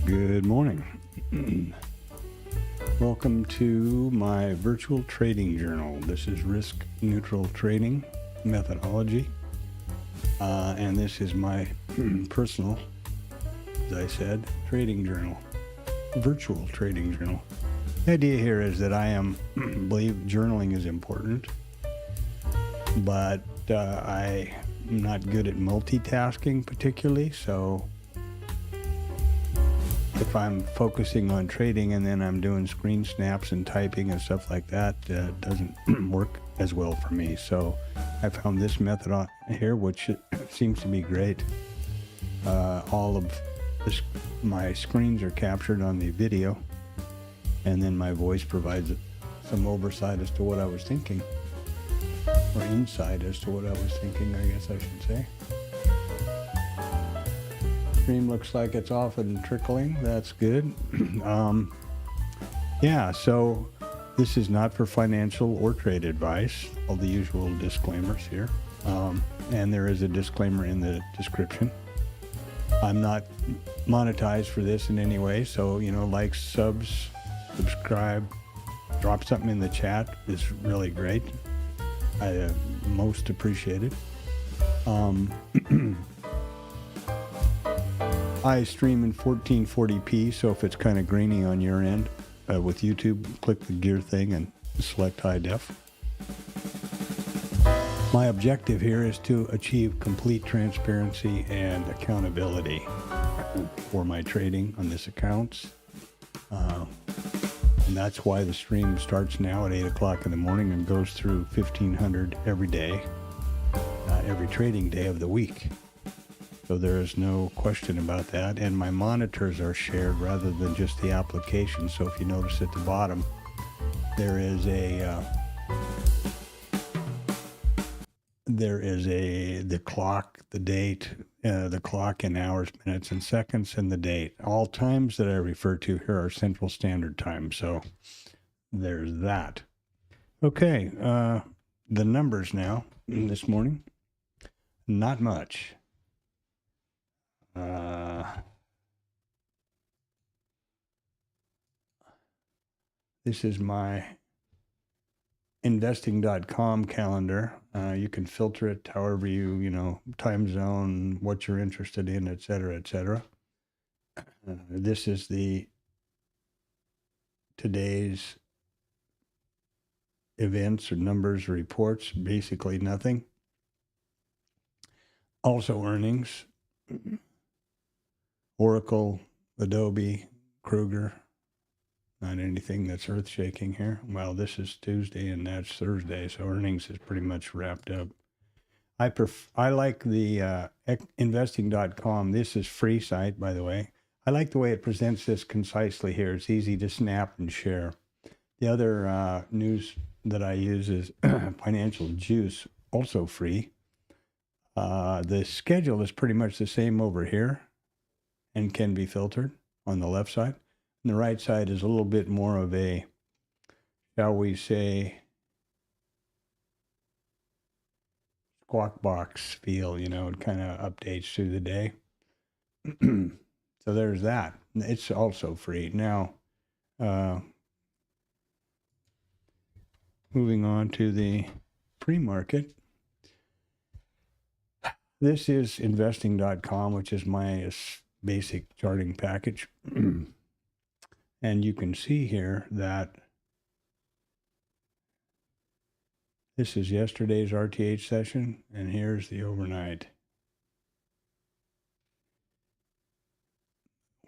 Good morning. Welcome to my virtual trading journal. This is risk neutral trading methodology. And this is my personal, as I said, trading journal, virtual trading journal. The idea here is that I believe journaling is important, but I'm not good at multitasking particularly, so if I'm focusing on trading and then I'm doing screen snaps and typing and stuff like that, it doesn't work as well for me. So I found this method here, which seems to be great. All of my screens are captured on the video, and then my voice provides some oversight as to what I was thinking, or insight as to what I was thinking, I guess I should say. Stream looks like it's off and trickling. That's good. So this is not for financial or trade advice. All the usual disclaimers here. And there is a disclaimer in the description. I'm not monetized for this in any way. So, like, subscribe, drop something in the chat is really great. I most appreciate it. I stream in 1440p, so if it's kind of grainy on your end with YouTube, click the gear thing and select high def. My objective here is to achieve complete transparency and accountability for my trading on this account. And that's why the stream starts now at 8 o'clock in the morning and goes through 1500 every day, every trading day of the week. So there is no question about that. And my monitors are shared rather than just the application. So if you notice at the bottom, there is the clock, the date, the clock in hours, minutes, and seconds, and the date. All times that I refer to here are Central Standard Time. So there's that. Okay, the numbers now this morning. Not much. This is my investing.com calendar. You can filter it however time zone, what you're interested in, et cetera, et cetera. This is today's events or numbers, reports, basically nothing. Also earnings. Oracle, Adobe, Kruger. Not anything that's earth-shaking here. Well, this is Tuesday and that's Thursday, so earnings is pretty much wrapped up. I like the investing.com. This is free site, by the way. I like the way it presents this concisely here. It's easy to snap and share. The other news that I use is Financial Juice, also free. The schedule is pretty much the same over here and can be filtered on the left side. And the right side is a little bit more of a, shall we say, squawk box feel, it kind of updates through the day. So there's that. It's also free. Now, moving on to the pre-market. This is investing.com, which is my basic charting package. And you can see here that this is yesterday's RTH session, and here's the overnight.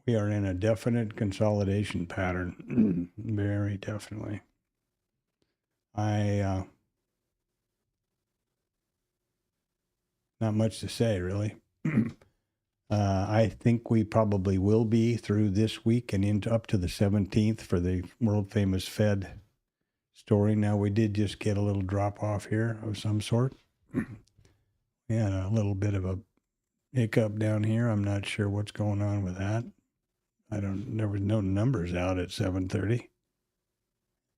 We are in a definite consolidation pattern, very definitely. Not much to say, really. I think we probably will be through this week and into up to the 17th for the world famous Fed story. Now, we did just get a little drop off here of some sort. We had a little bit of a hiccup down here. I'm not sure what's going on with that. There was no numbers out at 7:30.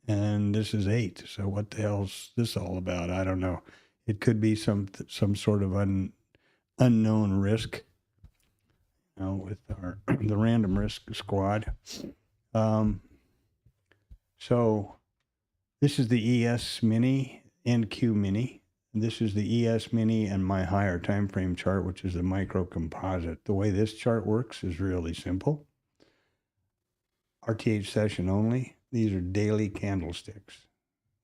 And this is 8. So what the hell's this all about? I don't know. It could be some sort of unknown risk. with our the random risk squad. So this is the ES Mini, NQ Mini. This is the ES Mini and my higher time frame chart, which is the micro composite. The way this chart works is really simple. RTH session only. These are daily candlesticks.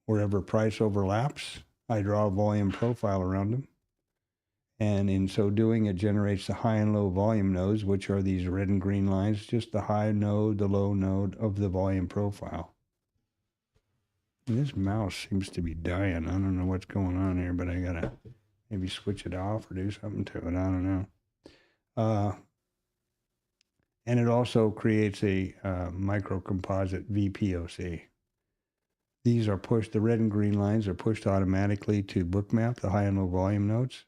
Wherever price overlaps, I draw a volume profile around them. And in so doing, it generates the high and low volume nodes, which are these red and green lines, just the high node, the low node of the volume profile. And this mouse seems to be dying. I don't know what's going on here, but I gotta maybe switch it off or do something to it. I don't know. And it also creates a micro composite VPOC. These are pushed, the red and green lines are pushed automatically to bookmap, the high and low volume nodes,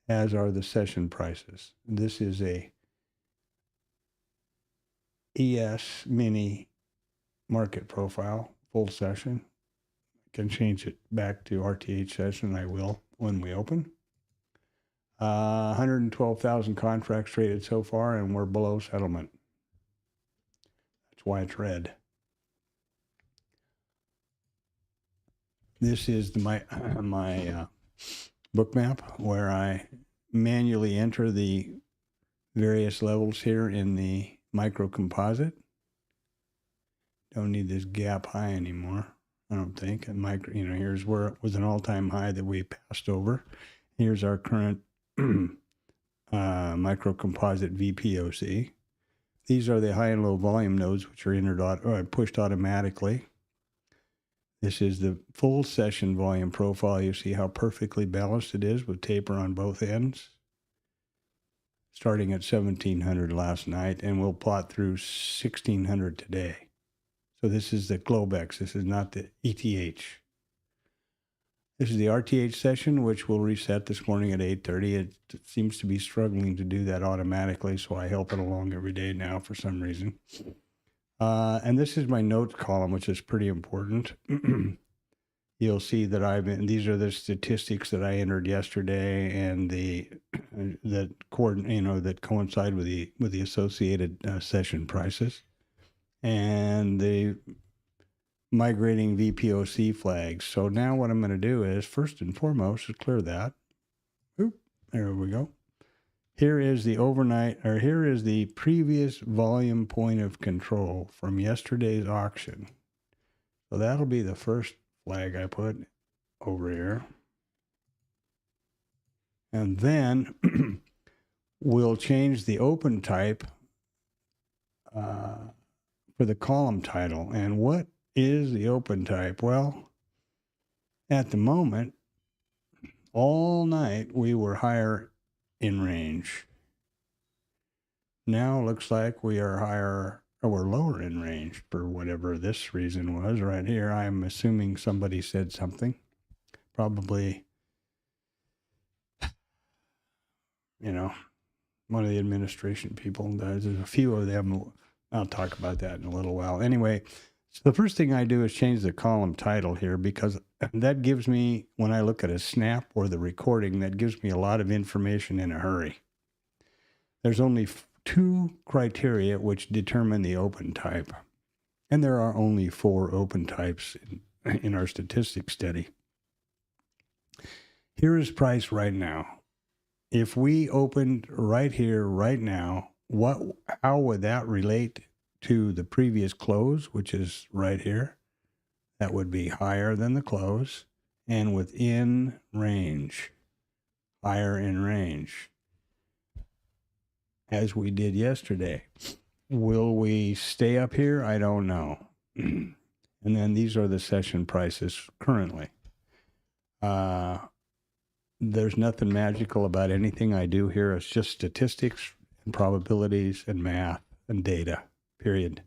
as are the session prices. This is a ES Mini market profile, full session. I can change it back to RTH session. I will when we open. 112,000 contracts traded so far, and we're below settlement. That's why it's red. This is my book map where I manually enter the various levels here in the micro composite. Don't need this gap high anymore, I don't think. And micro, here's where it was an all-time high that we passed over. Here's our current micro composite VPOC. These are the high and low volume nodes, which are pushed automatically. This is the full session volume profile. You see how perfectly balanced it is with taper on both ends. Starting at 1700 last night, and we'll plot through 1600 today. So this is the Globex. This is not the ETH. This is the RTH session, which will reset this morning at 8:30. It seems to be struggling to do that automatically, so I help it along every day now for some reason. And this is my notes column, which is pretty important. You'll see that these are the statistics that I entered yesterday, and that coincide with the associated session prices, and the migrating VPOC flags. So now what I'm going to do is, first and foremost, is clear that. Oop, there we go. Here is the previous volume point of control from yesterday's auction. So that'll be the first flag I put over here. And then we'll change the open type for the column title. And what is the open type? Well, at the moment, all night we were higher in range. Now looks like we are higher, or we're lower in range for whatever this reason was right here. I'm assuming somebody said something. Probably, one of the administration people. There's a few of them. I'll talk about that in a little while. Anyway, so the first thing I do is change the column title here, because that gives me, when I look at a snap or the recording, that gives me a lot of information in a hurry. There's only two criteria which determine the open type, and there are only 4 open types in our statistics study. Here is price right now. If we opened right here, right now, how would that relate to the previous close, which is right here? That would be higher than the close and within range, higher in range, as we did yesterday. Will we stay up here? I don't know. And then these are the session prices currently. There's nothing magical about anything I do here. It's just statistics and probabilities and math and data, period.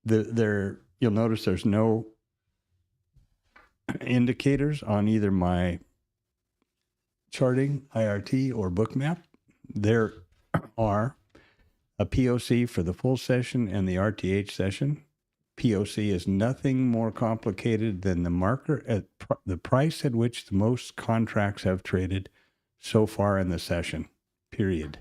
You'll notice there's no indicators on either my charting, IRT, or bookmap. There are a POC for the full session and the RTH session. POC is nothing more complicated than the marker at the price at which the most contracts have traded so far in the session, period.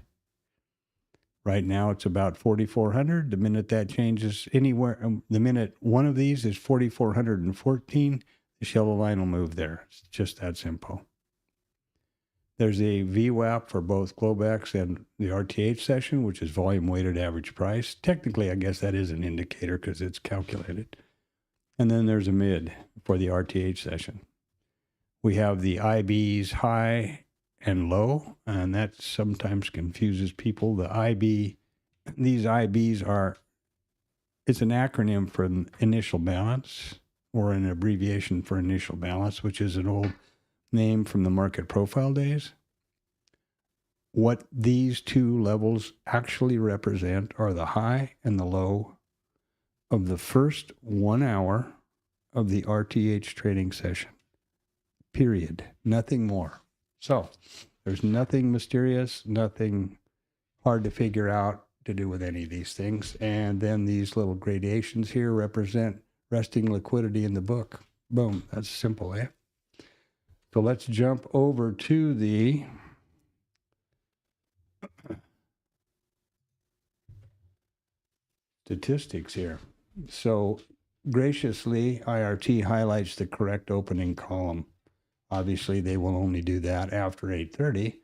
Right now, it's about 4,400. The minute that changes anywhere, the minute one of these is 4,414, the yellow line will move there. It's just that simple. There's a VWAP for both Globex and the RTH session, which is volume weighted average price. Technically, I guess that is an indicator because it's calculated. And then there's a mid for the RTH session. We have the IBs high and low, and that sometimes confuses people. These IBs are, it's an acronym for initial balance, or an abbreviation for initial balance, which is an old name from the market profile days. What these two levels actually represent are the high and the low of the first 1 hour of the RTH trading session. Period. Nothing more. So there's nothing mysterious, nothing hard to figure out to do with any of these things. And then these little gradations here represent resting liquidity in the book. Boom. That's simple, eh? So let's jump over to the statistics here. So graciously, IRT highlights the correct opening column. Obviously, they will only do that after 8:30.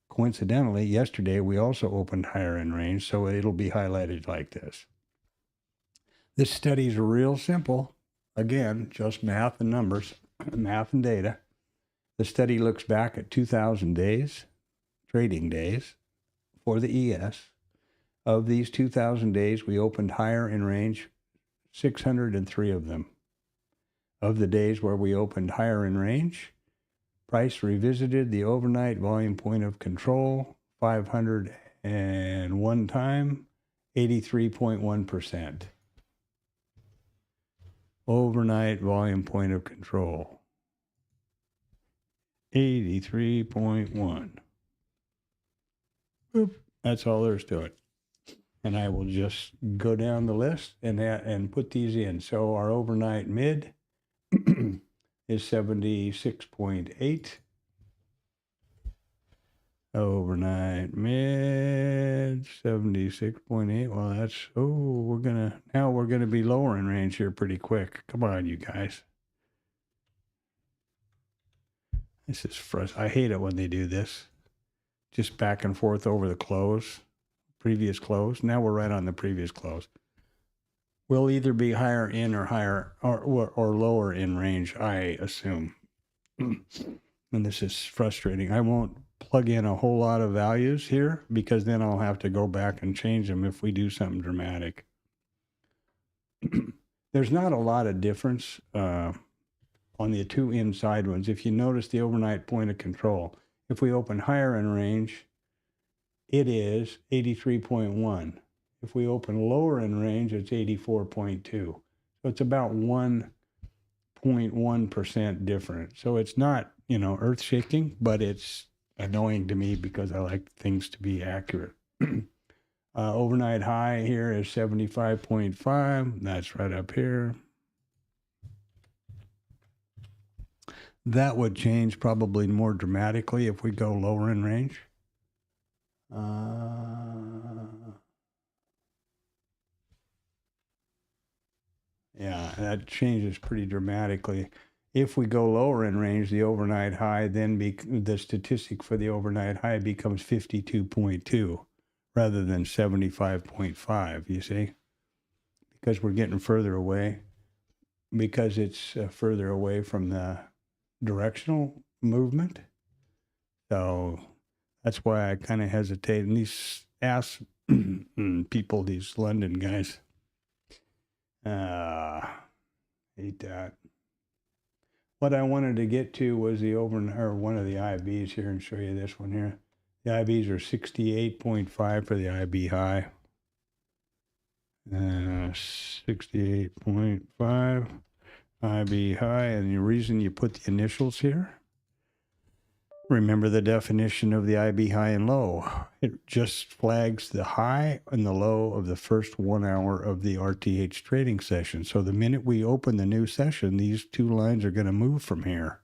Coincidentally, yesterday we also opened higher in range, so it'll be highlighted like this. This study is real simple. Again, just math and numbers, math and data. The study looks back at 2,000 days, trading days, for the ES. Of these 2,000 days, we opened higher in range 603 of them. Of the days where we opened higher in range, price revisited the overnight volume point of control 501 time, 83.1%. Overnight volume point of control, 83.1. Boop. That's all there is to it. And I will just go down the list and put these in. So our overnight mid is 76.8. Overnight mid 76.8. Well, that's we're gonna be lower in range here pretty quick. Come on, you guys. This is frustrating. I hate it when they do this. Just back and forth over the close, previous close. Now we're right on the previous close. We'll either be higher in or higher or lower in range, I assume. And this is frustrating. I won't plug in a whole lot of values here because then I'll have to go back and change them if we do something dramatic. There's not a lot of difference on the two inside ones. If you notice the overnight point of control, if we open higher in range, it is 83.1. If we open lower in range, it's 84.2. So it's about 1.1% different. So it's not, earth shaking, but it's annoying to me because I like things to be accurate. Overnight high here is 75.5. That's right up here. That would change probably more dramatically if we go lower in range. Yeah, that changes pretty dramatically. If we go lower in range, the overnight high, then the statistic for the overnight high becomes 52.2 rather than 75.5, you see? Because we're getting further away. Because it's further away from the directional movement. So that's why I kind of hesitate. And these ass people, these London guys, hate that. What I wanted to get to was one of the IBs here and show you this one here. The IBs are 68.5 for the IB high. 68.5 IB high, and the reason you put the initials here, remember the definition of the IB high and low. It just flags the high and the low of the first 1 hour of the RTH trading session. So the minute we open the new session, these two lines are going to move from here.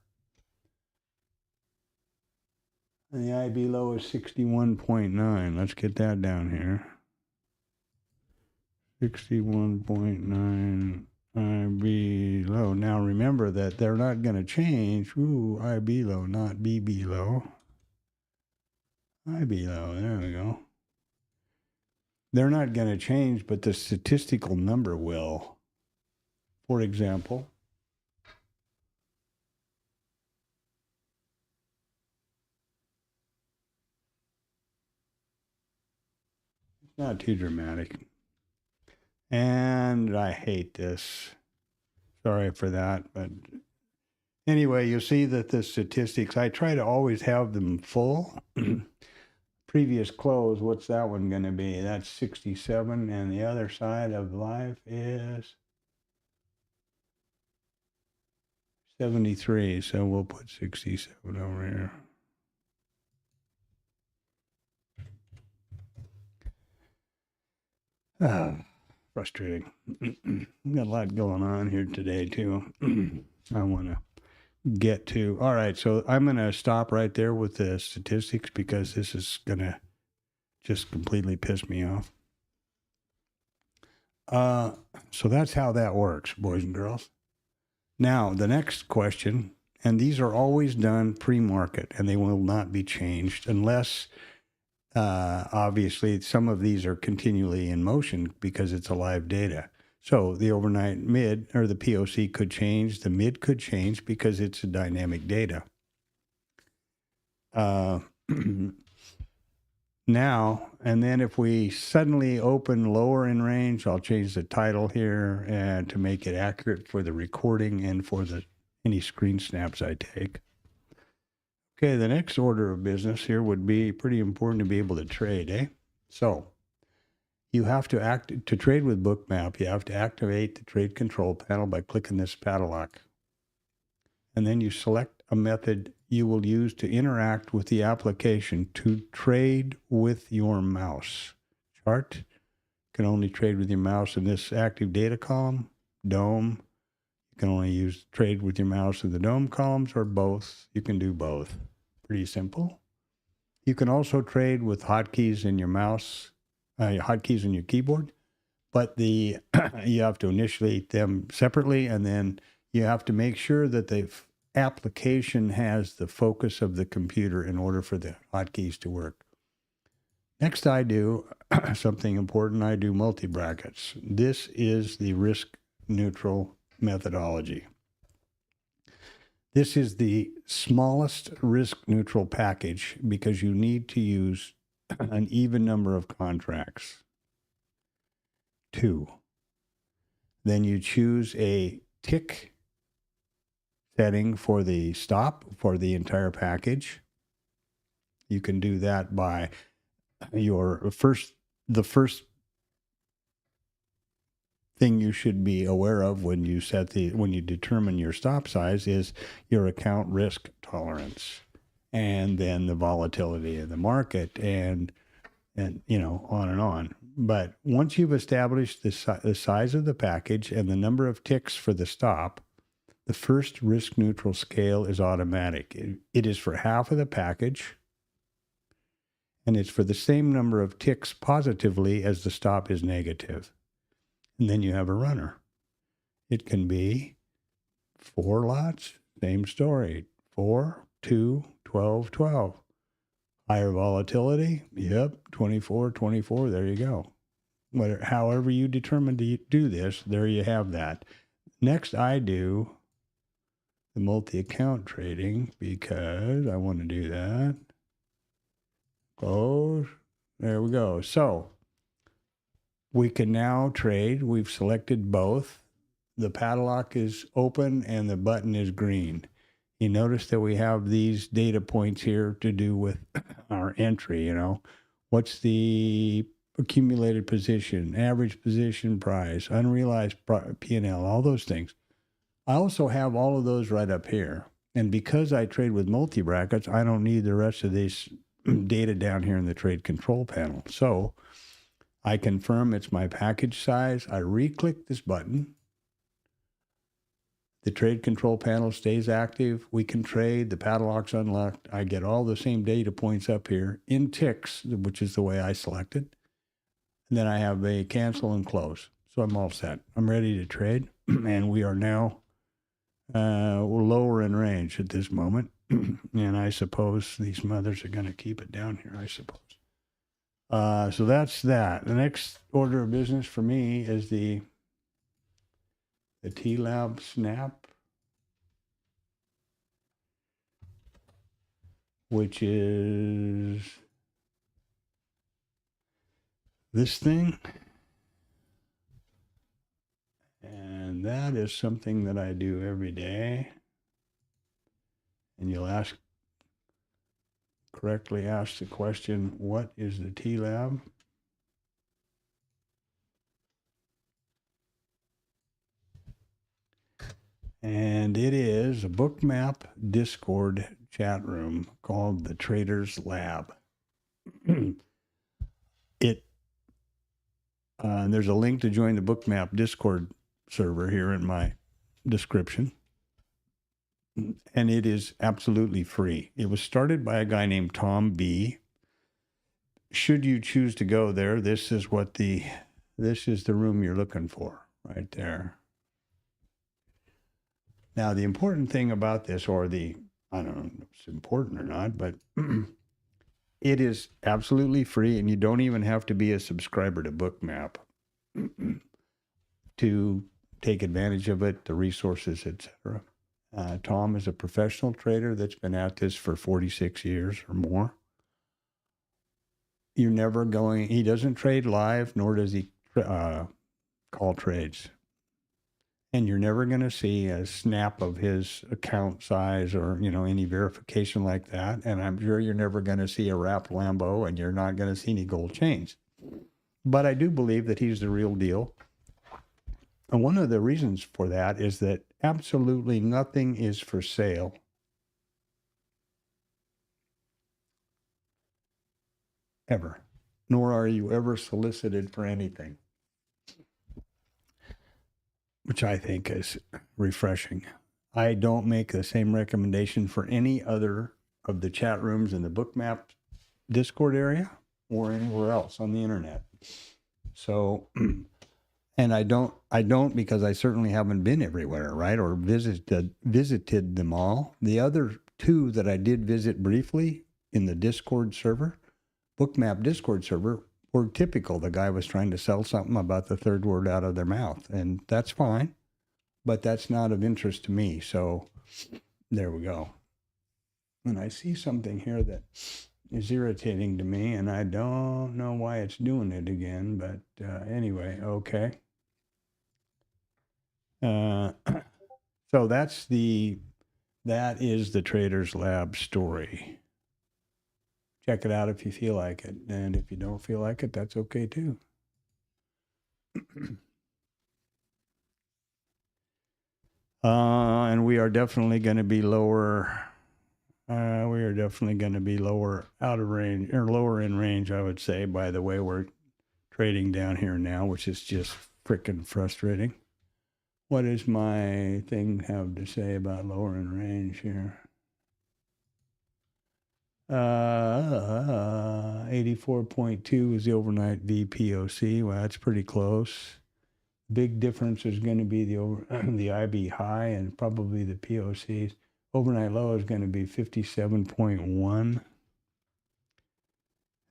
And the IB low is 61.9. Let's get that down here. 61.9 IB low. Now remember that they're not going to change. Ooh, IB low, not BB low. IB low, there we go. They're not going to change, but the statistical number will. For example, it's not too dramatic. And I hate this. Sorry for that. But anyway, you see that the statistics, I try to always have them full. Previous close, what's that one going to be? That's 67. And the other side of life is 73. So we'll put 67 over here. Frustrating. Got a lot going on here today, too. I want to get to. All right, so I'm going to stop right there with the statistics because this is going to just completely piss me off. So that's how that works, boys and girls. Now, the next question, and these are always done pre-market, and they will not be changed unless... obviously, some of these are continually in motion because it's a live data. So the overnight mid or the POC could change. The mid could change because it's a dynamic data. Now, and then if we suddenly open lower in range, I'll change the title here and to make it accurate for the recording and for any screen snaps I take. Okay, the next order of business here would be pretty important to be able to trade, eh? So you have to trade with Bookmap, you have to activate the trade control panel by clicking this padlock. And then you select a method you will use to interact with the application to trade with your mouse. Chart can only trade with your mouse in this active data column. Dome, you can only trade with your mouse in the dome columns or both. You can do both. Pretty simple. You can also trade with hotkeys in your mouse, hotkeys in your keyboard, but you have to initiate them separately, and then you have to make sure that the application has the focus of the computer in order for the hotkeys to work. Next, I do something important. I do multi-brackets. This is the risk-neutral methodology. This is the smallest risk-neutral package because you need to use an even number of contracts. 2. Then you choose a tick setting for the stop for the entire package. You can do that by the first thing you should be aware of when you determine your stop size is your account risk tolerance, and then the volatility of the market, and on and on. But once you've established the size of the package and the number of ticks for the stop, the first risk neutral scale is automatic. It is for half of the package, and it's for the same number of ticks positively as the stop is negative. And then you have a runner. It can be 4 lots, same story. 4, 2, 12, 12. Higher volatility, yep, 24, 24, there you go. However you determine to do this, there you have that. Next, I do the multi-account trading because I want to do that. Close. There we go. So we can now trade. We've selected both. The padlock is open and the button is green. You notice that we have these data points here to do with our entry, What's the accumulated position, average position price, unrealized P&L, all those things. I also have all of those right up here. And because I trade with multi-brackets, I don't need the rest of this data down here in the trade control panel. So I confirm it's my package size. I re-click this button. The trade control panel stays active. We can trade. The padlock's unlocked. I get all the same data points up here in ticks, which is the way I selected. And then I have a cancel and close. So I'm all set. I'm ready to trade. And we are now lower in range at this moment. And I suppose these mothers are going to keep it down here, I suppose. So that's that. The next order of business for me is the TLab snap, which is this thing. And that is something that I do every day. And you'll correctly ask the question, what is the TLab? And it is a bookmap Discord chat room called the Traders Lab. There's a link to join the bookmap Discord server here in my description. And it is absolutely free. It was started by a guy named Tom B. Should you choose to go there, this is the room you're looking for right there. Now, the important thing about this, I don't know if it's important or not, but it is absolutely free, and you don't even have to be a subscriber to Bookmap to take advantage of it, the resources, etc. Tom is a professional trader that's been at this for 46 years or more. He doesn't trade live, nor does he call trades. And you're never going to see a snap of his account size or, any verification like that. And I'm sure you're never going to see a wrapped Lambo, and you're not going to see any gold chains. But I do believe that he's the real deal. And one of the reasons for that is that absolutely nothing is for sale. Ever. Nor are you ever solicited for anything. Which I think is refreshing. I don't make the same recommendation for any other of the chat rooms in the Bookmap Discord area or anywhere else on the internet. So, and I don't because I certainly haven't been everywhere, right? Or visited them all. The other two that I did visit briefly in the Discord server, Bookmap Discord server, were typical. The guy was trying to sell something about the third word out of their mouth, and that's fine, but that's not of interest to me. So there we go. And I see something here that is irritating to me, and I don't know why it's doing it again, but anyway, okay. So that is the Traders Lab story. Check it out if you feel like it. And if you don't feel like it, that's okay too. And we are definitely going to be lower. We are definitely going to be lower out of range, or lower in range, I would say, by the way we're trading down here now, which is just freaking frustrating. What does my thing have to say about lower in range here? 84.2 is the overnight VPOC. Well, that's pretty close. Big difference is going to be the IB high and probably the POCs. Overnight low is going to be 57.1.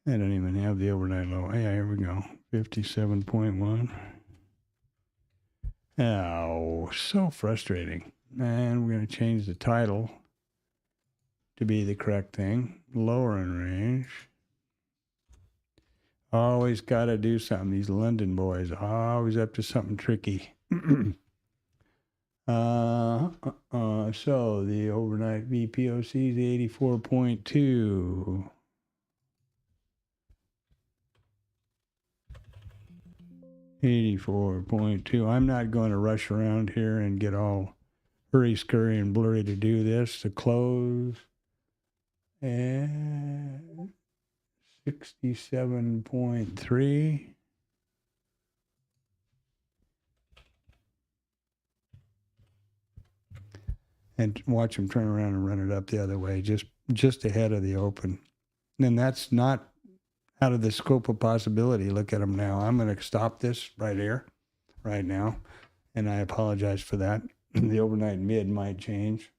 I don't even have the overnight low. Yeah, here we go. 57.1. Oh, so frustrating. And we're going to change the title to be the correct thing. Lower in range. Always got to do something. These London boys always up to something tricky. So the overnight VPOC is 84.2. I'm not going to rush around here and get all hurry-scurry and blurry to do this. To close and 67.3. and watch them turn around and run it up the other way, just ahead of the open. And that's not out of the scope of possibility. Look at them now. I'm going to stop this right here, right now, and I apologize for that. The overnight mid might change.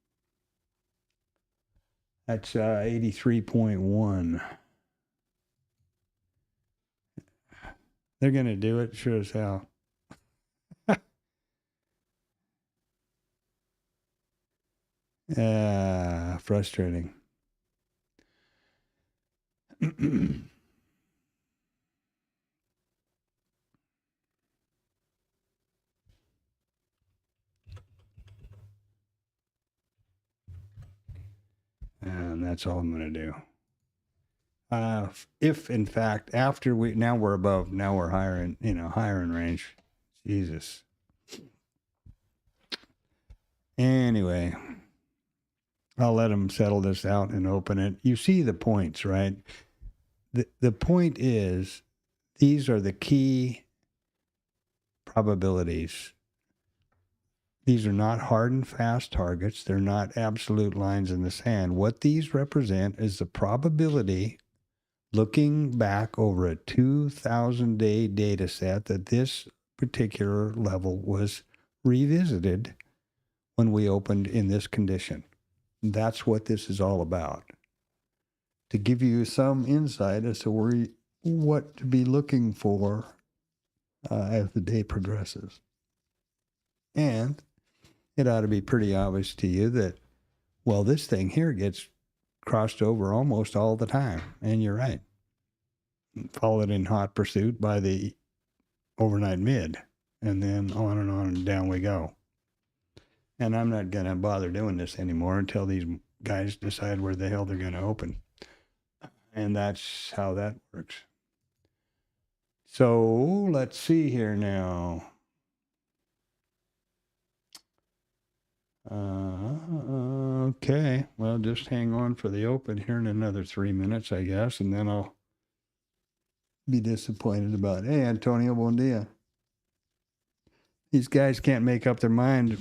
That's 83.1. They're going to do it, sure as hell. Frustrating. And that's all I'm going to do. If in fact, after now we're higher in range. Jesus. Anyway, I'll let them settle this out and open it. You see the points, right? The point is, these are the key probabilities. These are not hard and fast targets. They're not absolute lines in the sand. What these represent is the probability, looking back over a 2,000-day data set, that this particular level was revisited when we opened in this condition. That's what this is all about. To give you some insight as to what to be looking for as the day progresses. And it ought to be pretty obvious to you that, well, this thing here gets crossed over almost all the time. And you're right. Followed in hot pursuit by the overnight mid. And then on and down we go. And I'm not going to bother doing this anymore until these guys decide where the hell they're going to open. And that's how that works. So let's see here now. Okay, well, just hang on for the open here in another 3 minutes, I guess, and then I'll be disappointed about it. Hey, Antonio, bon dia. These guys can't make up their mind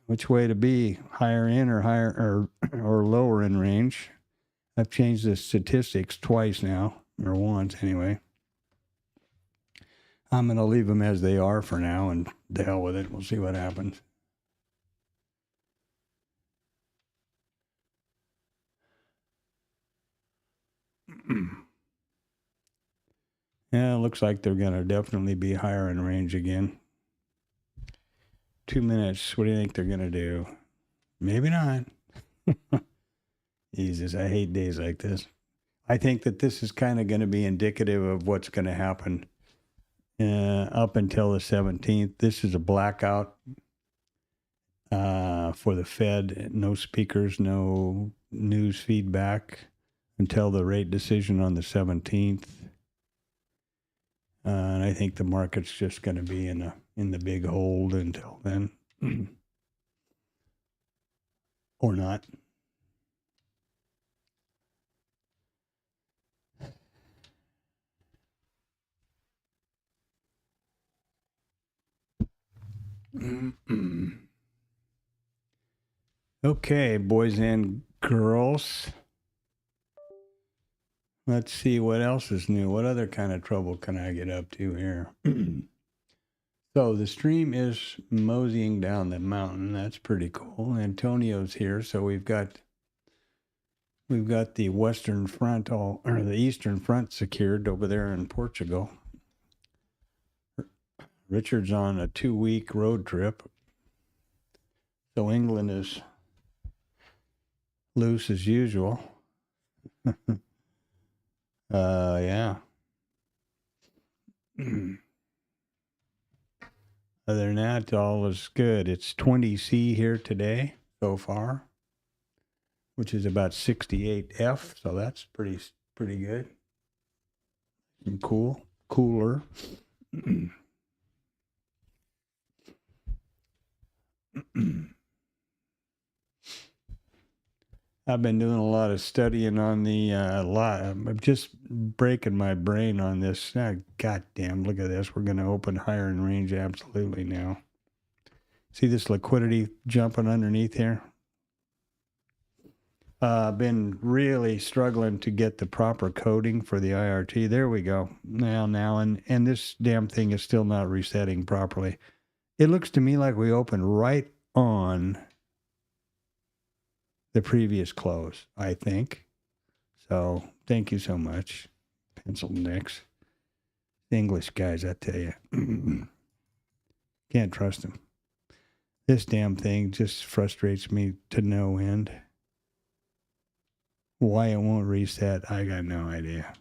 which way to be, higher in or higher or lower in range. I've changed the statistics twice now, or once anyway. I'm going to leave them as they are for now, and the hell with it. We'll see what happens. Yeah, it looks like they're going to definitely be higher in range again. 2 minutes. What do you think they're going to do? Maybe not. Jesus, I hate days like this. I think that this is kind of going to be indicative of what's going to happen up until the 17th. This is a blackout for the Fed. No speakers, no news feedback until the rate decision on the 17th. And I think the market's just going to be in the big hold until then. Or not. Okay, boys and girls. Let's see what else is new. What other kind of trouble can I get up to here? So the stream is moseying down the mountain. That's pretty cool. Antonio's here, so we've got the western front or the eastern front secured over there in Portugal. Richard's on a 2-week road trip. So England is loose as usual. Yeah. Other than that, all is good. It's 20C here today so far, which is about 68F. So that's pretty good. And cooler. I've been doing a lot of studying on the I'm just breaking my brain on this. God damn, look at this. We're going to open higher in range absolutely now. See this liquidity jumping underneath here? Been really struggling to get the proper coding for the IRT. There we go. Now, and this damn thing is still not resetting properly. It looks to me like we opened right on the previous close, I think. So thank you so much, Pencil Nicks. The English guys, I tell you. Can't trust them. This damn thing just frustrates me to no end. Why it won't reset, I got no idea.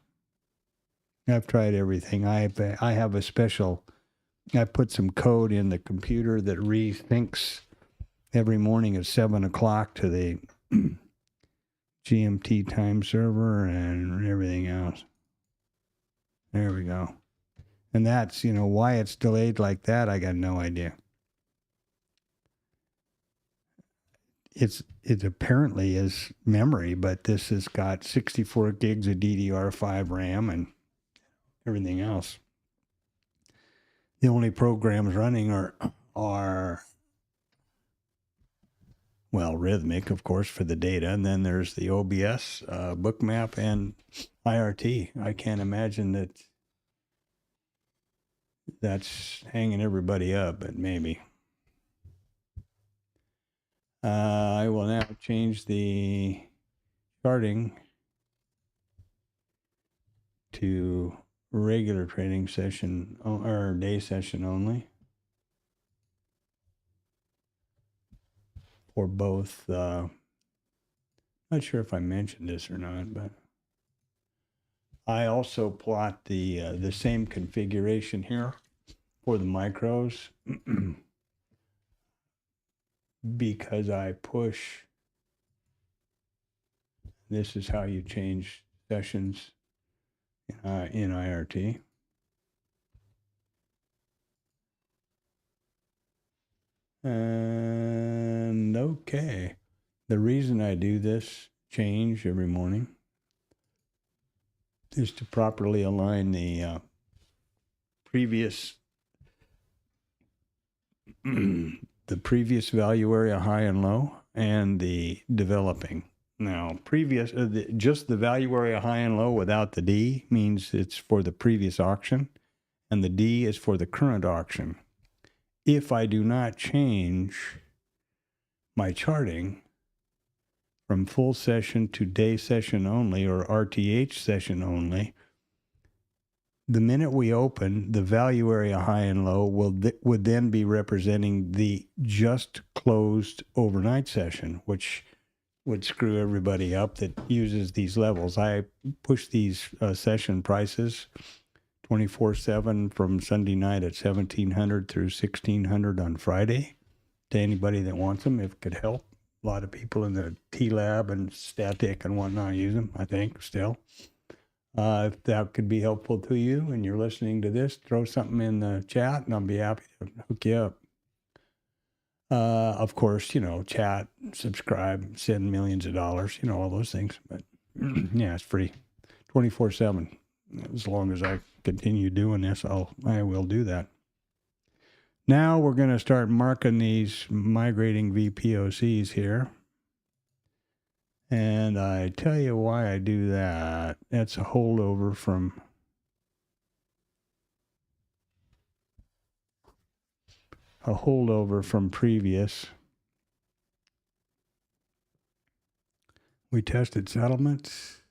I've tried everything. I have a special, I put some code in the computer that rethinks every morning at 7 o'clock to the GMT time server and everything else. There we go. And that's, why it's delayed like that, I got no idea. It apparently is memory, but this has got 64 gigs of DDR5 RAM and everything else. The only programs running are Rhythmic, of course, for the data, and then there's the OBS, Bookmap, and IRT. I can't imagine that's hanging everybody up, but maybe. I will now change the charting to regular trading session or day session only for both. Not sure if I mentioned this or not, but I also plot the same configuration here for the micros. Because I push, this is how you change sessions in IRT. And okay, the reason I do this change every morning is to properly align the previous the previous value area high and low and the developing. Now, just the value area high and low without the D means it's for the previous auction, and the D is for the current auction. If I do not change my charting from full session to day session only or RTH session only, the minute we open, the value area high and low would then be representing the just closed overnight session, which would screw everybody up that uses these levels. I push these session prices 24/7 from Sunday night at 1700 through 1600 on Friday to anybody that wants them, if it could help. A lot of people in the TLab and Statistic and whatnot use them, I think, still. If that could be helpful to you and you're listening to this, throw something in the chat and I'll be happy to hook you up. Of course, chat, subscribe, send millions of dollars, all those things. But yeah, it's free 24/7. As long as I continue doing this, I will do that. Now we're going to start marking these migrating VPOCs here. And I tell you why I do that. That's a holdover from previous. We tested settlements.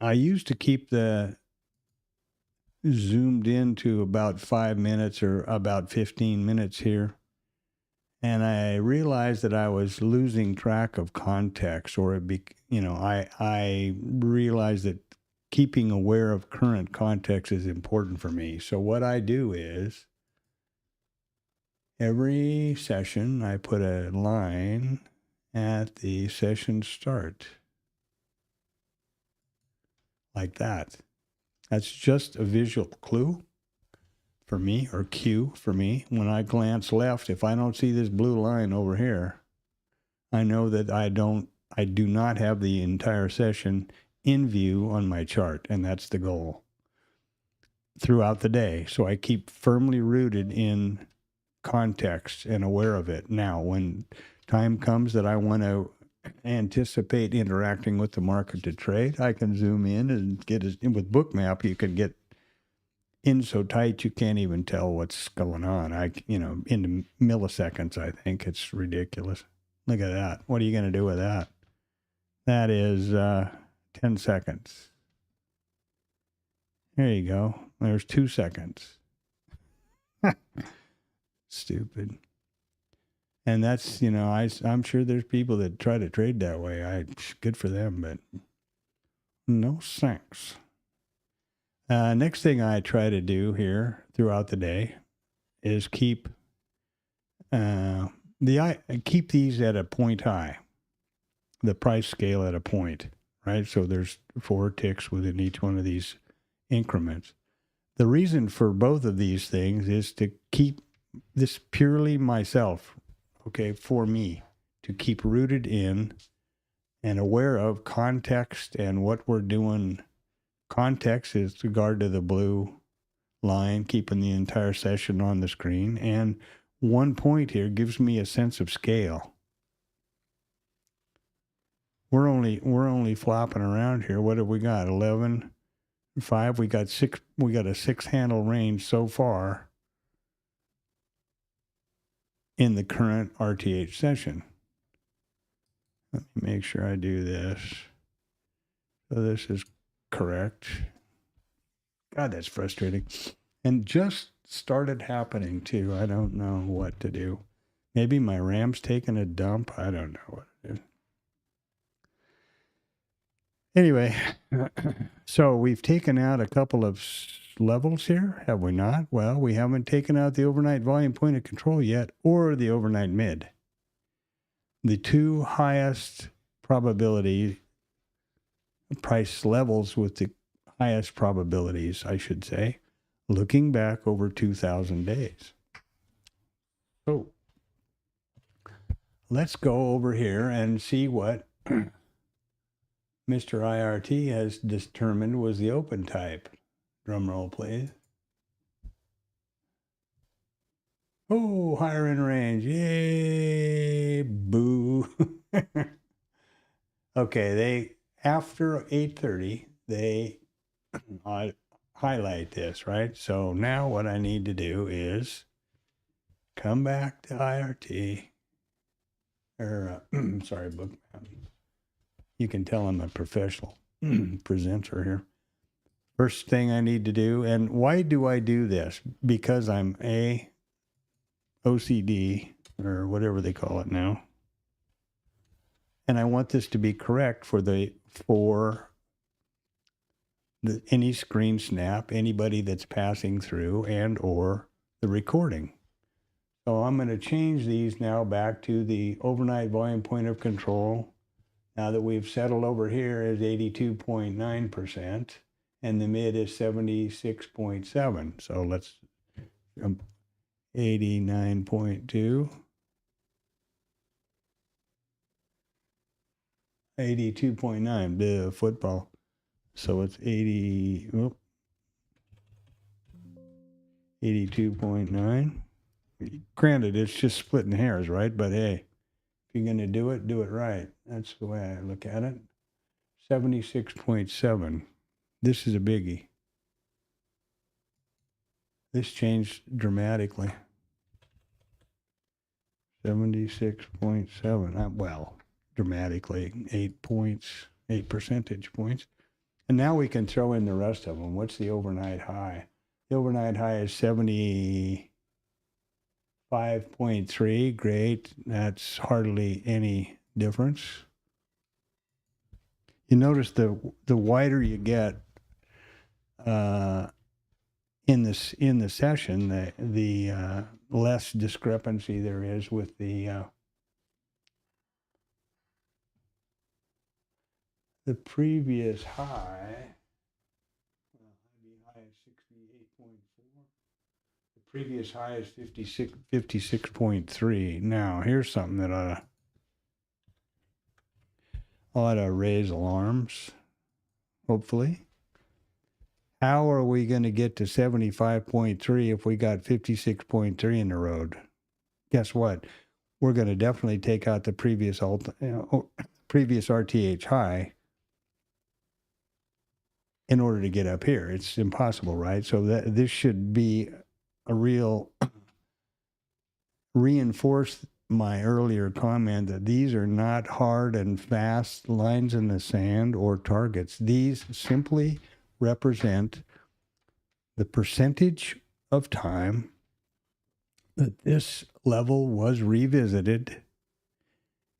I used to keep the zoomed in to about 5 minutes or about 15 minutes here. And I realized that I was losing track of context, or I realized that keeping aware of current context is important for me. So what I do is every session I put a line at the session start. Like that. That's just a visual clue for me, or cue for me. When I glance left, if I don't see this blue line over here, I know that I do not have the entire session in view on my chart, and that's the goal throughout the day. So I keep firmly rooted in context and aware of it. Now, when time comes that I want to anticipate interacting with the market to trade, I can zoom in and get it. With Bookmap, you can get in so tight you can't even tell what's going on. In milliseconds, I think it's ridiculous. Look at that. What are you going to do with that? That is 10 seconds. There you go. There's 2 seconds. Stupid. And that's, I'm sure there's people that try to trade that way. Good for them, but no thanks. Next thing I try to do here throughout the day is keep these at a point high, the price scale at a point, right? So there's 4 ticks within each one of these increments. The reason for both of these things is to keep this purely myself, okay, for me, to keep rooted in and aware of context and what we're doing. Context is regard to the blue line, keeping the entire session on the screen. And 1 point here gives me a sense of scale. We're only flopping around here. What have we got? 11, 5. We got 6. We got a 6-handle range so far in the current RTH session. Let me make sure I do this. So this is correct. God, that's frustrating. And just started happening too. I don't know what to do. Maybe my RAM's taking a dump. I don't know what it is. Anyway, so we've taken out a couple of levels here, have we not? Well, we haven't taken out the overnight volume point of control yet, or the overnight mid. The 2 highest probability price levels with the highest probabilities, I should say, looking back over 2,000 days. So let's go over here and see what Mr. IRT has determined was the open type. Drum roll, please. Oh, higher in range. Yay, boo. Okay, after 8:30, they highlight this, right? So now what I need to do is come back to IRT, sorry, Bookmap. You can tell I'm a professional presenter here. First thing I need to do, and why do I do this? Because I'm OCD, or whatever they call it now. And I want this to be correct for any screen snap, anybody that's passing through, and or the recording. So I'm going to change these now back to the overnight volume point of control. Now that we've settled over here is 82.9%, and the mid is 76.7. So let's 89.2. 82.9, the football. So it's 82.9. Granted, it's just splitting hairs, right? But hey, if you're going to do it right. That's the way I look at it. 76.7. This is a biggie. This changed dramatically. 76.7. Well, dramatically, 8 percentage points. And now we can throw in the rest of them. What's the overnight high? The overnight high is 75.3. Great. That's hardly any difference. You notice the wider you get in the session, the less discrepancy there is with the previous high. Well, the high is 68.4. The previous high is 56.3. Now, here's something that ought to raise alarms, hopefully. How are we going to get to 75.3 if we got 56.3 in the road? guess what? We're going to definitely take out the previous previous RTH high in order to get up here. It's impossible, right? So this should be a real reinforce my earlier comment that these are not hard and fast lines in the sand or targets. These simply represent the percentage of time that this level was revisited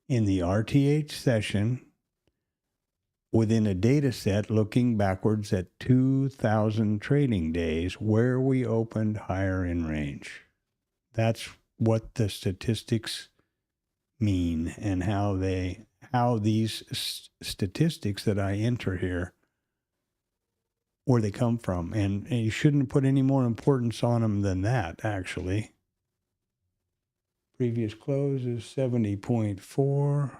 in the RTH session within a data set looking backwards at 2,000 trading days where we opened higher in range. That's what the statistics mean and how these statistics that I enter here, where they come from. And you shouldn't put any more importance on them than that, actually. Previous close is 70.4.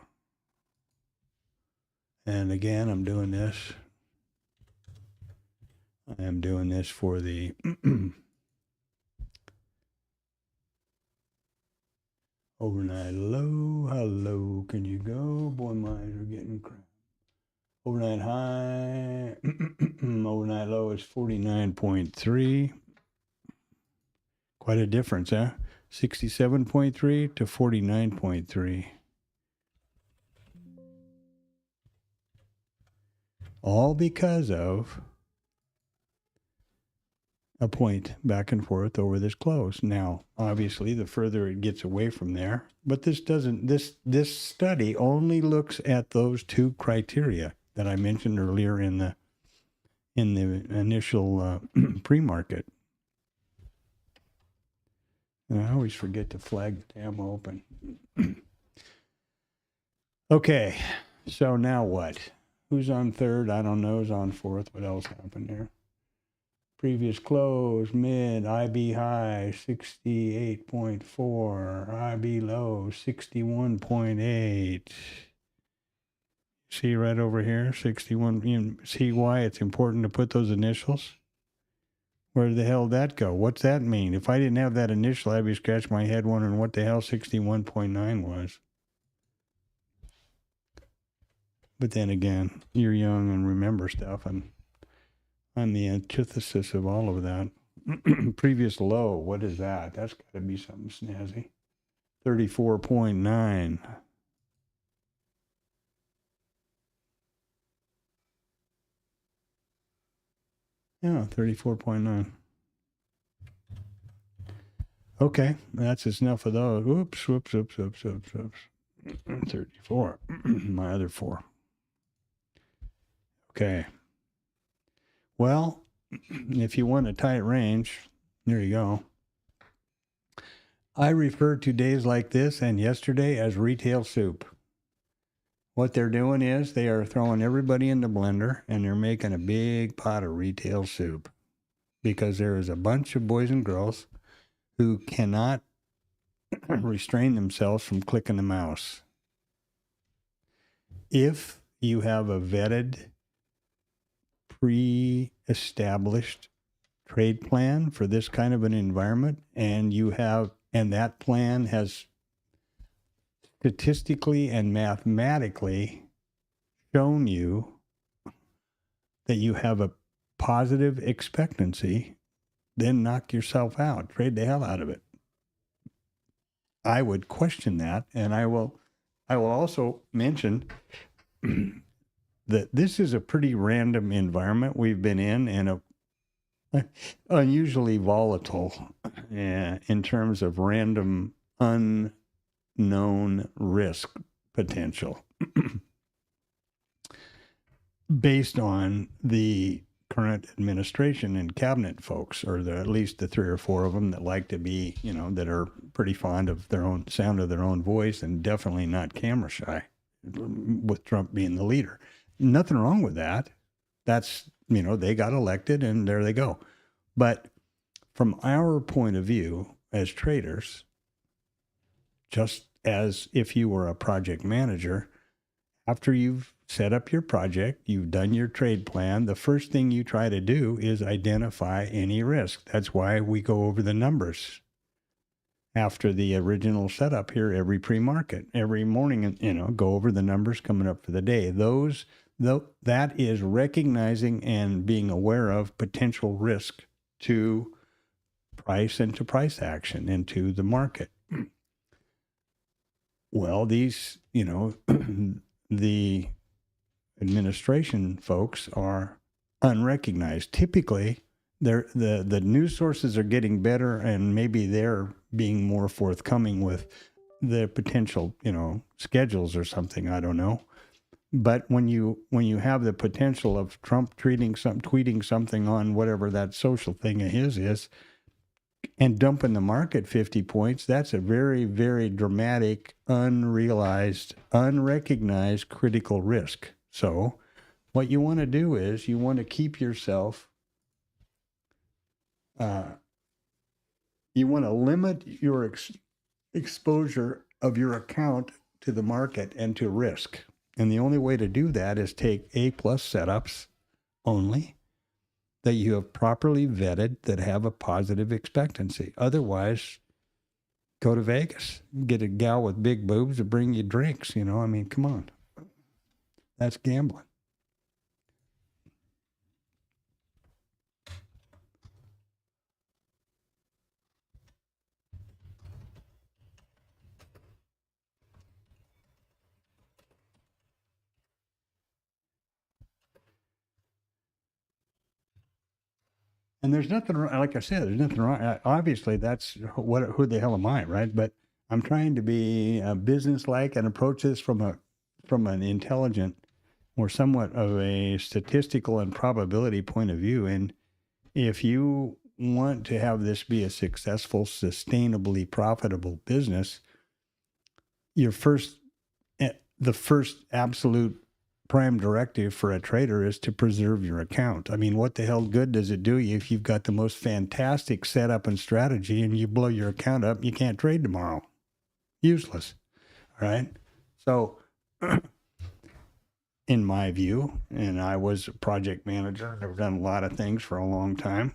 And again, I'm doing this. I am doing this for the overnight low. How low can you go? Boy, mine are getting crap. Overnight high. Overnight low is 49.3. Quite a difference, huh? 67.3 to 49.3. All because of a point back and forth over this close. Now, obviously, the further it gets away from there, but this study only looks at those two criteria that I mentioned earlier in the initial pre-market. And I always forget to flag the damn open. Okay, so now what? Who's on third? I don't know. Who's on fourth? What else happened there? Previous close, mid, IB high, 68.4. IB low, 61.8. See right over here, 61. You see why it's important to put those initials? Where the hell did that go? What's that mean? If I didn't have that initial, I'd be scratching my head wondering what the hell 61.9 was. But then again, you're young and remember stuff, and I'm the antithesis of all of that. Previous low, what is that? That's got to be something snazzy. 34.9. Yeah, 34.9. Okay, that's enough of those. Oops. 34. My other 4. Okay. Well, if you want a tight range, there you go. I refer to days like this and yesterday as retail soup. What they're doing is they are throwing everybody in the blender and they're making a big pot of retail soup because there is a bunch of boys and girls who cannot restrain themselves from clicking the mouse. If you have a vetted, pre-established trade plan for this kind of an environment, and that plan has statistically and mathematically shown you that you have a positive expectancy, then knock yourself out. Trade the hell out of it. I would question that, and I will also mention that this is a pretty random environment we've been in, and unusually volatile in terms of random, unknown risk potential based on the current administration and cabinet folks, or at least the 3 or 4 of them that like to be, that are pretty fond of their own sound of their own voice and definitely not camera shy, with Trump being the leader. Nothing wrong with that. That's, they got elected and there they go. But from our point of view as traders, just as if you were a project manager, after you've set up your project, you've done your trade plan, the first thing you try to do is identify any risk. That's why we go over the numbers. after the original setup here every pre-market, every morning, go over the numbers coming up for the day. That is recognizing and being aware of potential risk to price and to price action into the market. Well, these, the administration folks are unrecognized. Typically, the news sources are getting better, and maybe they're being more forthcoming with the potential, schedules or something. I don't know. But when you have the potential of Trump tweeting something on whatever that social thing of his is, and dumping the market 50 points, that's a very, very dramatic, unrealized, unrecognized critical risk. So what you want to do is you want to keep yourself, you want to limit your exposure of your account to the market and to risk. And the only way to do that is take A+ setups only that you have properly vetted that have a positive expectancy. Otherwise, go to Vegas, get a gal with big boobs to bring you drinks. Come on. That's gambling. And there's nothing wrong, like I said, there's nothing wrong. Obviously, that's who the hell am I, right? But I'm trying to be businesslike and approach this from an intelligent or somewhat of a statistical and probability point of view. And if you want to have this be a successful, sustainably profitable business, the first absolute prime directive for a trader is to preserve your account. What the hell good does it do you if you've got the most fantastic setup and strategy and you blow your account up, you can't trade tomorrow? Useless. All right? So, in my view, and I was a project manager, I've done a lot of things for a long time,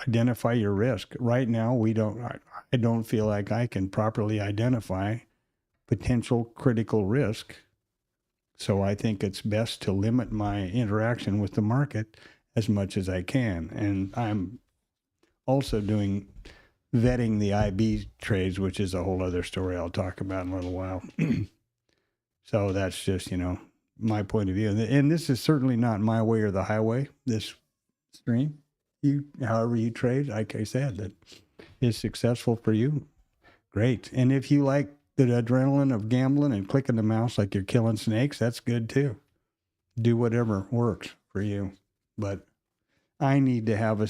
identify your risk. Right now, I don't feel like I can properly identify potential critical risk. So I think it's best to limit my interaction with the market as much as I can. And I'm also vetting the IB trades, which is a whole other story I'll talk about in a little while. So that's just, my point of view. And this is certainly not my way or the highway, this stream. However you trade, like I said, that is successful for you. Great. And if you like the adrenaline of gambling and clicking the mouse like you're killing snakes, that's good too. Do whatever works for you. But I need to have a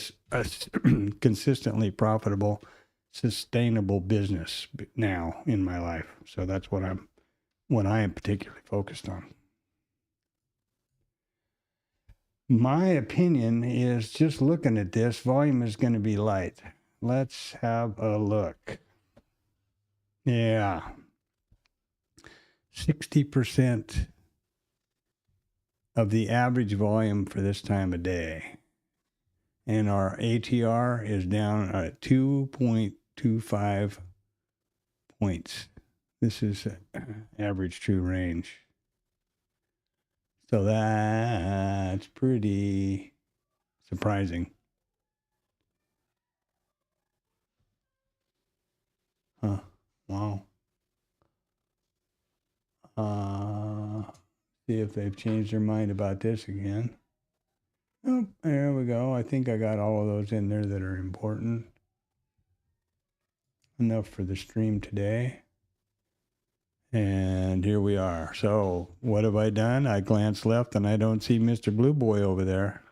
consistently profitable, sustainable business now in my life. So that's what I am particularly focused on. My opinion is, just looking at this, volume is going to be light. Let's have a look. Yeah. 60% of the average volume for this time of day. And our ATR is down at 2.25 points. This is average true range. So that's pretty surprising. Huh. Wow. See if they've changed their mind about this again. Oh, there we go. I think I got all of those in there that are important. Enough for the stream today. And here we are. So what have I done? I glance left and I don't see Mr. Blue Boy over there.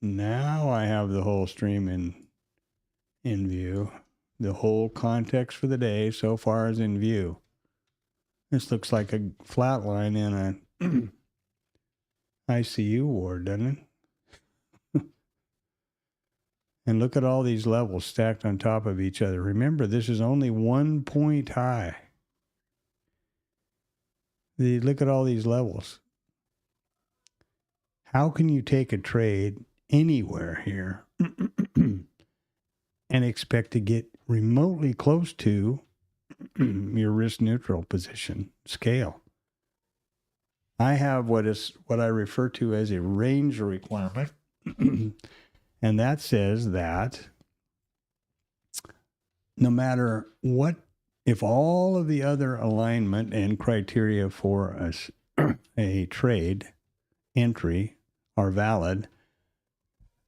Now I have the whole stream in view. The whole context for the day so far is in view. This looks like a flat line in an ICU ward, doesn't it? And look at all these levels stacked on top of each other. Remember, this is only 1 point high. Look at all these levels. How can you take a trade anywhere here and expect to get remotely close to your risk neutral position scale. I have what I refer to as a range requirement, and that says that no matter what, if all of the other alignment and criteria for a trade entry are valid,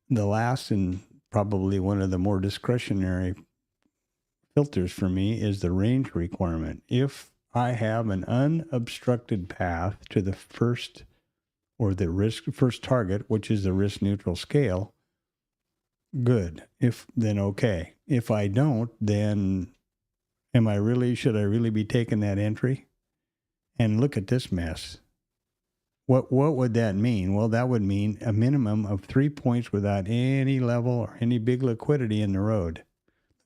the last and probably one of the more discretionary filters for me is the range requirement. If I have an unobstructed path to the first target, which is the risk neutral scale, good. Then okay. If I don't, then should I really be taking that entry? And look at this mess. What would that mean? Well, that would mean a minimum of 3 points without any level or any big liquidity in the road.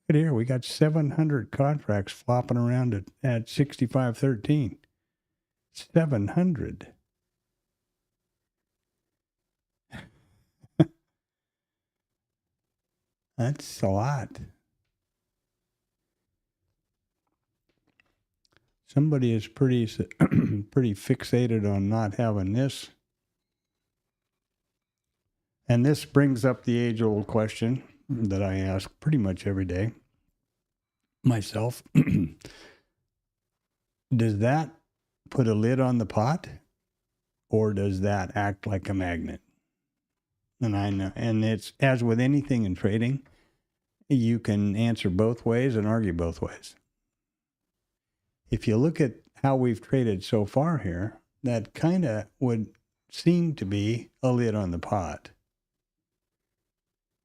Look at here, we got 700 contracts flopping around at 65.13. 700. That's a lot. Somebody is pretty fixated on not having this. And this brings up the age-old question that I ask pretty much every day myself. Does that put a lid on the pot, or does that act like a magnet? And I know, and it's as with anything in trading, you can answer both ways and argue both ways. If you look at how we've traded so far here, that kind of would seem to be a lid on the pot.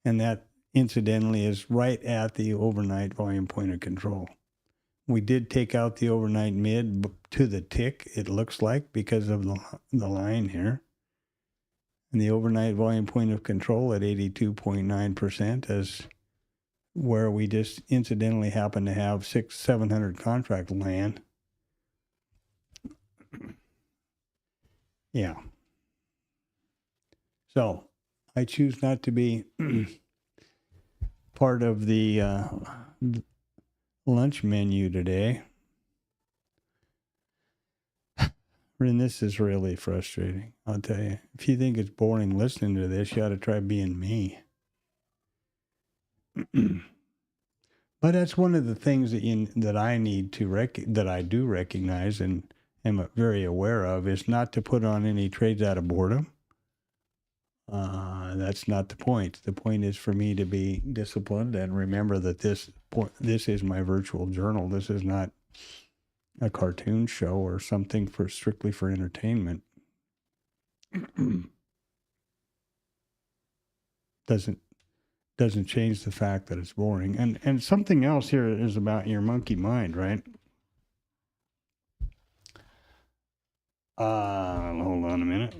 And that, incidentally, is right at the overnight volume point of control. We did take out the overnight mid to the tick, it looks like, because of the line here. And the overnight volume point of control at 82.9% is where we just incidentally happen to have 700 contract land. Yeah. So I choose not to be part of the lunch menu today. And this is really frustrating, I'll tell you. If you think it's boring listening to this, you ought to try being me. But that's one of the things that I need to that I do recognize and am very aware of, is not to put on any trades out of boredom. That's not the point. The point is for me to be disciplined and remember that this is my virtual journal. This is not a cartoon show or something strictly for entertainment. Doesn't change the fact that it's boring. And something else here is about your monkey mind, right? Hold on a minute.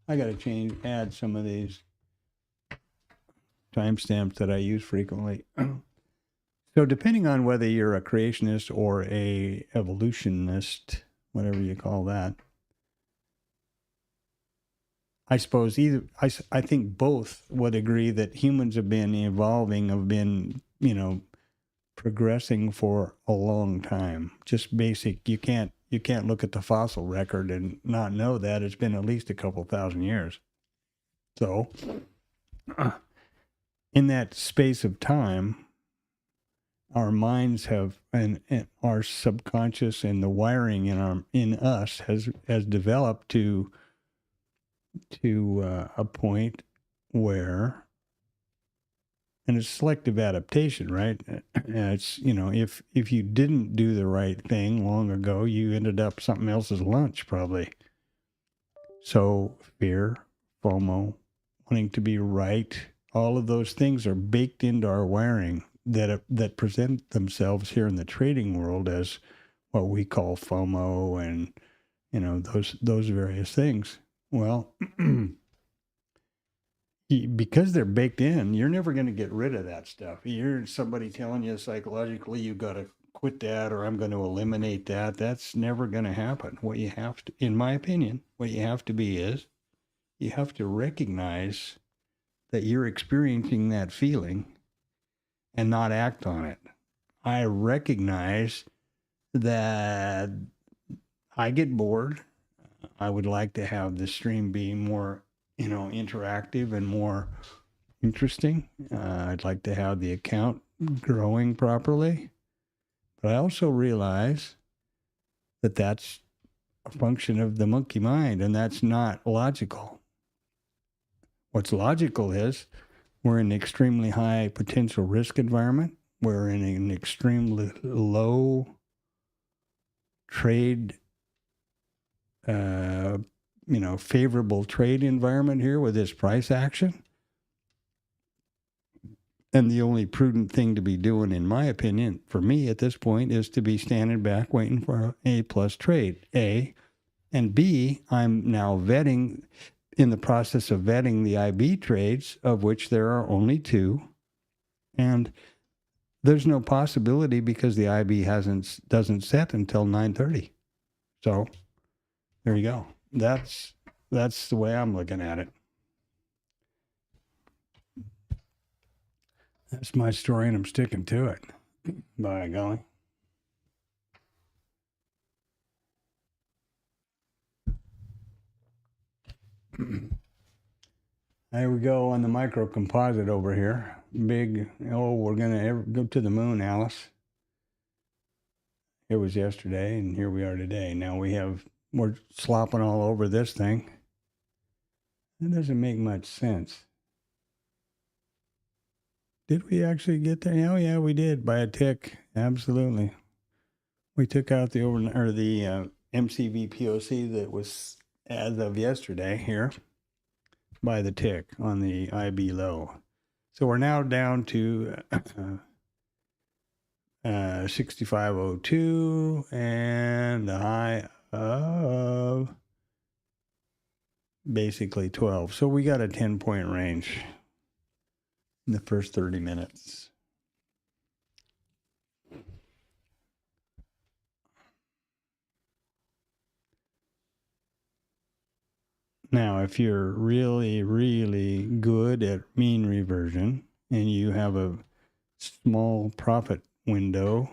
I got to add some of these timestamps that I use frequently. So depending on whether you're a creationist or a evolutionist, whatever you call that, I suppose I think both would agree that humans have been evolving, have been, progressing for a long time. Just basic. You can't look at the fossil record and not know that it's been at least a couple thousand years. So in that space of time, our minds have, and our subconscious and the wiring in us has developed to a point where, and it's selective adaptation, right? It's, if you didn't do the right thing long ago, you ended up something else's lunch probably. So fear, FOMO, wanting to be right, all of those things are baked into our wiring that present themselves here in the trading world as what we call FOMO and, those various things. Well, because they're baked in, you're never going to get rid of that stuff. You're somebody telling you psychologically you got to quit that, or I'm going to eliminate that. That's never going to happen. What you have to, in my opinion, what you have to be is you have to recognize that you're experiencing that feeling and not act on it. I recognize that I get bored. I would like to have the stream be more, interactive and more interesting. I'd like to have the account growing properly. But I also realize that that's a function of the monkey mind, and that's not logical. What's logical is we're in an extremely high potential risk environment. We're in an extremely low trade, favorable trade environment here with this price action. And the only prudent thing to be doing, in my opinion, for me at this point, is to be standing back waiting for A plus trade, A. And B, I'm now in the process of vetting the IB trades, of which there are only 2. And there's no possibility because the IB doesn't set until 9:30. So there you go. That's the way I'm looking at it. That's my story, and I'm sticking to it. By golly. There we go on the micro composite over here. Big, we're going to go to the moon, Alice. It was yesterday, and here we are today. Now we're slopping all over this thing. It doesn't make much sense. Did we actually get there? Oh, yeah, we did by a tick. Absolutely. We took out the MCVPOC that was as of yesterday here by the tick on the IB low. So we're now down to 6502 and the high of basically 12. So we got a 10-point range in the first 30 minutes. Now, if you're really, really good at mean reversion and you have a small profit window,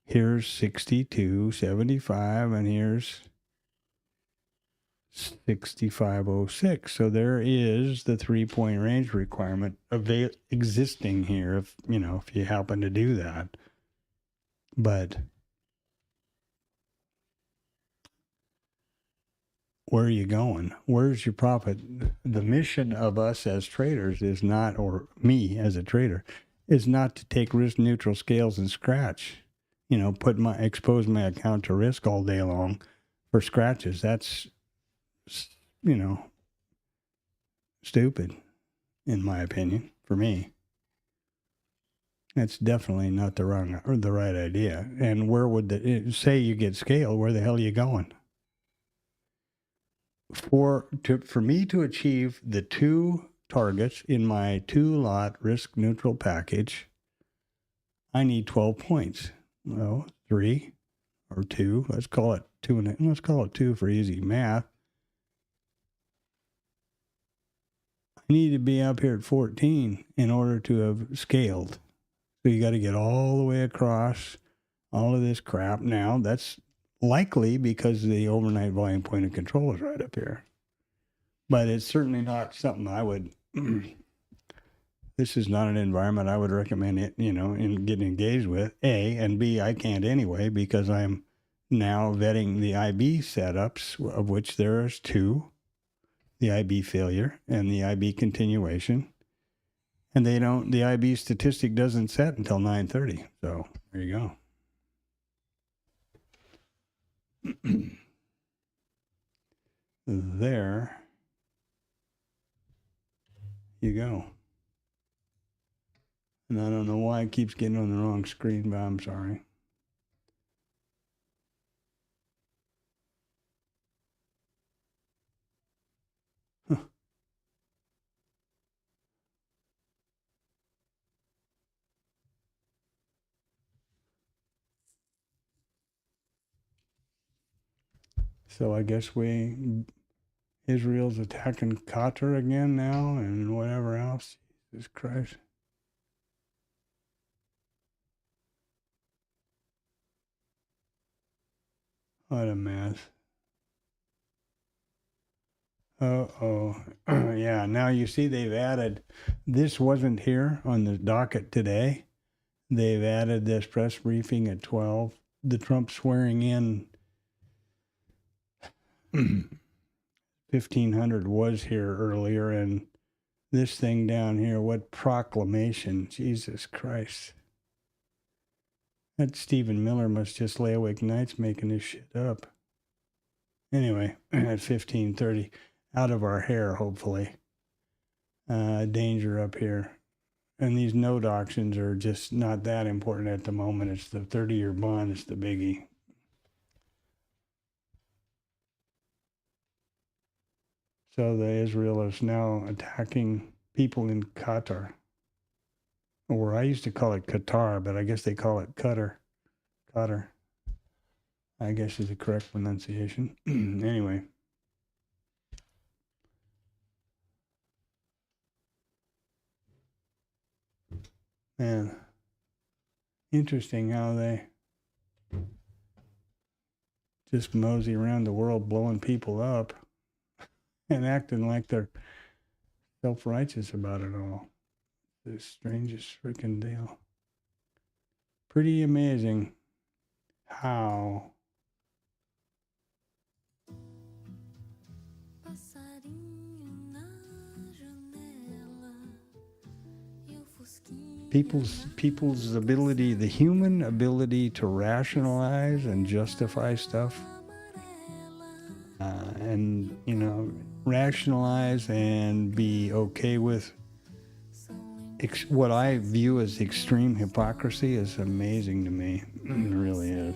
here's 62.75 and here's 6506. So there is the 3-point range requirement existing here if you happen to do that. But where are you going? Where's your profit? The mission of us as traders is not, or me as a trader, is not to take risk neutral scales and scratch. Expose my account to risk all day long for scratches. That's stupid, in my opinion, for me. That's definitely not the right idea. And where would say you get scale, where the hell are you going? For me to achieve the 2 targets in my 2-lot risk neutral package, I need 12 points. Well, 3 or 2. Let's call it 2 let's call it 2 for easy math. I need to be up here at 14 in order to have scaled. So you got to get all the way across all of this crap. Now that's likely because the overnight volume point of control is right up here. But it's certainly not something I would, this is not an environment I would recommend it, in getting engaged with, A, and B, I can't anyway, because I'm now vetting the IB setups, of which there is 2, the IB failure and the IB continuation. And the IB statistic doesn't set until 9:30. So there you go. There you go. And I don't know why it keeps getting on the wrong screen, but I'm sorry. Huh. So I guess we Israel's attacking Qatar again now and whatever else. Jesus Christ. What a mess. Uh-oh. Yeah, now you see they've added, this wasn't here on the docket today. They've added this press briefing at 12. The Trump swearing in 1500 was here earlier, and this thing down here, what proclamation, Jesus Christ. That Stephen Miller must just lay awake nights making this shit up. Anyway, at 1530, out of our hair, hopefully. Danger up here. And these note auctions are just not that important at the moment. It's the 30-year bond, it's the biggie. So the Israel is now attacking people in Qatar. Or I used to call it Qatar, but I guess they call it Qatar. Qatar, I guess is the correct pronunciation. Anyway. Man, interesting how they just mosey around the world blowing people up and acting like they're self-righteous about it all. The strangest freaking deal. Pretty amazing how people's ability, the human ability to rationalize and justify stuff, and rationalize and be okay with what I view as extreme hypocrisy is amazing to me. It really is.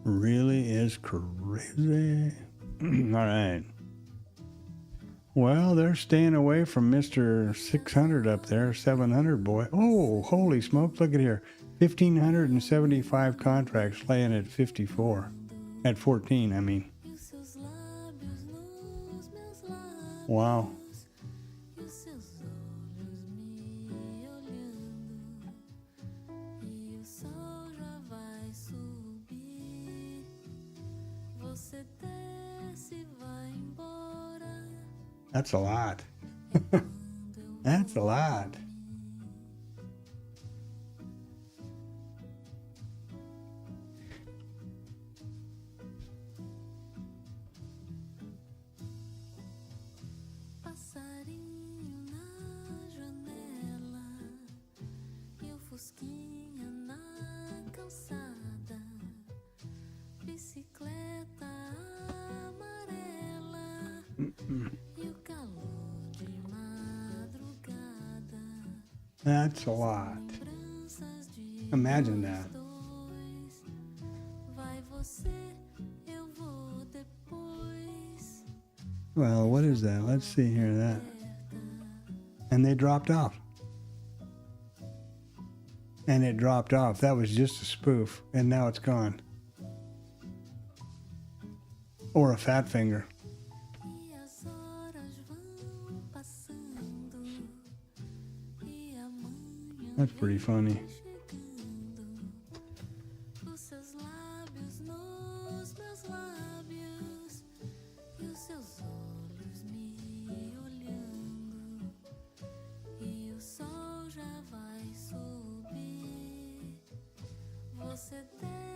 Really is crazy. All right. Well, they're staying away from Mr. 600 up there, 700 boy. Oh, holy smokes, look at here. 1,575 contracts laying at 54. At 14, I mean. Wow. That's a lot. That's a lot. That's a lot. Imagine that. Well, what is that? Let's see here. That. And they dropped off. And it dropped off. That was just a spoof. And now it's gone. Or a fat finger. That's pretty funny.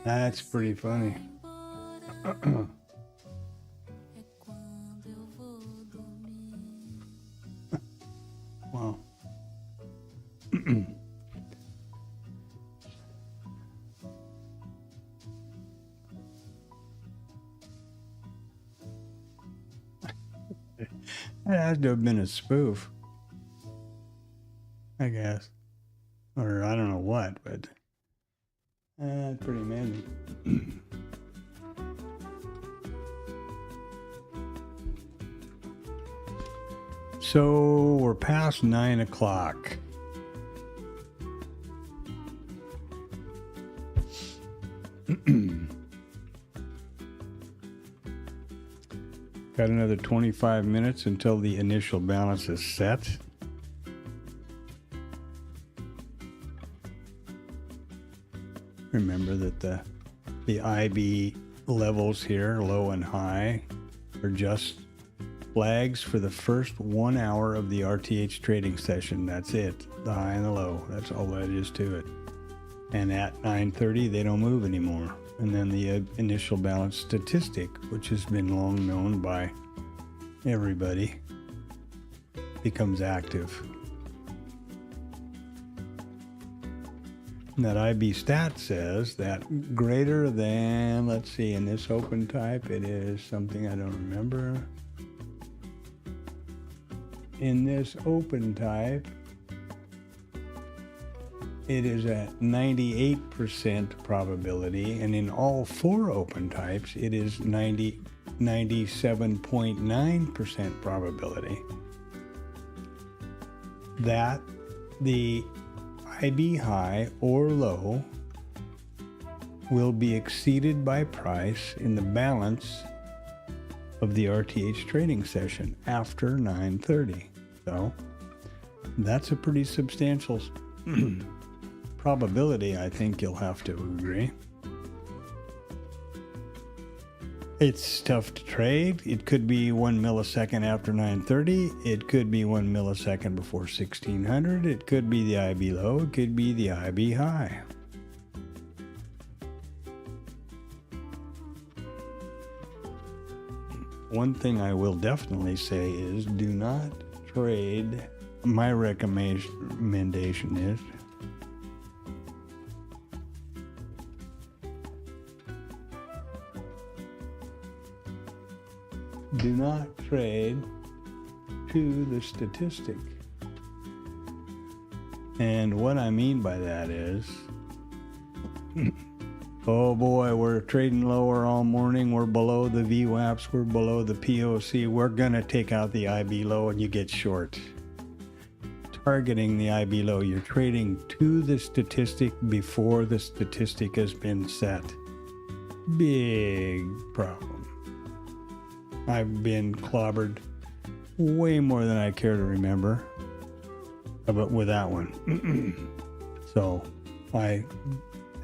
That's pretty funny. Wow. That has to have been a spoof, I guess. Or I don't know what, but pretty amazing. So we're past 9 o'clock. Got another 25 minutes until the initial balance is set. Remember that the IB levels here, low and high, are just flags for the first 1 hour of the RTH trading session. That's it. The high and the low. That's all that is to it. And at 9:30, they don't move anymore. And then the initial balance statistic, which has been long known by everybody, becomes active. And that IB stat says that greater than, let's see, in this open type, it is something I don't remember. In this open type, it is at 98% probability, and in all four open types, it is 97.9% probability that the IB high or low will be exceeded by price in the balance of the RTH trading session after 9:30. So that's a pretty substantial probability, I think you'll have to agree. It's tough to trade. It could be 1 millisecond after 9:30. It could be 1 millisecond before 1600. It could be the IB low. It could be the IB high. One thing I will definitely say is do not trade. My recommendation is do not trade to the statistic. And what I mean by that is, oh boy, we're trading lower all morning. We're below the VWAPs. We're below the POC. We're going to take out the IB low and you get short. Targeting the IB low, you're trading to the statistic before the statistic has been set. Big problem. I've been clobbered way more than I care to remember but with that one.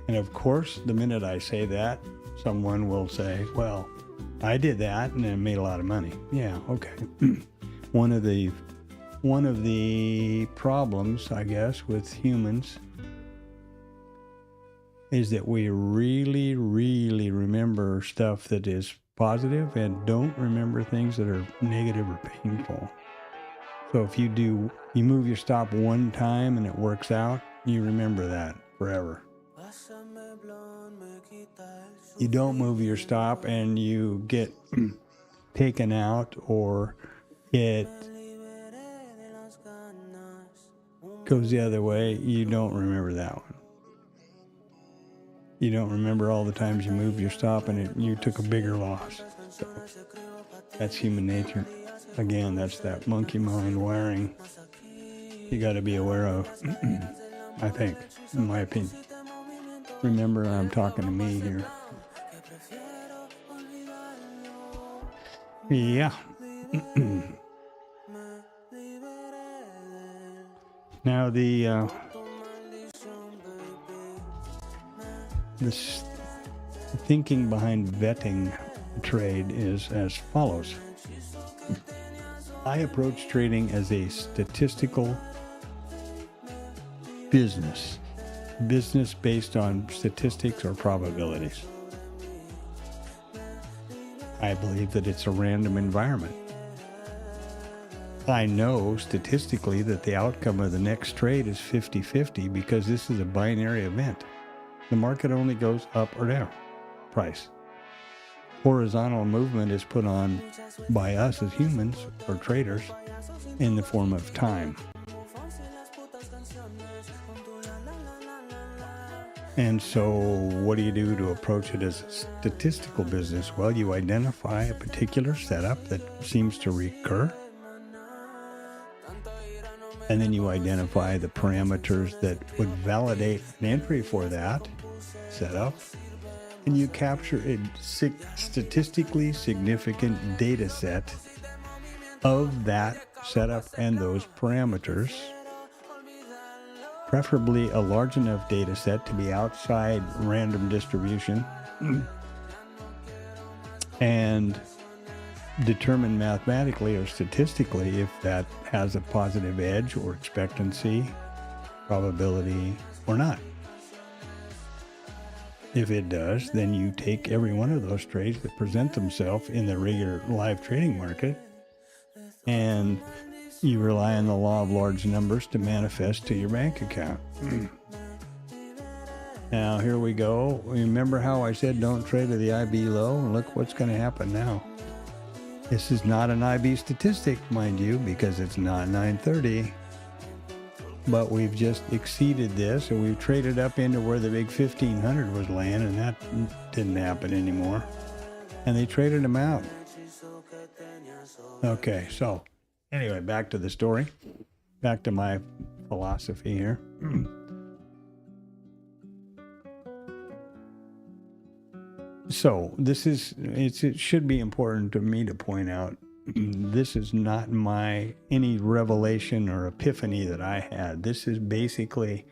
And of course, the minute I say that, someone will say, well, I did that and it made a lot of money. Yeah, okay. One of the problems, I guess, with humans is that we really, really remember stuff that is positive and don't remember things that are negative or painful. So if you move your stop one time and it works out, you remember that forever. You don't move your stop and you get taken out or it goes the other way, you don't remember that one. You don't remember all the times you moved your stop and you took a bigger loss. So that's human nature. Again, that's that monkey mind wiring you got to be aware of, I think, in my opinion. Remember, I'm talking to me here. Yeah. Now the thinking behind vetting trade is as follows. I approach trading as a statistical business based on statistics or probabilities. I believe that it's a random environment. I know statistically that the outcome of the next trade is 50-50 because this is a binary event. The market only goes up or down, price. Horizontal movement is put on by us as humans or traders in the form of time. And so what do you do to approach it as a statistical business? Well, you identify a particular setup that seems to recur. And then you identify the parameters that would validate an entry for that setup. and you capture a statistically significant data set of that setup and those parameters, preferably a large enough data set to be outside random distribution, and determine mathematically or statistically if that has a positive edge or expectancy, probability, or not. If it does, then you take every one of those trades that present themselves in the regular live trading market, and you rely on the law of large numbers to manifest to your bank account. Now, here we go. Remember how I said don't trade at the IB low? Look what's going to happen now. This is not an IB statistic, mind you, because it's not 930. But we've just exceeded this, and we've traded up into where the big 1500 was laying, and that didn't happen anymore. And they traded them out. Okay, so anyway, back to the story. Back to my philosophy here. So it should be important to me to point out, this is not any revelation or epiphany that I had. This is basically,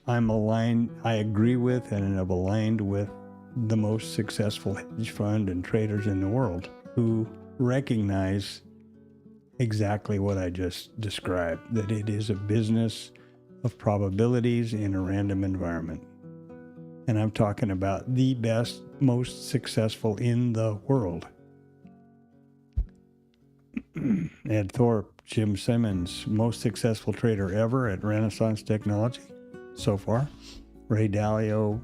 I agree with and have aligned with the most successful hedge fund and traders in the world who recognize exactly what I just described, that it is a business of probabilities in a random environment. And I'm talking about the best, most successful in the world. Ed Thorpe, Jim Simmons, most successful trader ever at Renaissance Technology so far. Ray Dalio,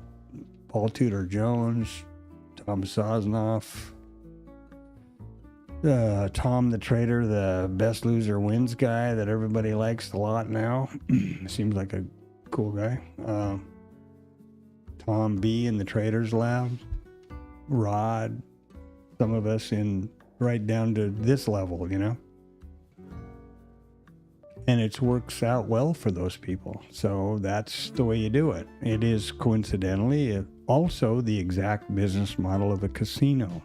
Paul Tudor Jones, Tom Sosnoff, Tom the Trader, the best loser wins guy that everybody likes a lot now. Seems like a cool guy. Tom B in the Traders Lab. Rod, some of us in right down to this level, you know. And it works out well for those people. So that's the way you do it. It is coincidentally also the exact business model of a casino.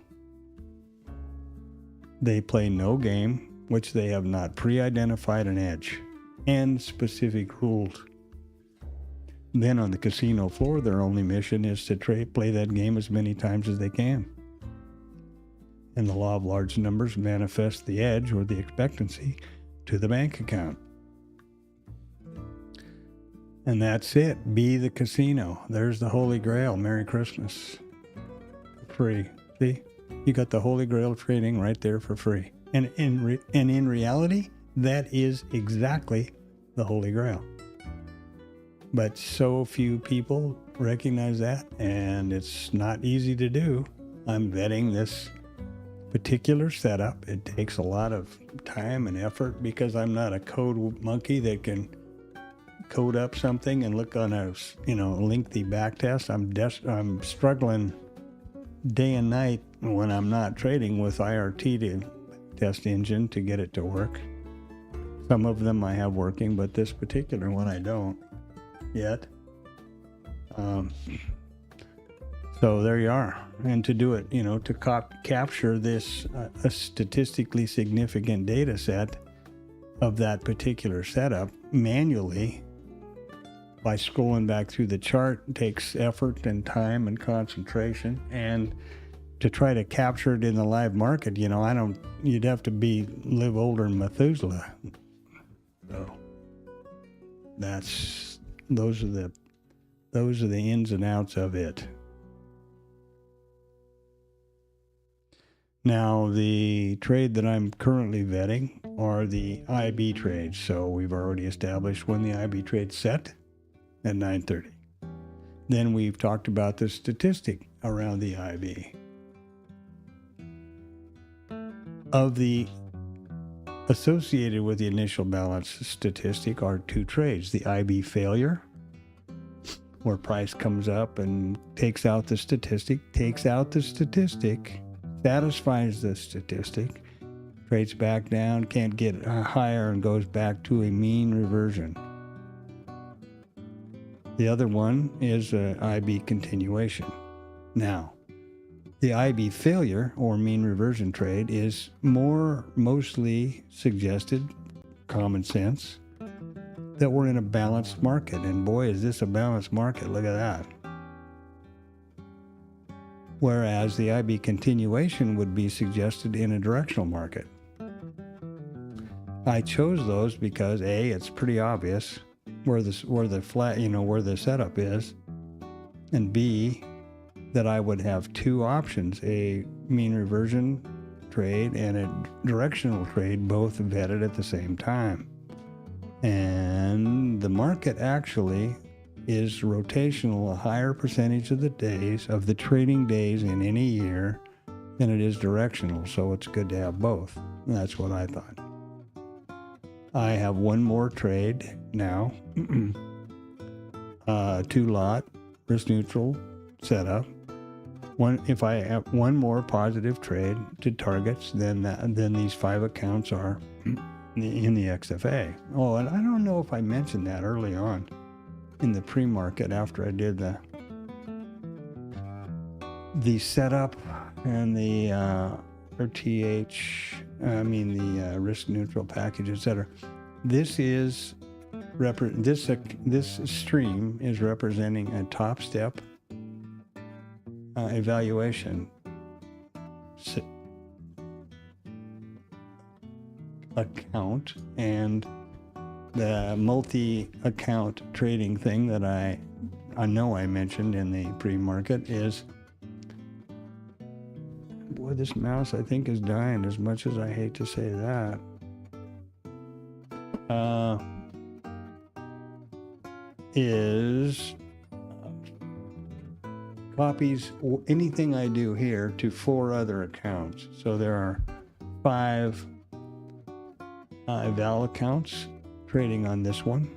They play no game which they have not pre-identified an edge and specific rules. Then on the casino floor, their only mission is to play that game as many times as they can. And the law of large numbers manifests the edge or the expectancy to the bank account. And that's it. Be the casino. There's the Holy Grail. Merry Christmas. Free. See? You got the Holy Grail trading right there for free. And in reality, that is exactly the Holy Grail. But so few people recognize that, and it's not easy to do. I'm vetting this particular setup. It takes a lot of time and effort because I'm not a code monkey that can code up something and look on a lengthy back test. I'm struggling day and night when I'm not trading with IRT to test engine to get it to work. Some of them I have working, but this particular one I don't yet. So there you are. And to do it, to capture this a statistically significant data set of that particular setup manually by scrolling back through the chart takes effort and time and concentration. And to try to capture it in the live market, you'd have to live older than Methuselah. So those are the ins and outs of it. Now, the trade that I'm currently vetting are the IB trades. So we've already established when the IB trade's set at 9:30. Then we've talked about the statistic around the IB. Of the associated with the initial balance statistic are two trades. The IB failure, where price comes up and takes out the statistic, satisfies the statistic, trades back down, can't get higher, and goes back to a mean reversion. The other one is IB continuation. Now, the IB failure or mean reversion trade is mostly suggested, common sense, that we're in a balanced market. And boy, is this a balanced market. Look at that. Whereas the IB continuation would be suggested in a directional market. I chose those because A, it's pretty obvious where the setup is, and B, that I would have two options, a mean reversion trade and a directional trade, both vetted at the same time. And the market actually is rotational a higher percentage of the days, of the trading days in any year, than it is directional. So it's good to have both. And that's what I thought. I have one more trade now, 2-lot, risk neutral setup. If I have one more positive trade to targets, then these 5 accounts are in the XFA. Oh, and I don't know if I mentioned that early on in the pre-market after I did the setup and the RTH, the risk neutral package, etc. This stream is representing a TopStep evaluation account, and the multi-account trading thing that I know I mentioned in the pre-market is, boy, this mouse I think is dying, as much as I hate to say that. Is copies anything I do here to 4 other accounts. So there are 5 eval accounts trading on this one.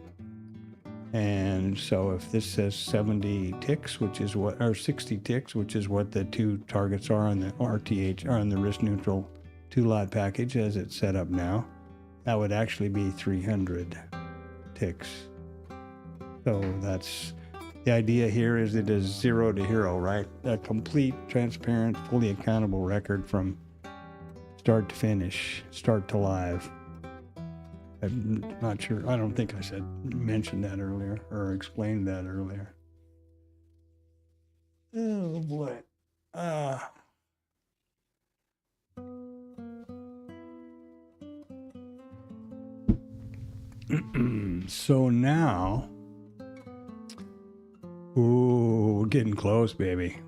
And so if this says 70 ticks, or 60 ticks, which is what the 2 targets are on the RTH, or on the risk neutral 2-lot package as it's set up now, that would actually be 300 ticks. So that's the idea here, is it is 0 to hero, right? A complete, transparent, fully accountable record from start to finish, start to live. I'm not sure. I don't think I mentioned that earlier or explained that earlier. Oh boy. So now, we're getting close, baby.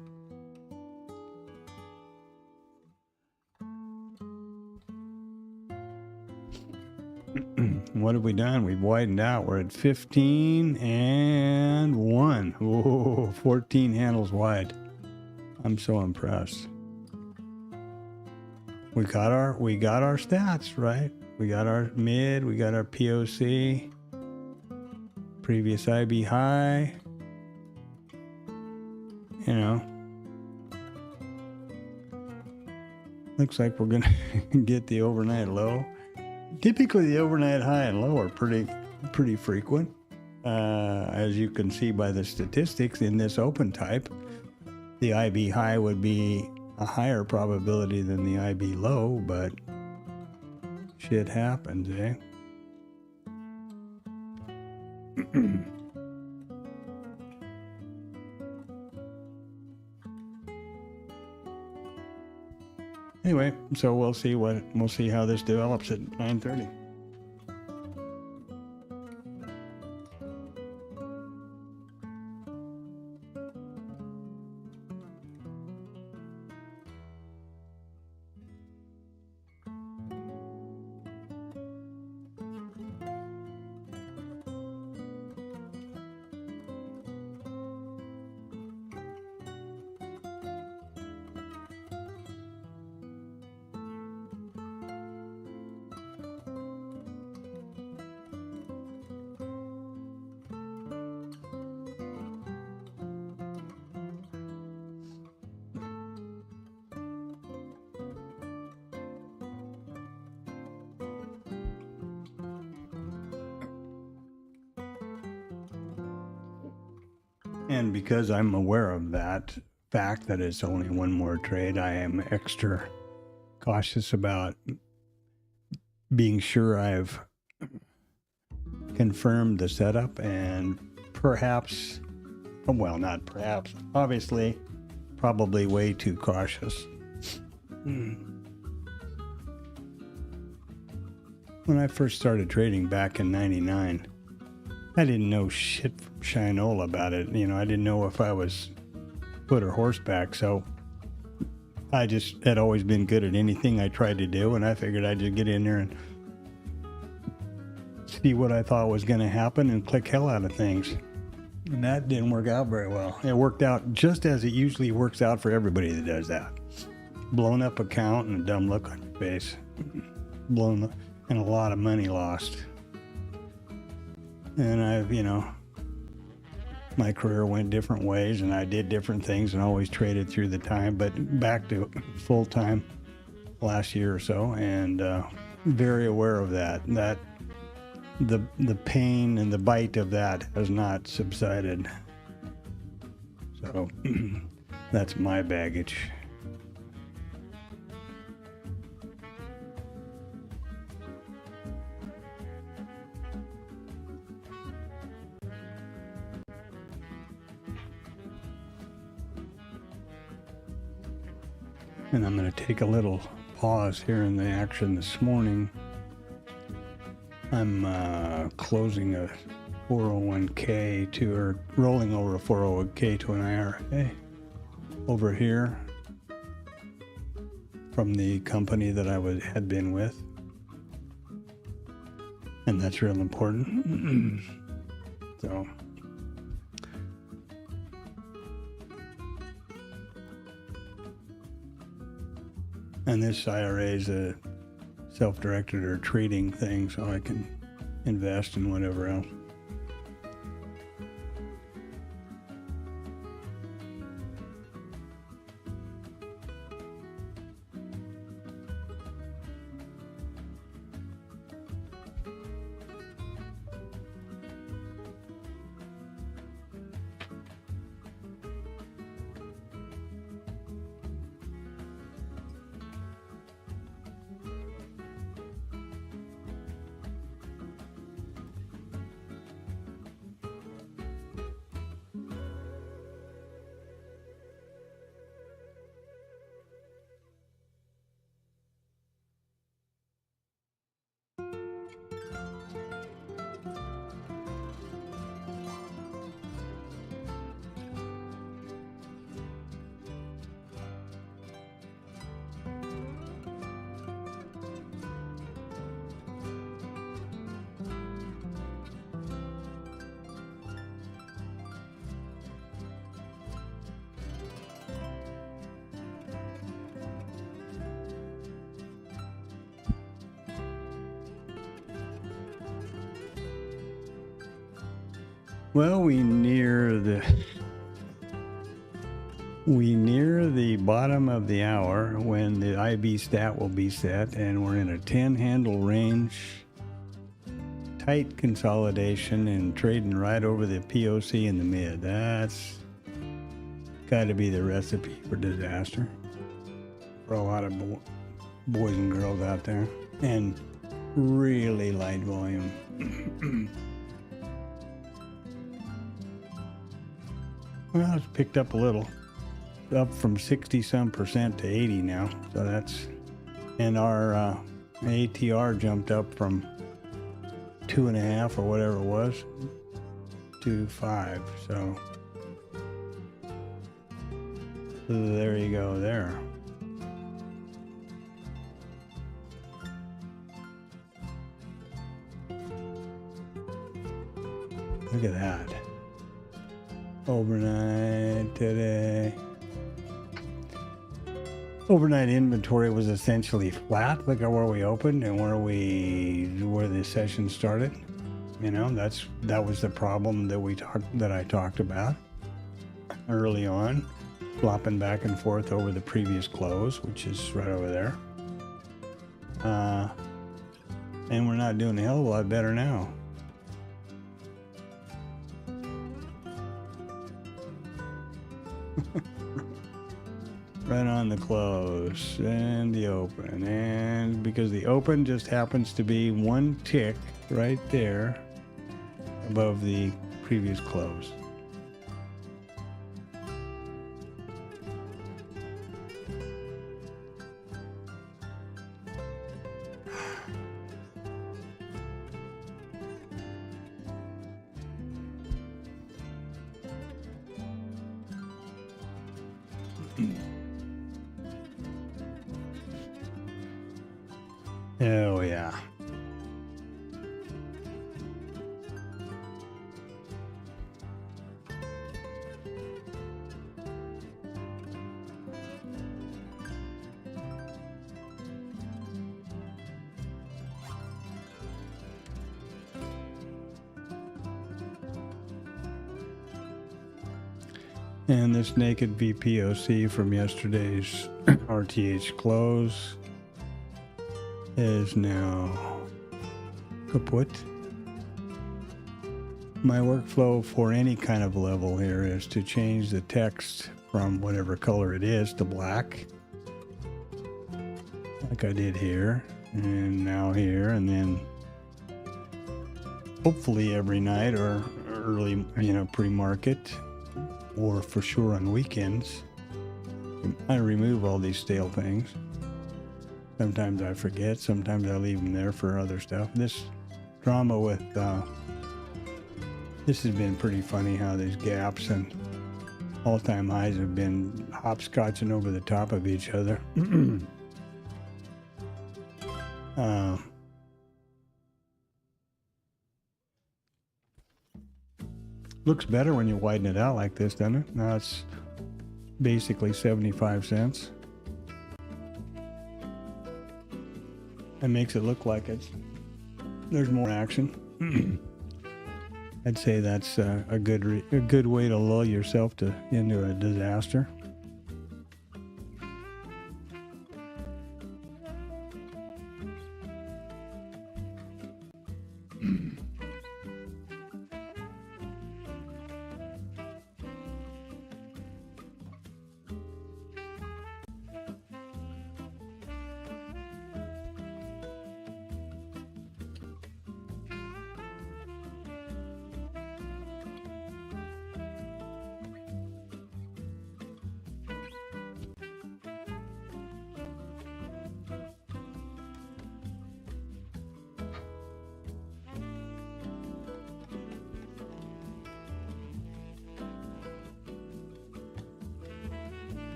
What have we done? We've widened out. We're at 15 and 1. Whoa, 14 handles wide. I'm so impressed. We got our stats, right? We got our mid, we got our POC, previous IB high. You know, looks like we're gonna get the overnight low. Typically, the overnight high and low are pretty frequent, as you can see by the statistics in this open type. The IB high would be a higher probability than the IB low, but shit happens, eh? Anyway, so we'll see how this develops at 9:30. And because I'm aware of that, fact that it's only one more trade, I am extra cautious about being sure I've confirmed the setup, and perhaps, well, not perhaps, obviously, probably way too cautious. When I first started trading back in '99, I didn't know shit from Shinola about it. You know, I didn't know if I was foot or horseback, so I just had always been good at anything I tried to do, and I figured I'd just get in there and see what I thought was going to happen and click hell out of things. And that didn't work out very well. It worked out just as it usually works out for everybody that does that. Blown up account and a dumb look on your face. Blown up, and a lot of money lost. And I've, you know, my career went different ways and I did different things and always traded through the time, but back to full time last year or so, and very aware of that. That the pain and the bite of that has not subsided. So that's my baggage. And I'm going to take a little pause here in the action this morning. I'm closing a 401k to, or rolling over a 401k to an IRA over here from the company that I had been with. And that's real important. So. And this IRA is a self-directed or trading thing, so I can invest in whatever else. Well, we near the bottom of the hour when the IB stat will be set, and we're in a 10 handle range, tight consolidation, and trading right over the POC in the mid. That's got to be the recipe for disaster for a lot of boys and girls out there, and really light volume. Well, it's picked up a little, up from 60-some% to 80 now. So that's, and our ATR jumped up from 2.5 or whatever it was to 5. So there you go there. Look at that. Overnight today. Overnight inventory was essentially flat. Look at where we opened and where the session started. You know, that was the problem that I talked about early on, flopping back and forth over the previous close, which is right over there. And we're not doing a hell of a lot better now. right on the close and the open, and because the open just happens to be one tick right there above the previous close. Oh yeah. And this naked VPOC from yesterday's RTH close is now kaput. My workflow for any kind of level here is to change the text from whatever color it is to black, like I did here, and now here, and then hopefully every night or early, pre-market, or for sure on weekends, I remove all these stale things. Sometimes I forget, sometimes I leave them there for other stuff. This drama with, this has been pretty funny how these gaps and all-time highs have been hopscotching over the top of each other. Looks better when you widen it out like this, doesn't it? Now it's basically 75 cents. It makes it look like there's more action. I'd say that's a good way to lull yourself into a disaster.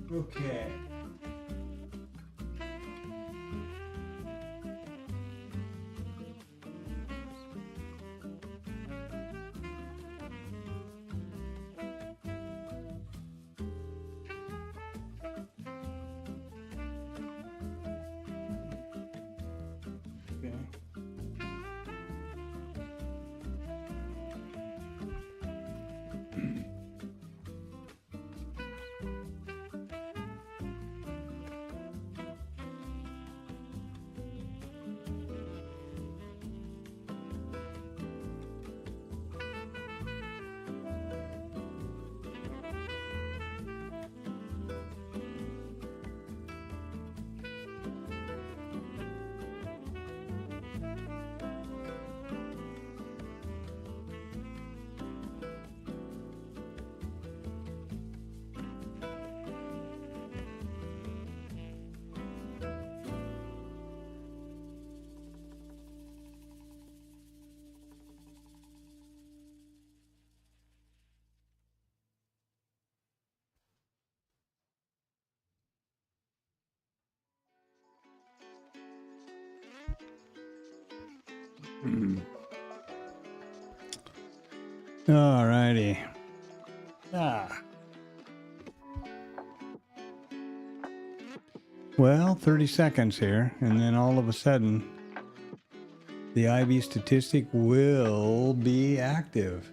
Okay. All righty. Well, 30 seconds here, and then all of a sudden, the IV statistic will be active.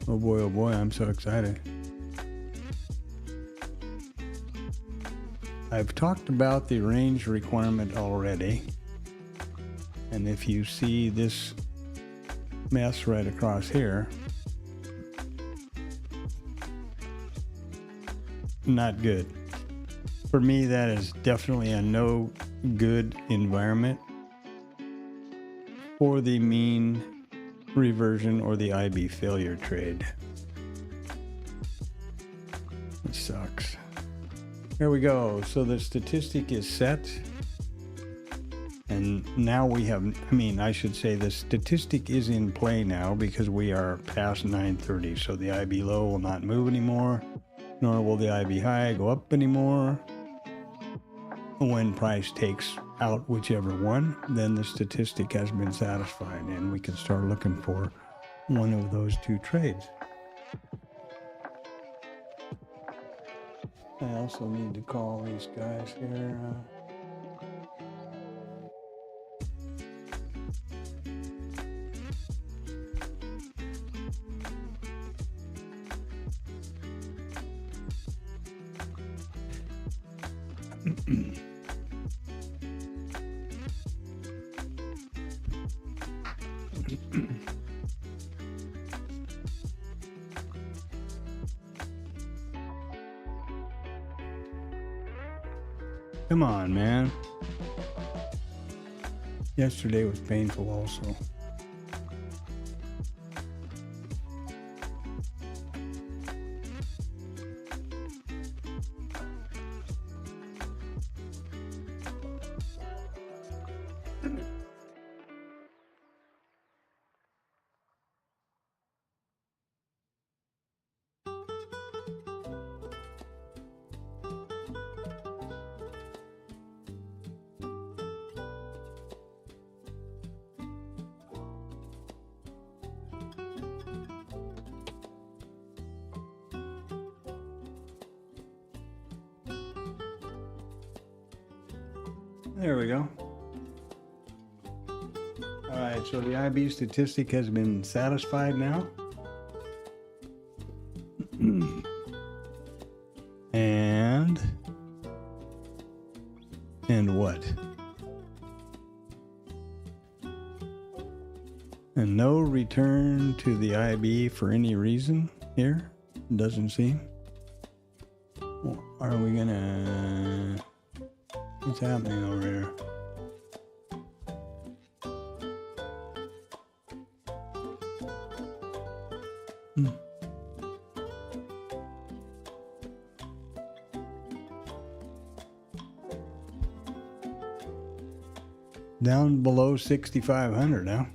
Oh boy, I'm so excited. I've talked about the range requirement already. And if you see this mess right across here, not good. For me, that is definitely a no good environment for the mean reversion or the IB failure trade. It sucks. Here we go. So the statistic is set. And now we have, I should say the statistic is in play now because we are past 930. So the IB low will not move anymore, nor will the IB high go up anymore. When price takes out whichever one, then the statistic has been satisfied and we can start looking for one of those two trades. I also need to call these guys here. Come on, man. Yesterday was painful also. There we go. All right, so the IB statistic has been satisfied now. And what? And no return to the IB for any reason here? Doesn't seem. Well, are we gonna... What's happening over here? Down below 6,500 now.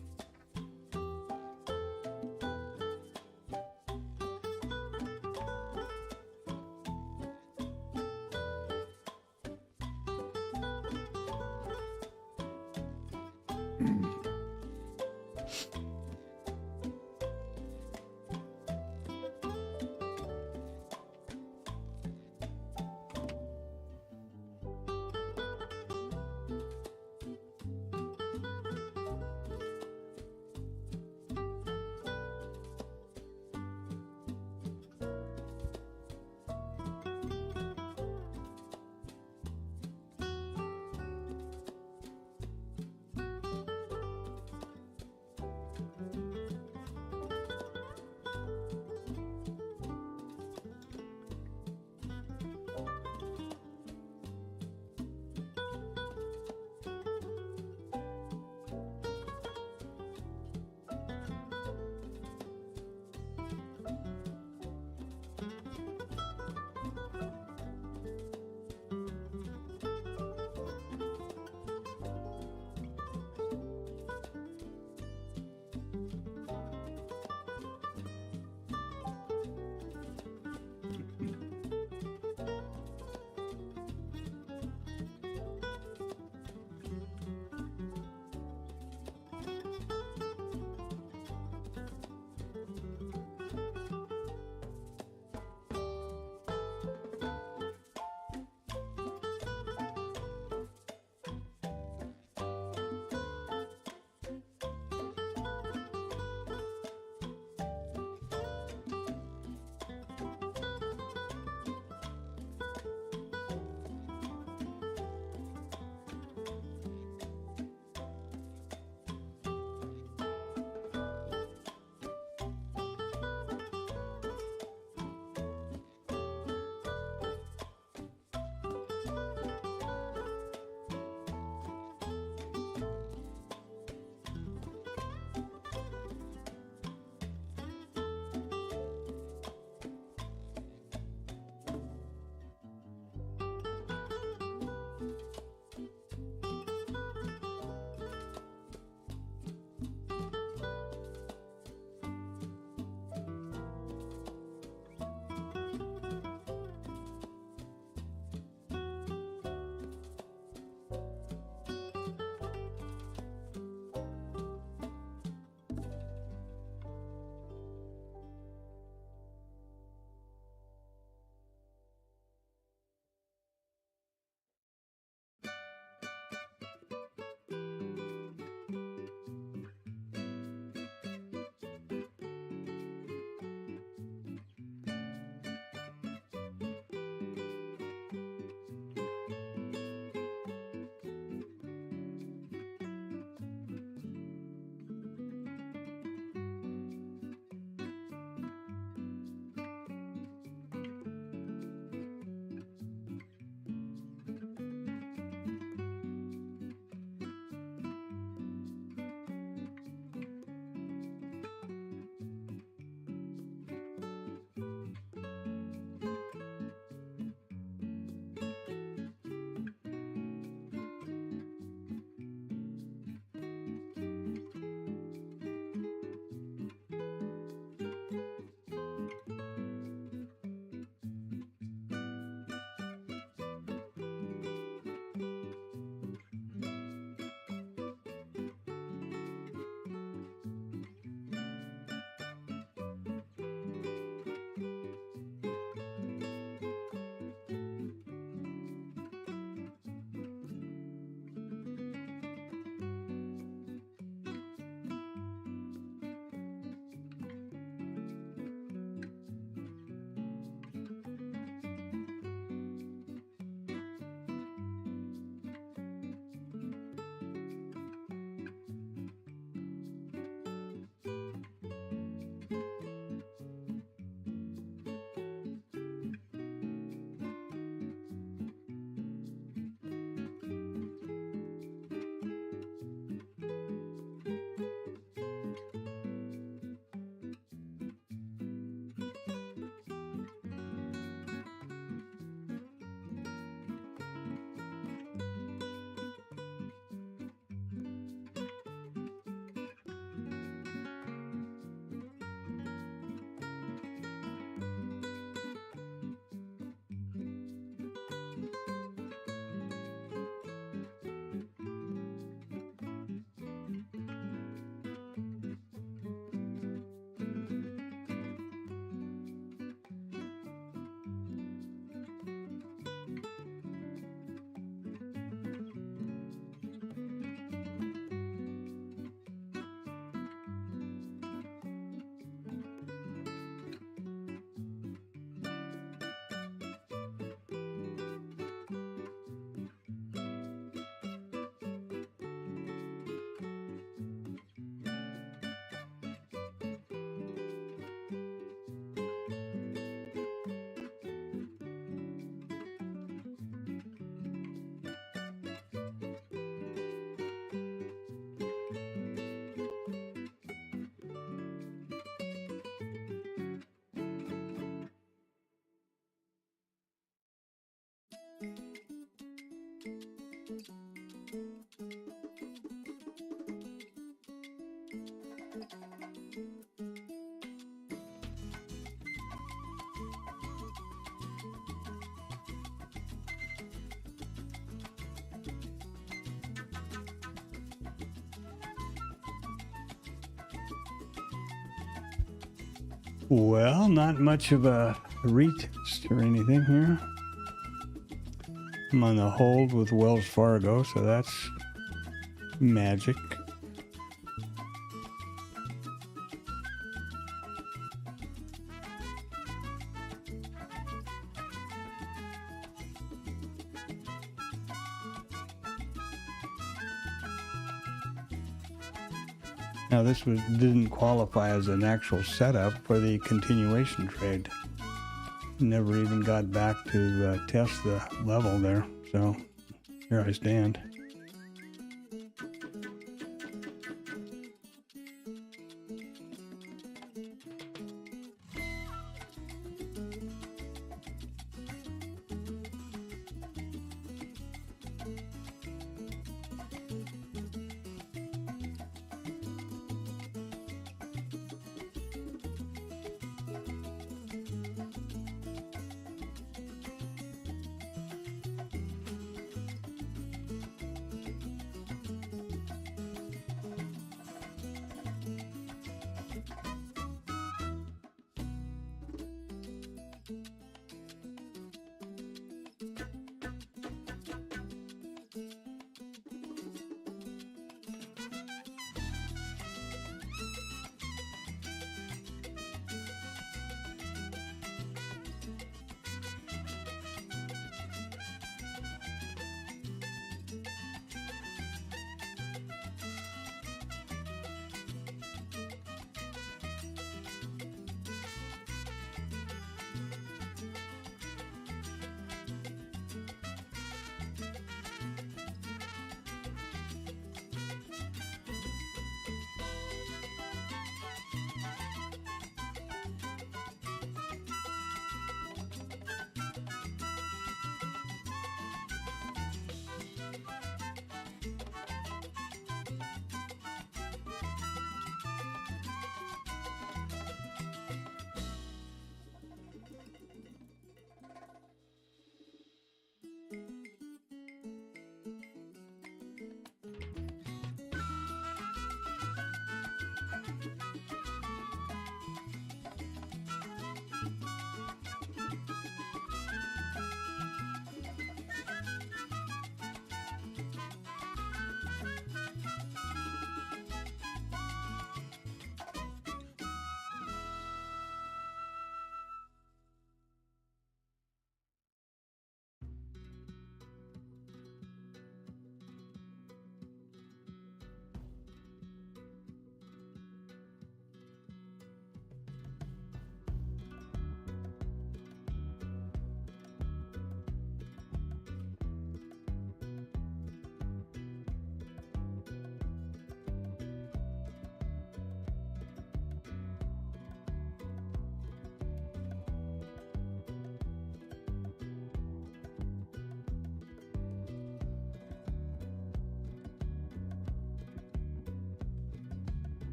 Well, not much of a retest or anything here. I'm on the hold with Wells Fargo, so that's magic. Now this didn't qualify as an actual setup for the continuation trade. Never even got back to test the level there, so here I stand.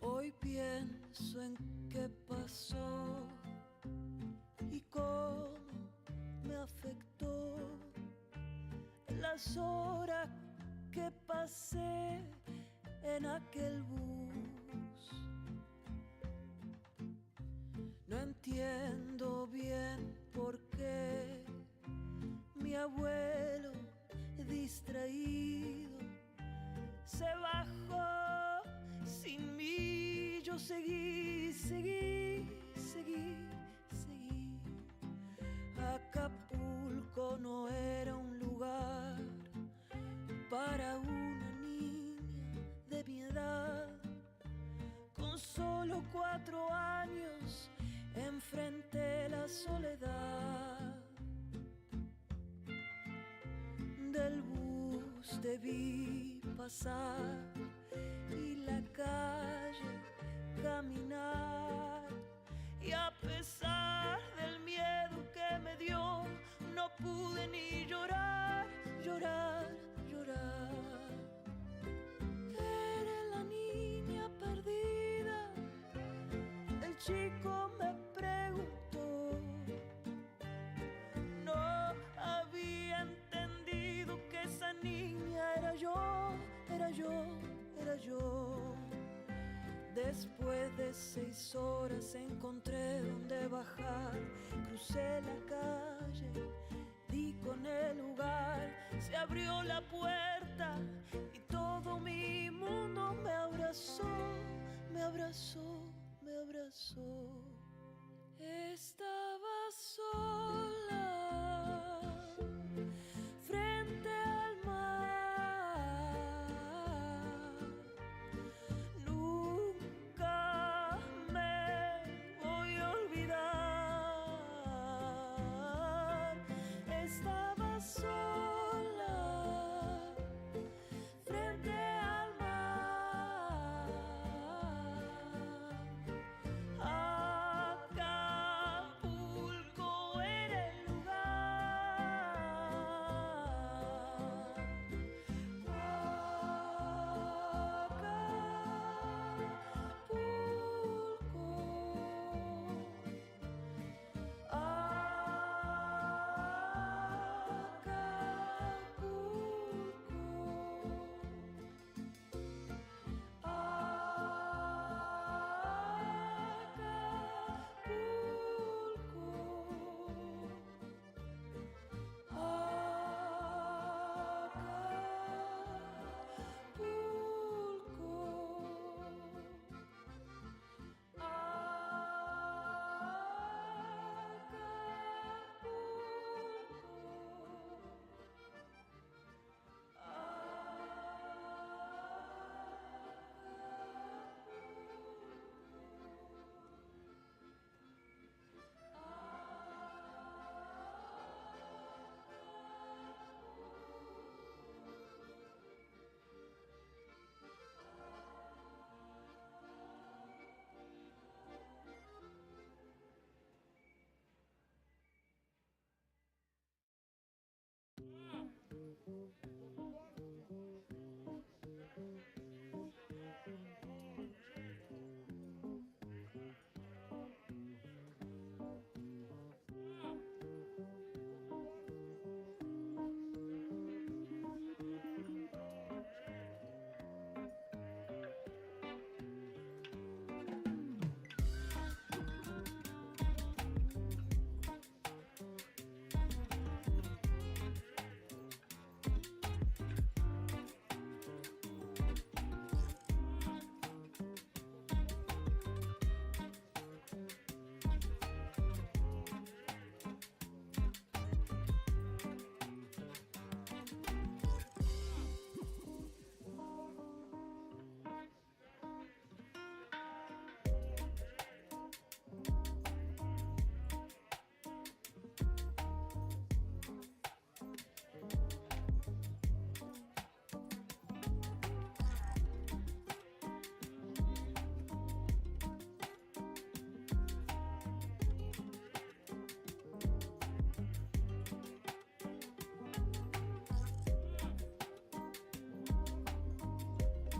Hoy pienso en qué pasó y cómo me afectó las horas que pasé en aquel bus. No entiendo bien por qué mi abuelo distraído se bajó sin mí. Yo seguí. Acapulco no era un lugar para una niña de mi edad. Con solo 4 años enfrenté la soledad. Del bus te vi pasar y la calle caminar, y a pesar del miedo que me dio, no pude ni llorar. Eres la niña perdida, el chico me preguntó. No había entendido que esa niña era yo. Después de 6 horas encontré donde bajar, crucé la calle, di con el lugar, se abrió la puerta y todo mi mundo me abrazó. Estaba sola frente al mar. Nunca me voy a olvidar. Estaba sola frente al mar. Acapulco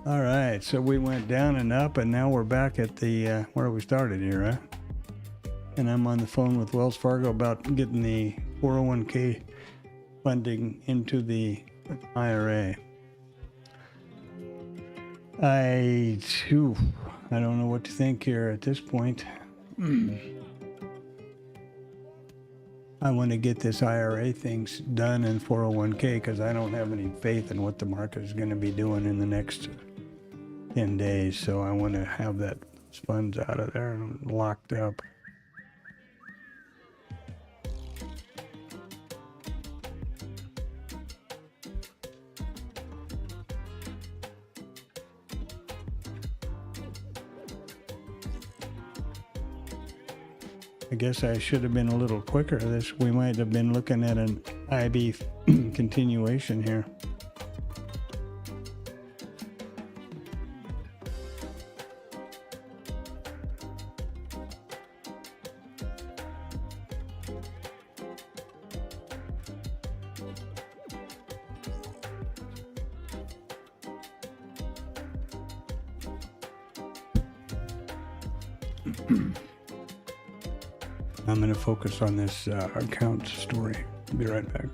All right, so we went down and up, and now we're back at the where we started here, huh? And I'm on the phone with Wells Fargo about getting the 401k funding into the IRA. I don't know what to think here at this point. I want to get this IRA things done in 401k because I don't have any faith in what the market is going to be doing in the next 10 days. So I want to have that funds out of there and locked up. I guess I should have been a little quicker. We might have been looking at an IB continuation here. I'm going to focus on this account story. Be right back.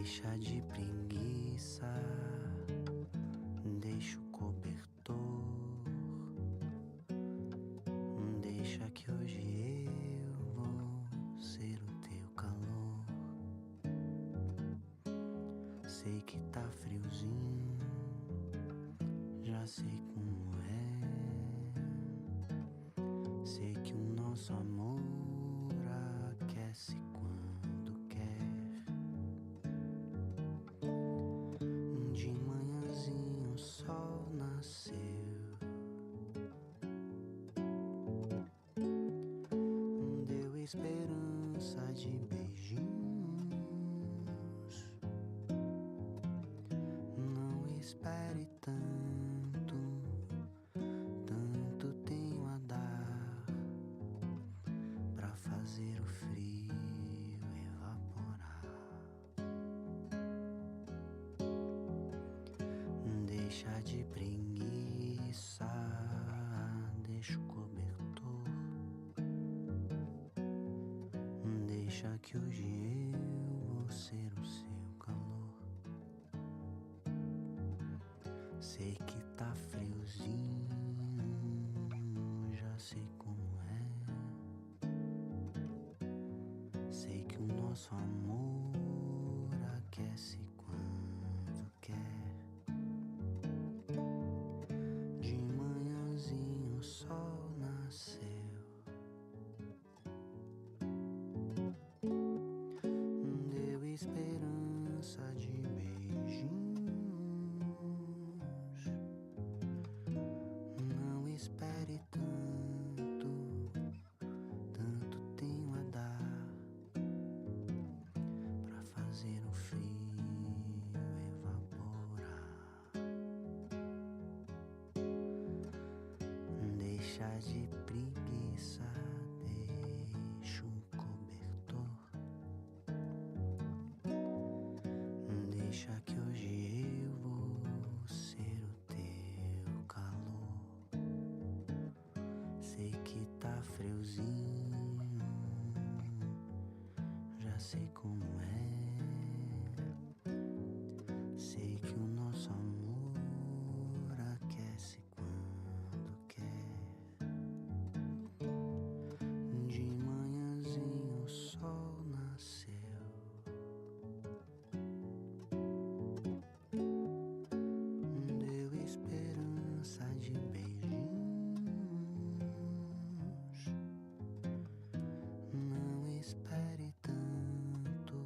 Deixa de preguiça, deixa o cobertor. Deixa que hoje eu vou ser o teu calor. Sei que tá friozinho, já sei como é. Sei que o nosso amor aquece quando quer. De manhãzinho o sol nasceu, deu esperança de beijinhos. Não espere tanto, tanto tenho a dar pra fazer o frio evaporar. Deixa de preguiça, deixa o cobertor. Deixa que hoje eu vou ser o seu calor. Sei que tá friozinho, já sei como é. Sei que o nosso amor aquece quando quer. De manhãzinho o sol nasceu, deu esperança de beijinhos. Não espere tanto, tanto tenho a dar pra fazer o frio evaporar. Deixa de preguiça, deixa o cobertor. Deixa que hoje eu vou ser o teu calor. Sei que tá friozinho, já sei como é. Sei que o nosso amor aquece quando quer. De manhãzinho o sol nasceu, deu esperança de beijinhos. Não espere tanto,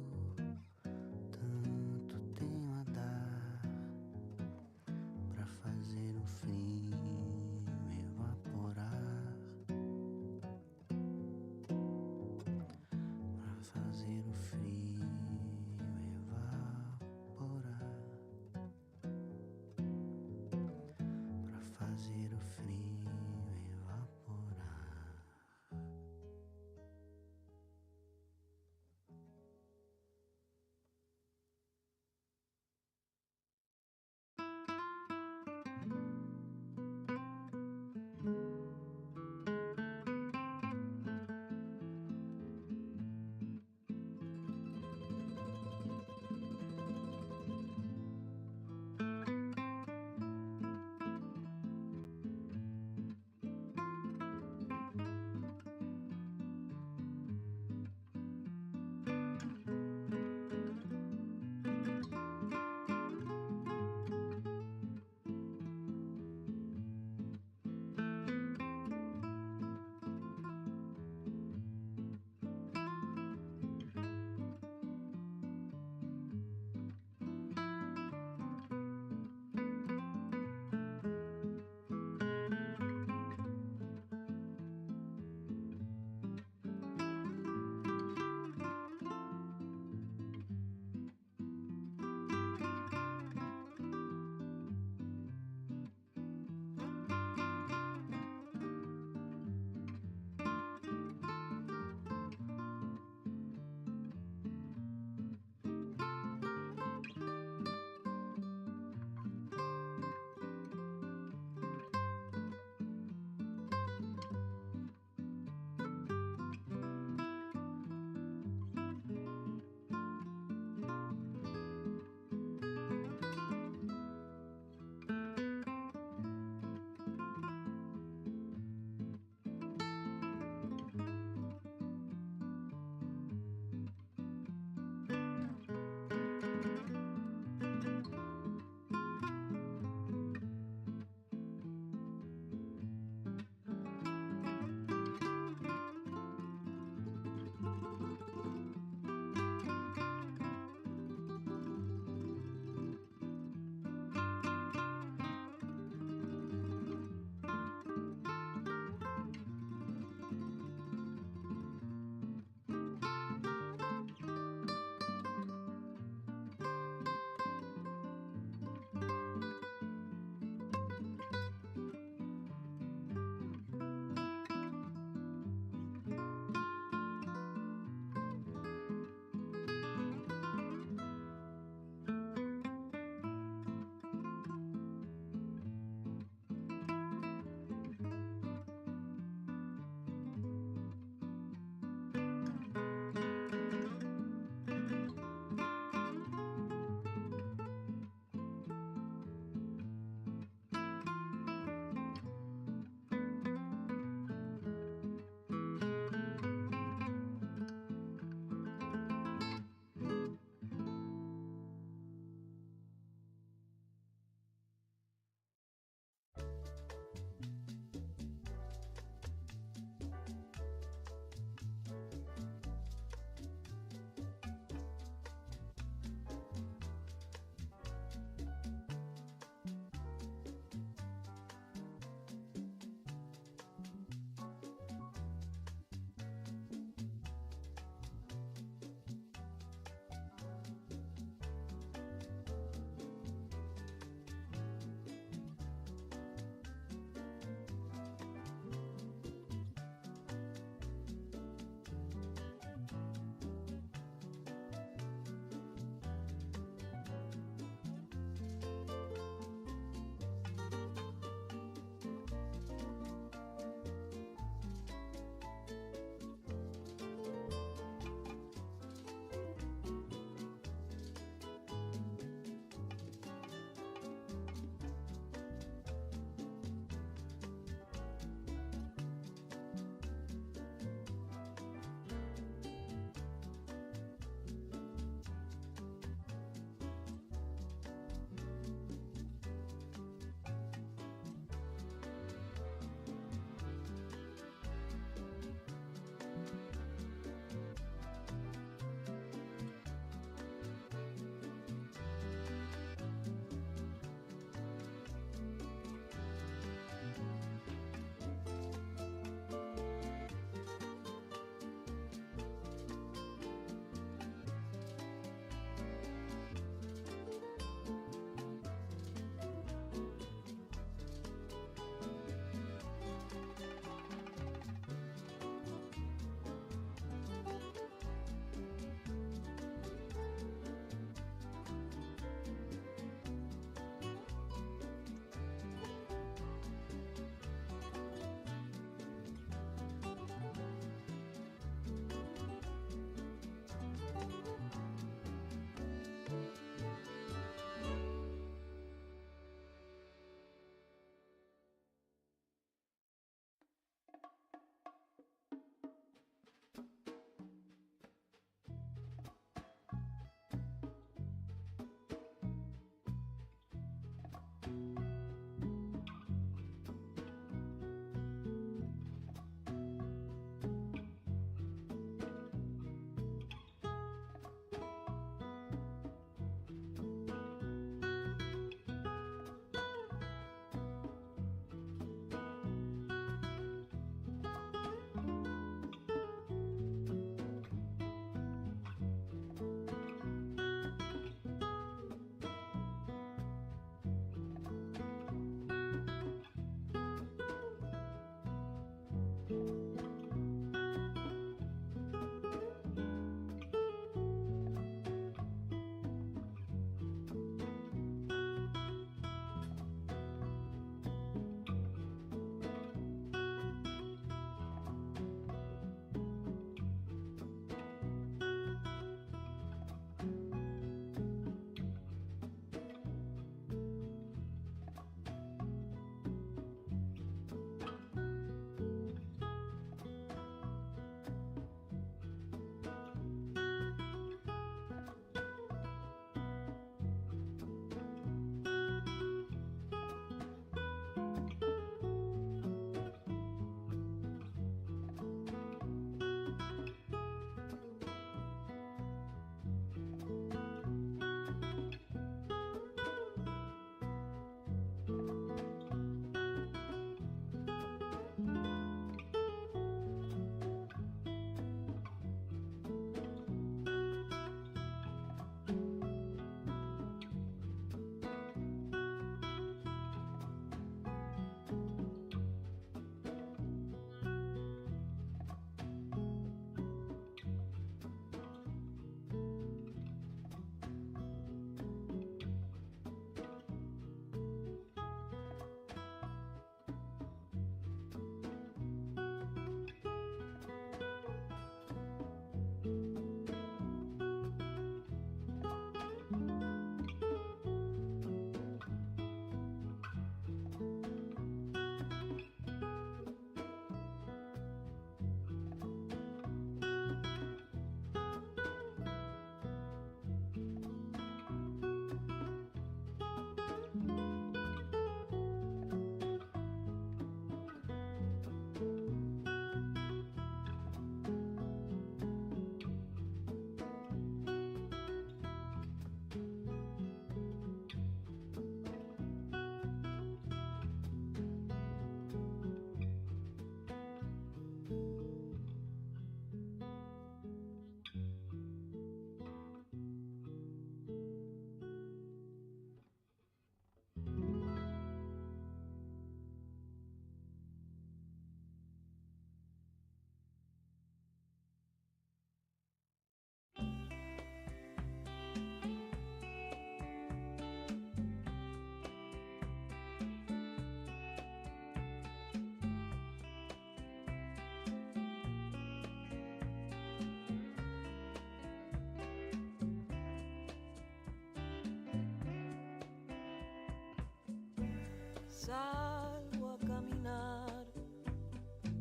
salgo a caminar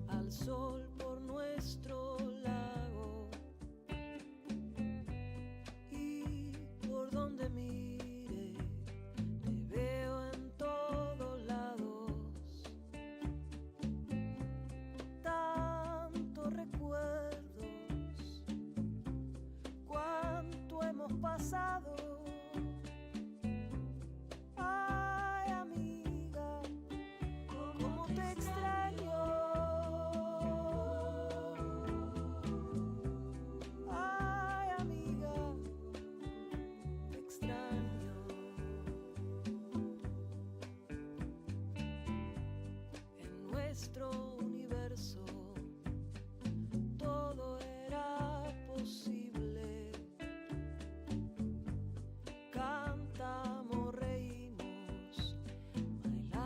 al sol por nuestro lago y por donde mire te veo en todos lados. Tantos recuerdos, cuánto hemos pasado. Ay, amiga, cómo te extraño. Ay, amiga, te extraño. En nuestro universo todo era posible. Cantamos, reímos,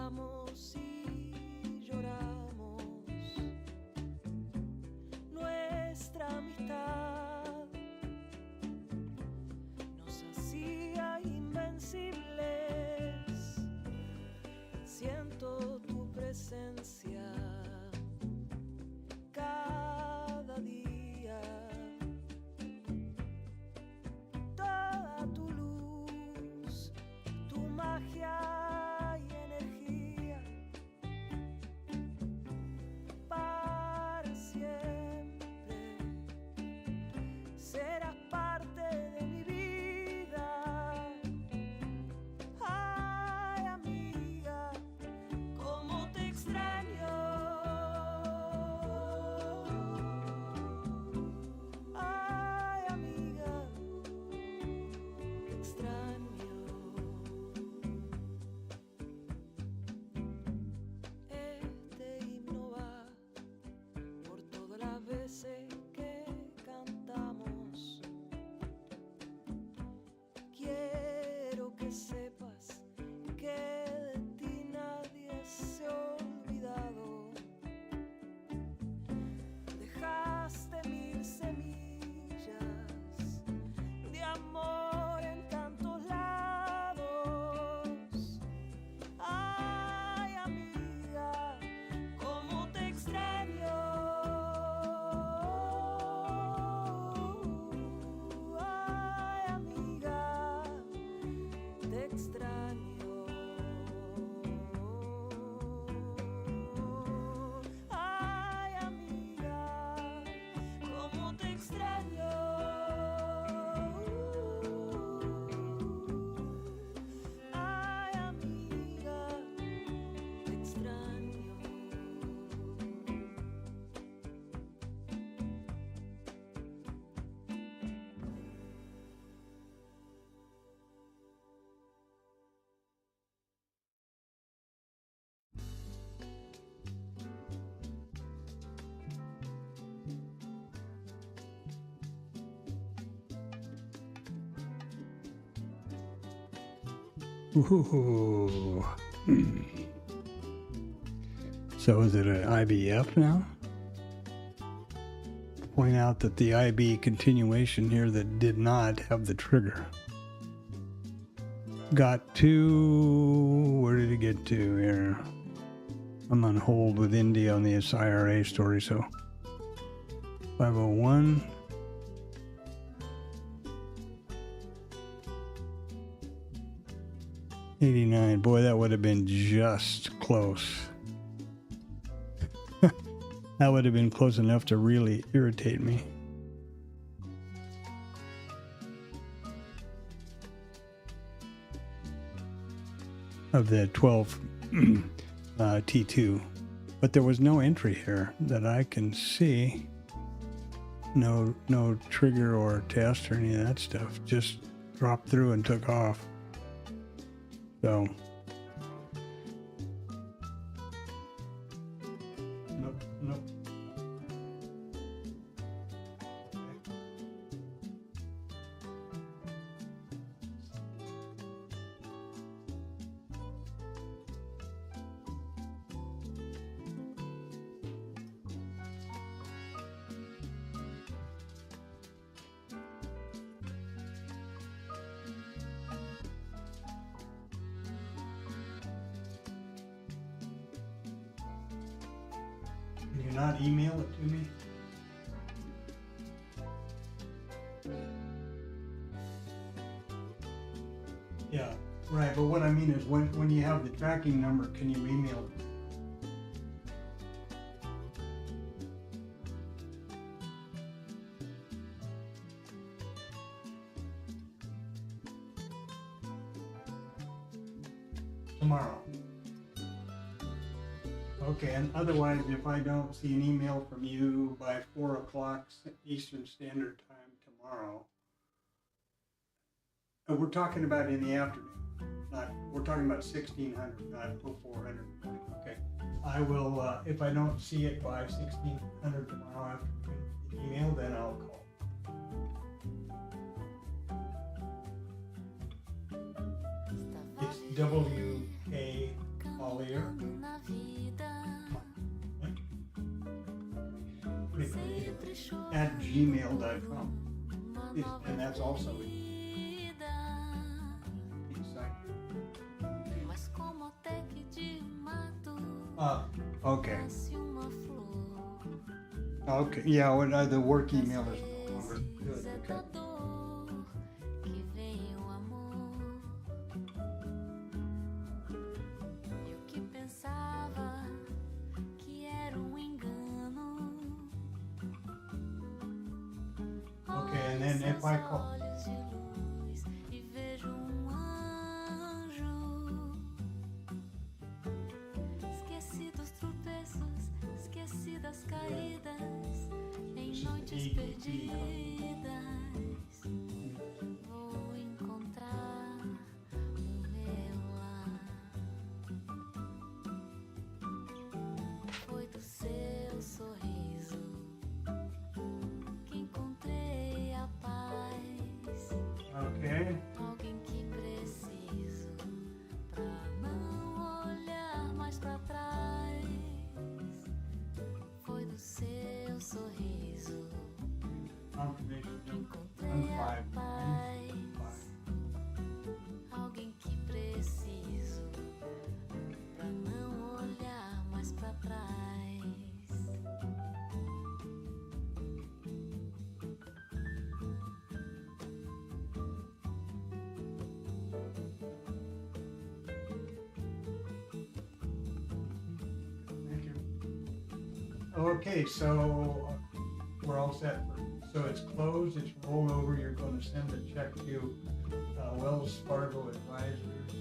bailamos y lloramos. Nuestra amistad nos hacía invencibles. Siento tu presencia cada día. Toda tu luz, tu magia y energía, para siempre serás parte de mi vida. Ay, amiga, cómo te extraño. Ay, amiga, te extraño. Este himno va por todas las veces que cantamos. Quiero que sepas que de ti nadie se ha olvidado. Dejaste mil semillas de amor en tantos lados. Ay, amiga, cómo te extraño. Ay, amiga, te extraño. Ay, amiga, cómo te extraño. Ay, amiga, te extraño. Ooh. So is it an IBF now? Point out that the IB continuation here that did not have the trigger got to, where did it get to here? I'm on hold with India on the IRA story, so 501. $89. Boy, that would have been just close. That would have been close enough to really irritate me. Of the 12 T2. But there was no entry here that I can see. No trigger or test or any of that stuff. Just dropped through and took off. So nope. not email it to me? Yeah, right, but what I mean is when you have the tracking number, can you email it? Tomorrow. Okay, and otherwise, if I don't see an email from you by 4 o'clock Eastern Standard Time tomorrow, we're talking about in the afternoon, we're talking about 1600, not 0400. Okay, I will, if I don't see it by 1600 tomorrow afternoon, email, then I'll call. It's W.K. Collier. At gmail.com. And that's also it. Okay. Okay, yeah, well, the work email is no longer good. Okay. Okay, and then if I call. Okay. Alguém que preciso pra não olhar mais pra trás. Foi do seu sorriso que encontrei a paz. Alguém que preciso pra não olhar mais pra trás. Okay, so we're all set. So it's closed, it's rolled over. You're going to send the check to Wells Fargo Advisors,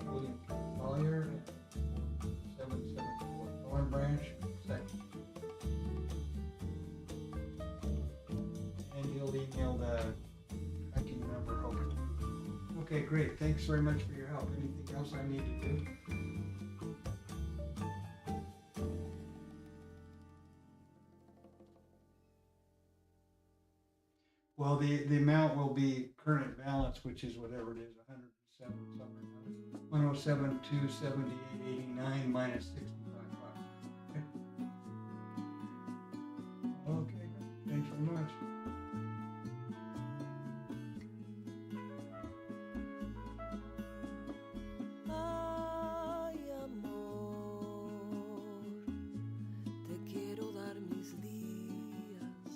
William Collier, 774 Thorn Branch, second. And you'll email the tracking number over. Okay, great. Thanks very much for your help. Anything else I need to do? Well, the amount will be current balance, which is whatever it is, 107 something, 107, 278, 89 minus 65 bucks. Okay. Okay, thanks very much. Ay, amor, te quiero dar mis días,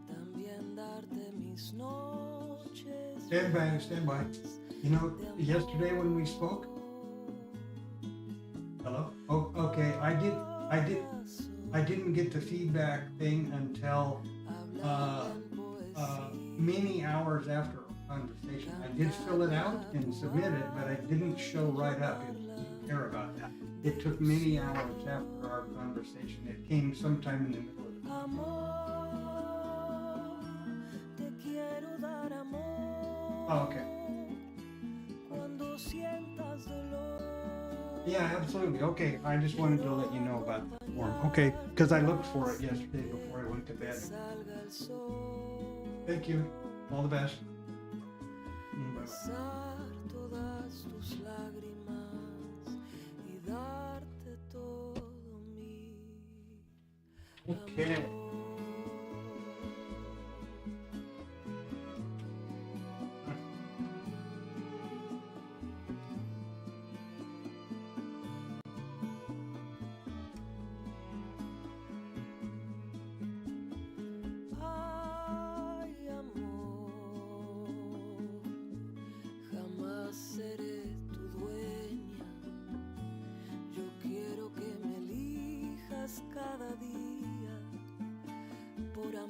también darte mis noches. Stand by, stand by. You know, yesterday when we spoke, hello? Oh, okay, I didn't get the feedback thing until many hours after our conversation. I did fill it out and submit it, but I didn't show right up if you care about that. It took many hours after our conversation. It came sometime in the middle of the Amor, te quiero dar amor. Oh, okay. Cuando sientas dolor. Yeah, absolutely. Okay, I just wanted to let you know about the form. Okay, because I looked for it yesterday before I went to bed. Salga el sol. Thank you. All the best. Bye-bye. Besar todas tus lágrimas y darte todo mi Okay. amor.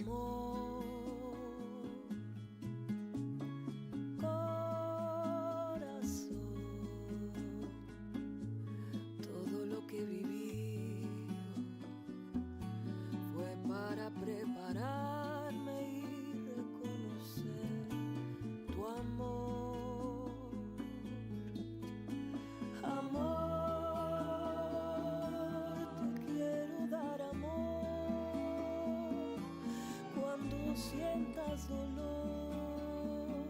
amor. Corazón, todo lo que viví fue para prepararme y reconocer tu amor. Amor, te quiero dar amor. Cuando sientas dolor,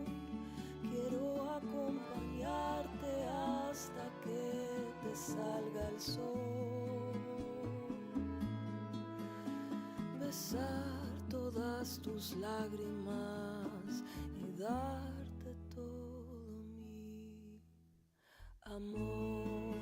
quiero acompañarte hasta que te salga el sol. Besar todas tus lágrimas y darte todo mi amor.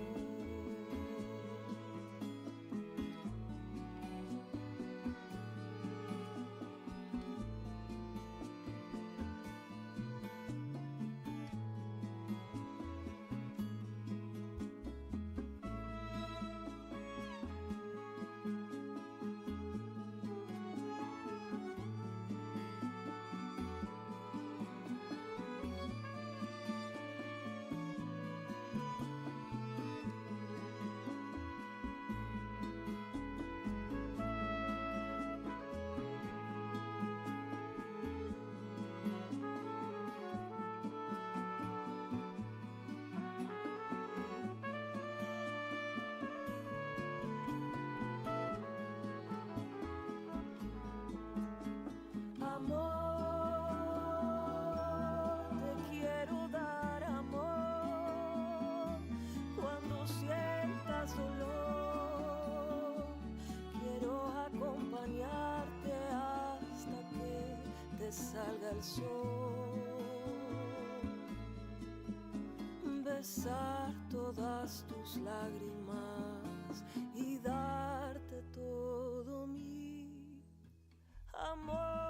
Salga el sol, besar todas tus lágrimas y darte todo mi amor.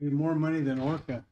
More money than Orca.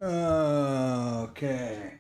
Okay.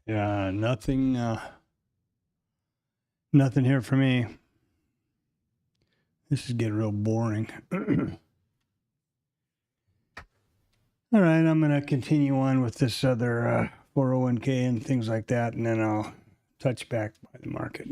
Yeah, nothing, nothing here for me. This is getting real boring. All right, I'm going to continue on with this other 401k and things like that, and then I'll touch back by the market.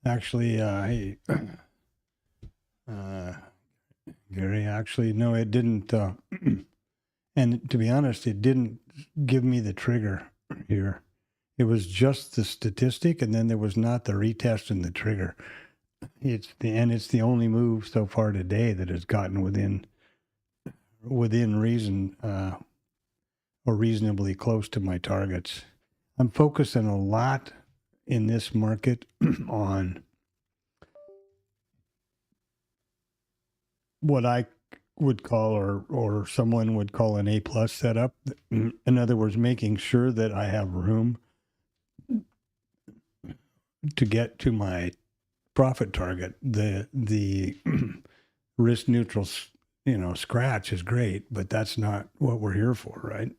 Actually, hey, Gary, actually, no, it didn't. And to be honest, it didn't give me the trigger here. It was just the statistic, and then there was not the retest and the trigger. It's the only move so far today that has gotten within reason or reasonably close to my targets. I'm focusing a lot in this market on what I would call or someone would call an A+ setup. In other words, making sure that I have room to get to my profit target. The risk neutral, scratch is great, but that's not what we're here for, right?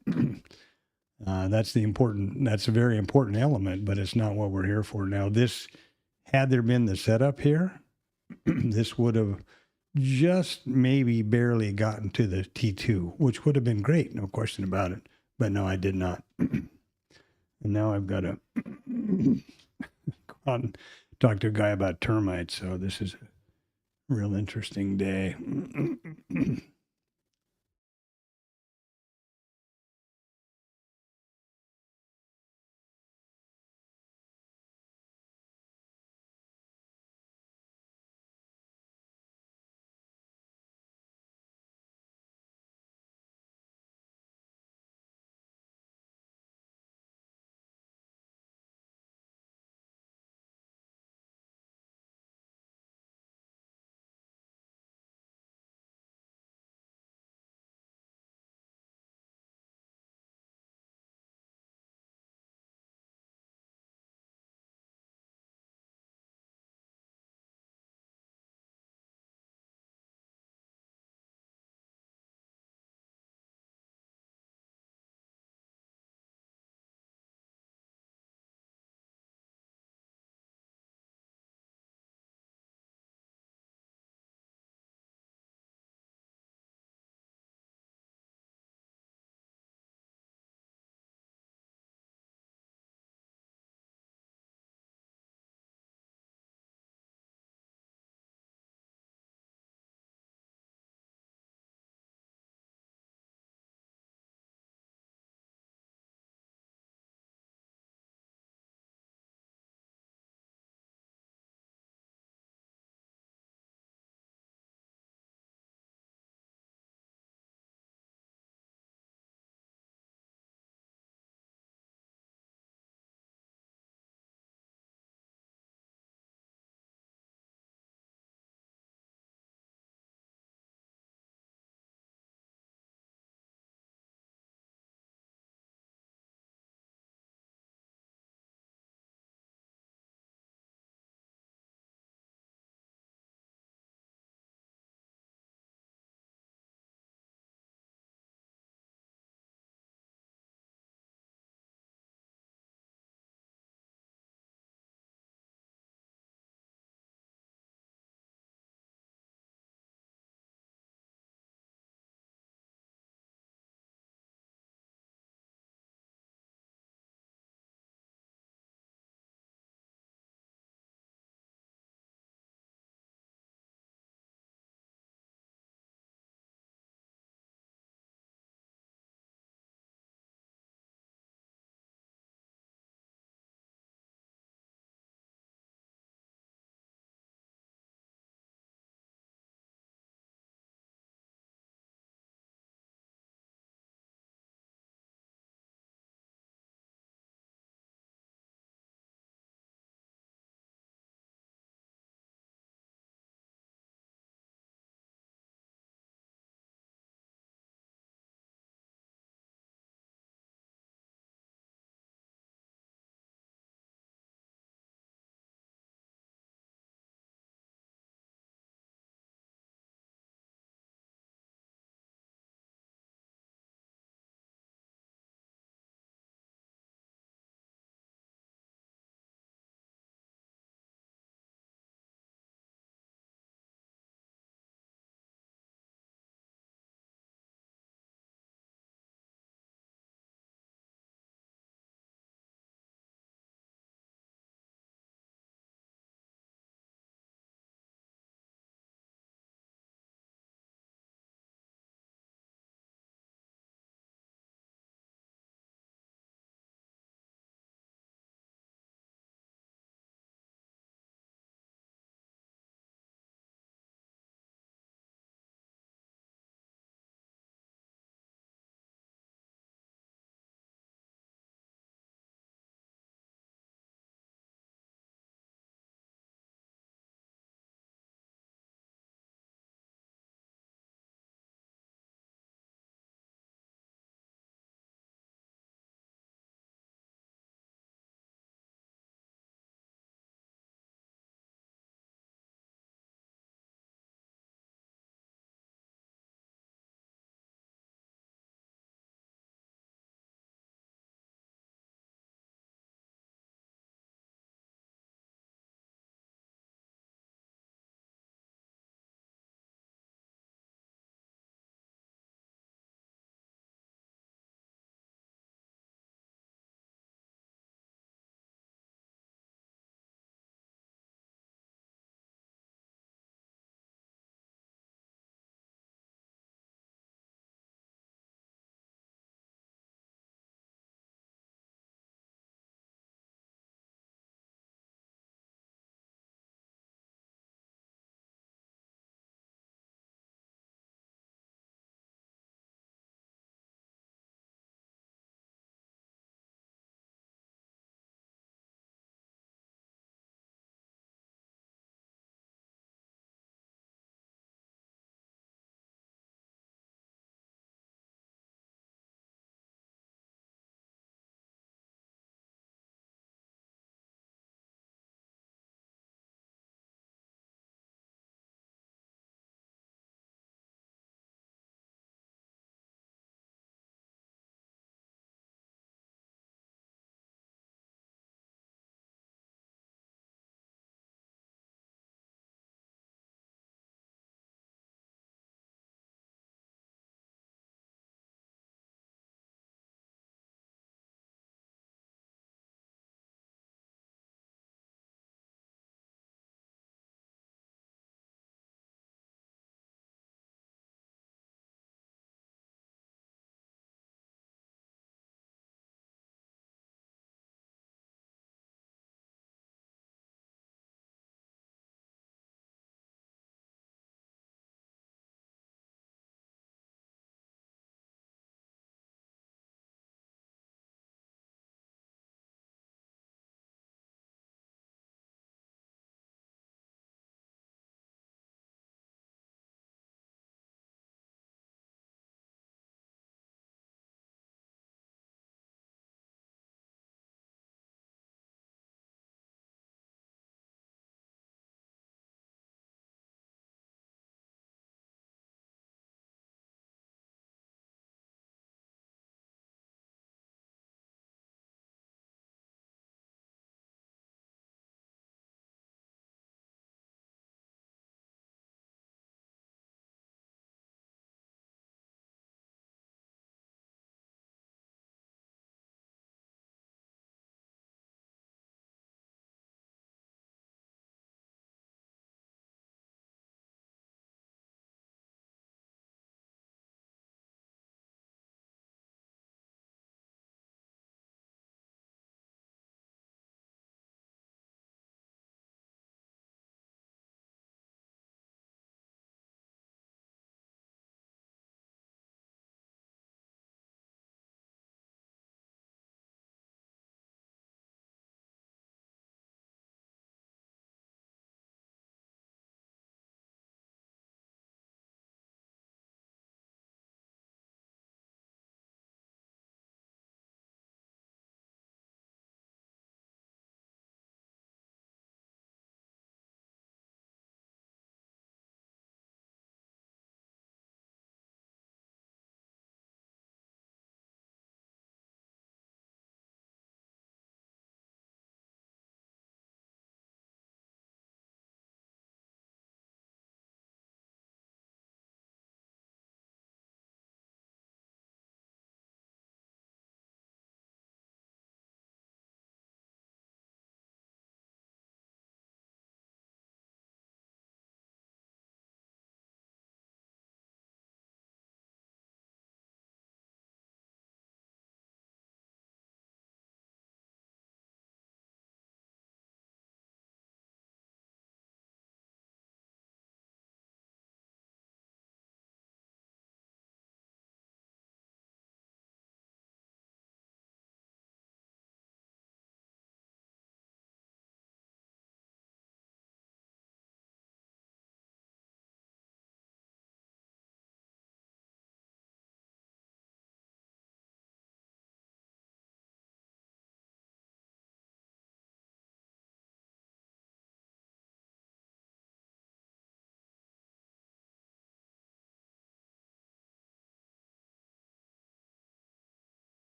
That's a very important element, but it's not what we're here for. Now, had there been the setup here, this would have just maybe barely gotten to the T2, which would have been great, no question about it. But no, I did not. And now I've got to go out and talk to a guy about termites. So this is a real interesting day.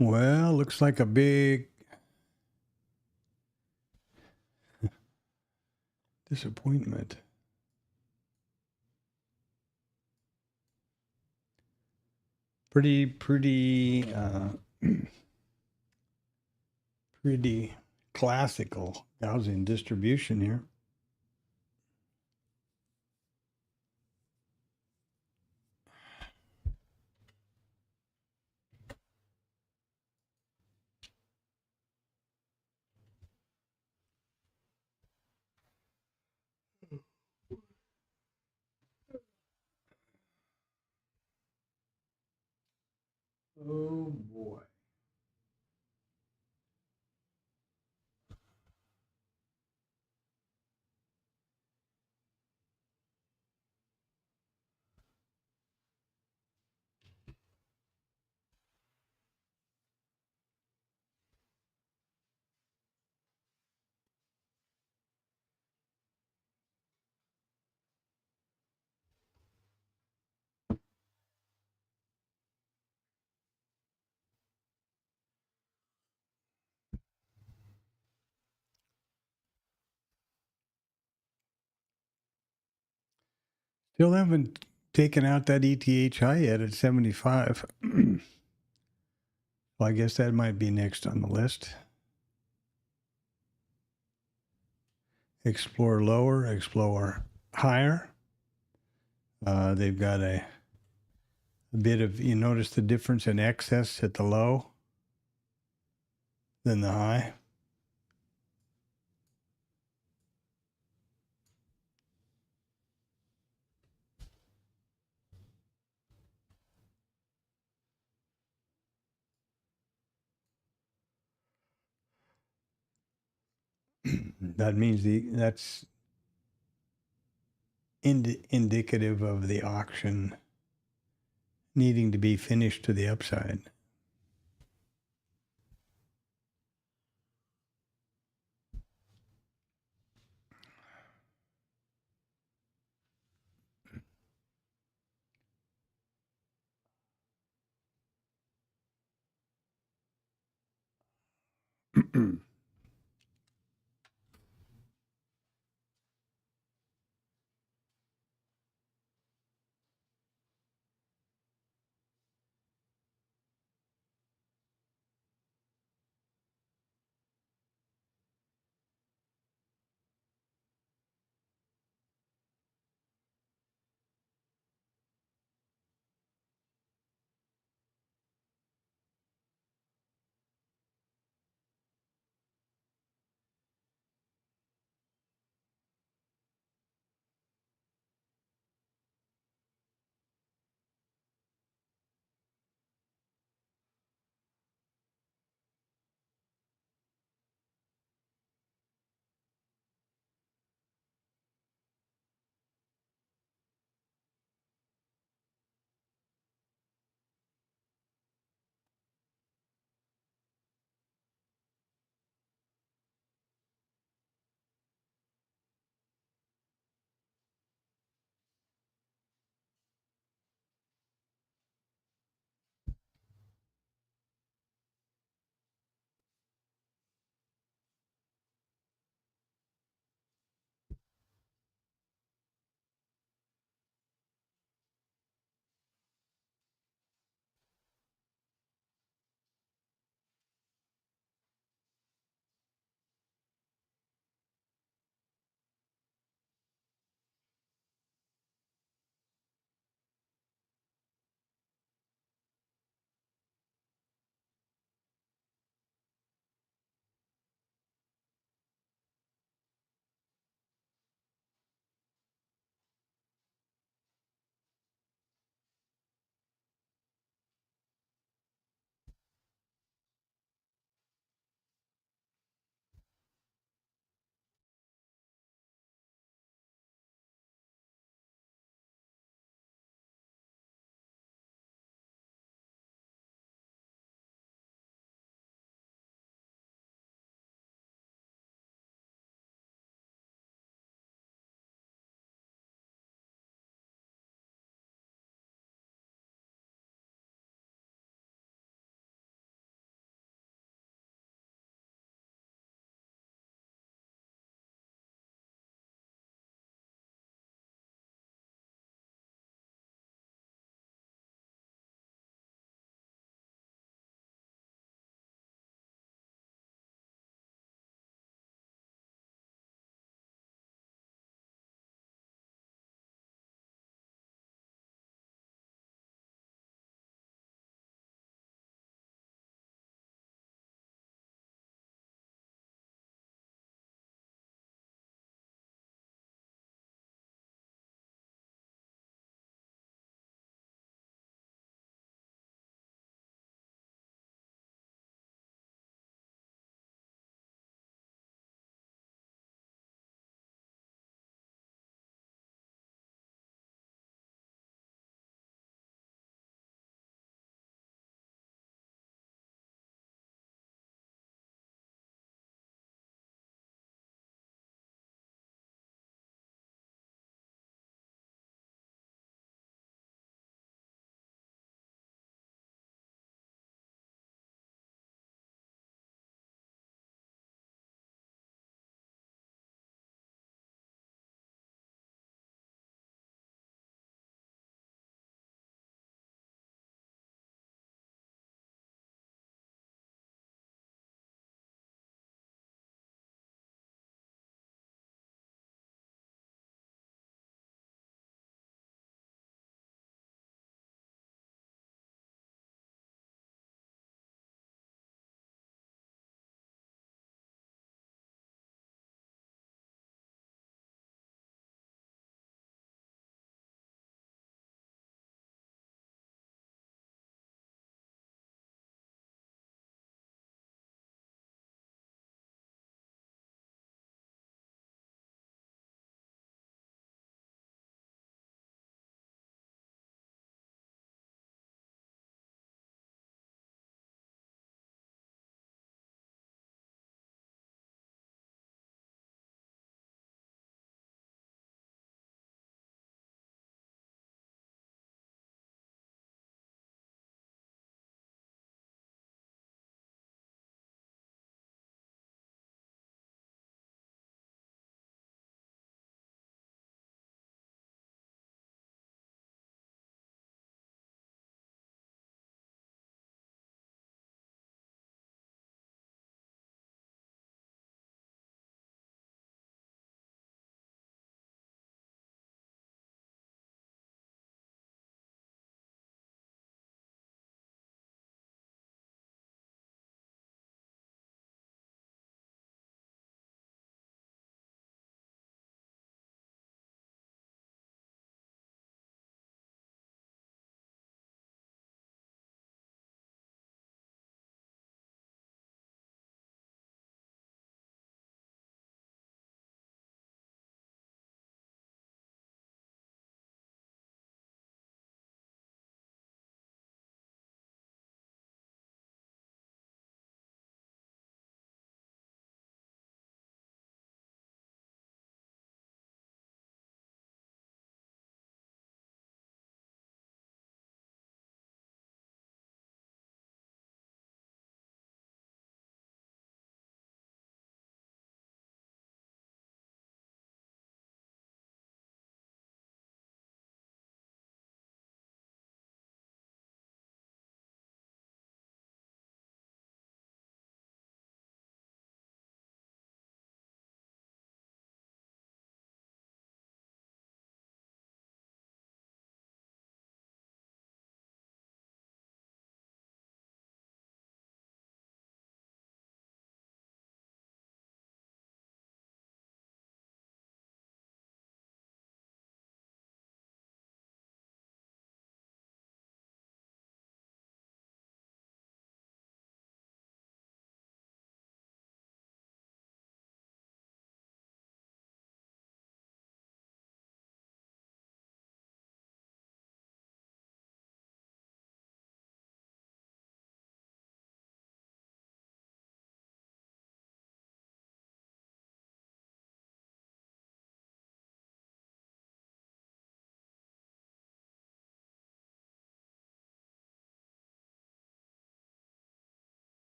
Well, looks like a big disappointment. Pretty pretty classical Gaussian distribution here. Oh boy. Still haven't taken out that ETH high yet at 75. Well, I guess that might be next on the list. Explore lower, explore higher. They've got a bit of, you notice the difference in excess at the low than the high. That means that's indicative of the auction needing to be finished to the upside.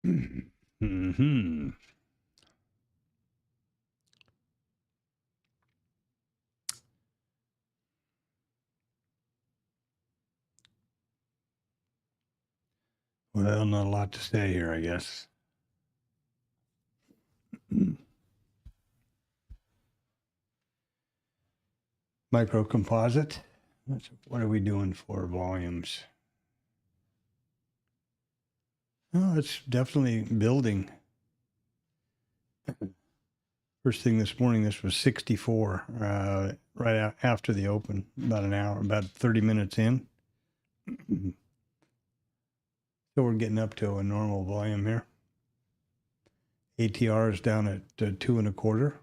Mm-hmm. Well, not a lot to say here, I guess. Micro composite. What are we doing for volumes? Oh, it's definitely building. First thing this morning, this was 64, right after the open, about an hour, about 30 minutes in. So we're getting up to a normal volume here. ATR is down at 2.25.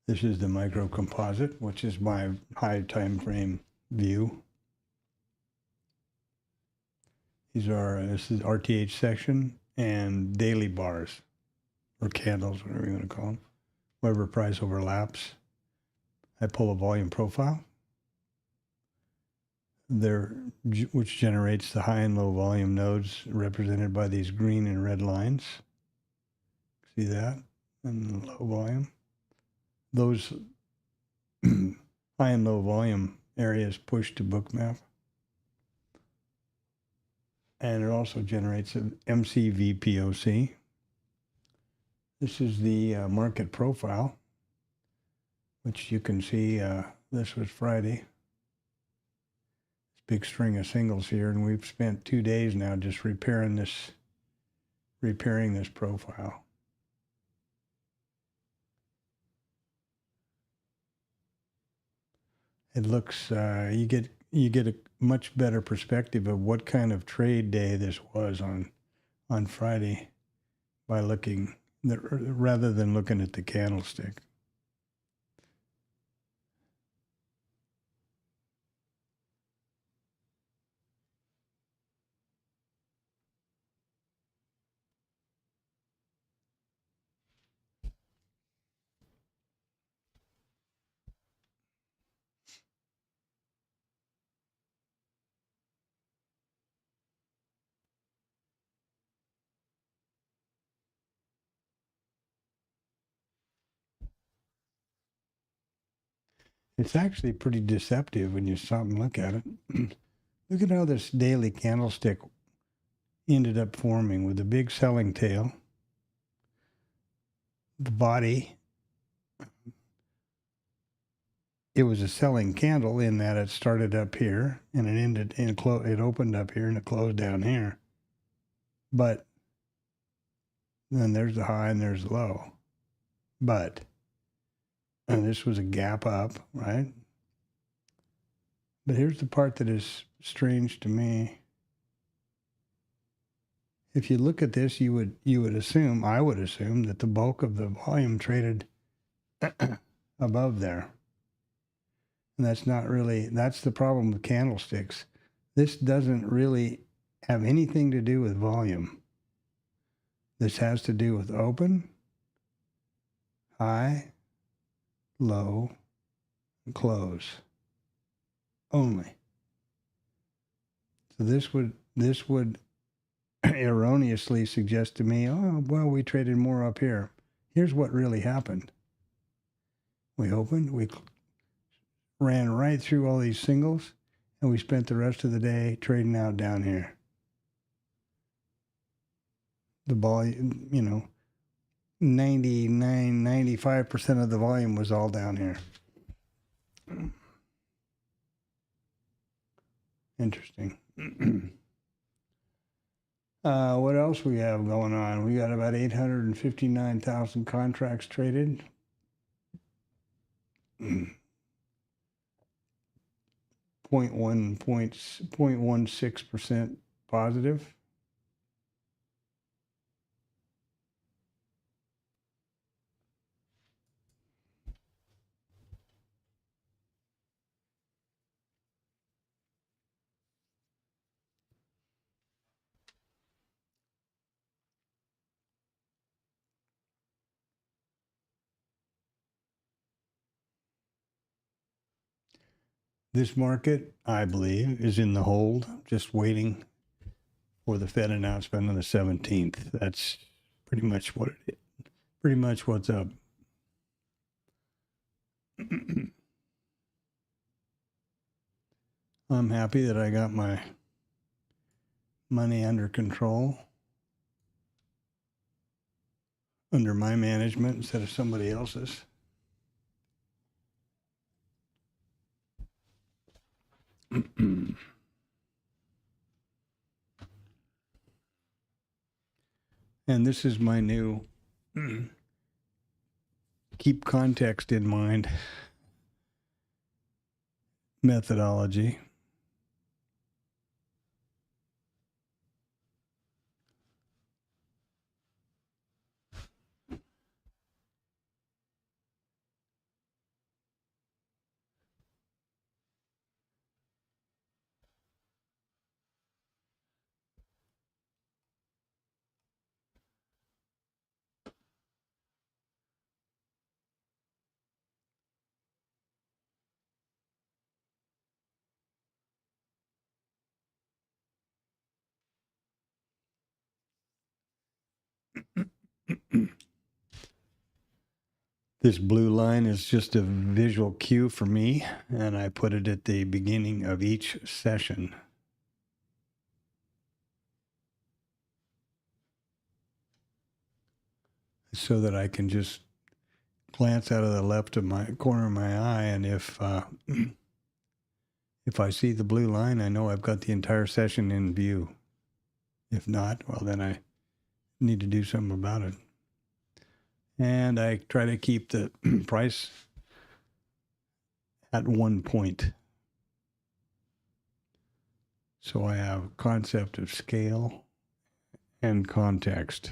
This is the micro composite, which is my high time frame view. This is RTH section and daily bars or candles, whatever you want to call them. Whatever price overlaps. I pull a volume profile there, which generates the high and low volume nodes represented by these green and red lines. See that? And the low volume. Those high and low volume areas push to bookmap. And it also generates an MCVPOC. This is the market profile, which you can see, this was Friday. This big string of singles here, and we've spent 2 days now just repairing this profile. It looks, you get a much better perspective of what kind of trade day this was on Friday by looking, rather than looking at the candlestick. It's actually pretty deceptive when you stop and look at it. Look at how this daily candlestick ended up forming with a big selling tail. The body, it was a selling candle in that it started up here and it ended and it opened up here and it closed down here. But then there's the high and there's the low. But and this was a gap up, right? But here's the part that is strange to me. If you look at this, you would assume, I would assume, that the bulk of the volume traded above there. And that's not really, that's the problem with candlesticks. This doesn't really have anything to do with volume. This has to do with open, high, low, and close only. So this would erroneously suggest to me, oh, well, we traded more up here. Here's what really happened. We opened, we ran right through all these singles, and we spent the rest of the day trading out down here. The volume, 95% of the volume was all down here. Interesting. What else we have going on? We got about 859,000 contracts traded. 0.16% positive. This market, I believe, is in the hold, just waiting for the Fed announcement on the 17th. That's pretty much what it is. Pretty much what's up. I'm happy that I got my money under control, under my management instead of somebody else's. And this is my new keep context in mind methodology. This blue line is just a visual cue for me, and I put it at the beginning of each session. So that I can just glance out of the left of my corner of my eye, and if I see the blue line, I know I've got the entire session in view. If not, well, then I need to do something about it. And I try to keep the price at 1 point. So I have concept of scale and context.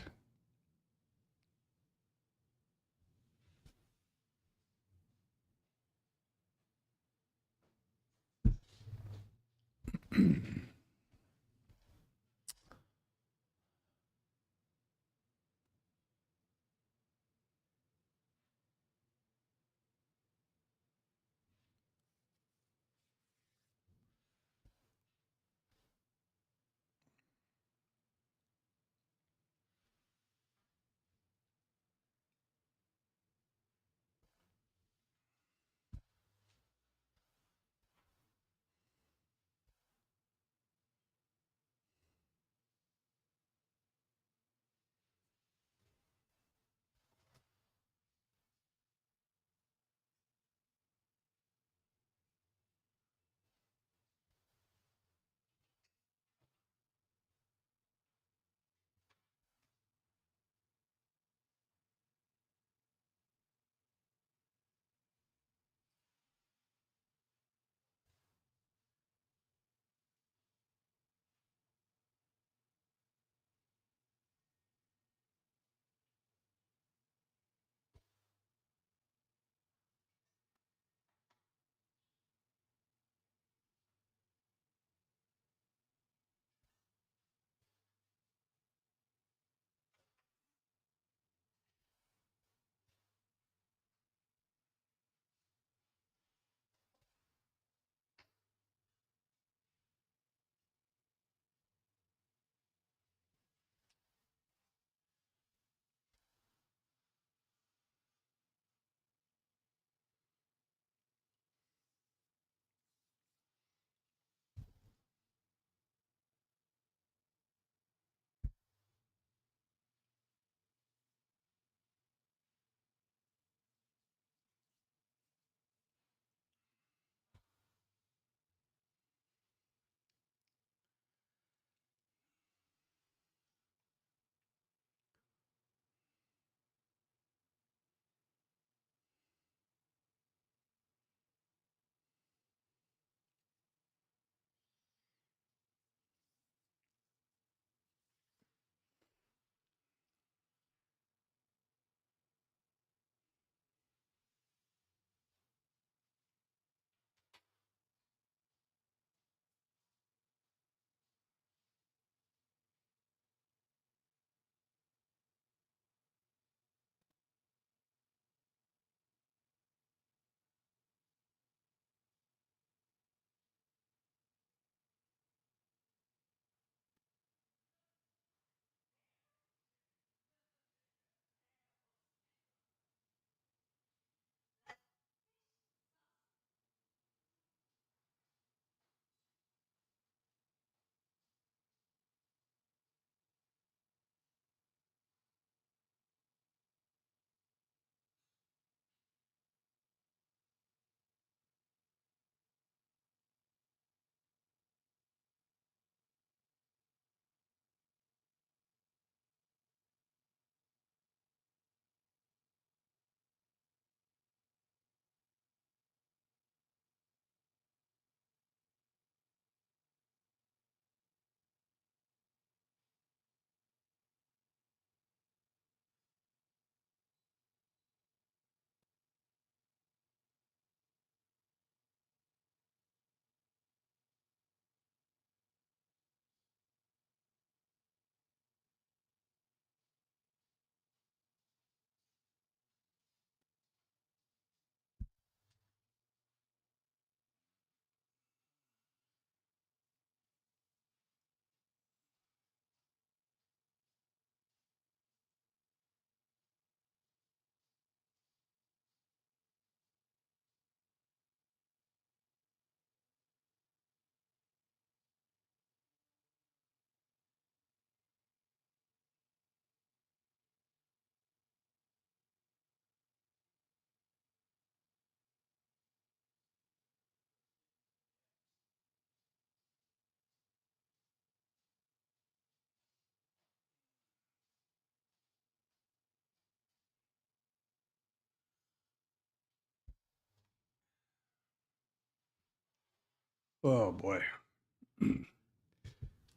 Oh boy.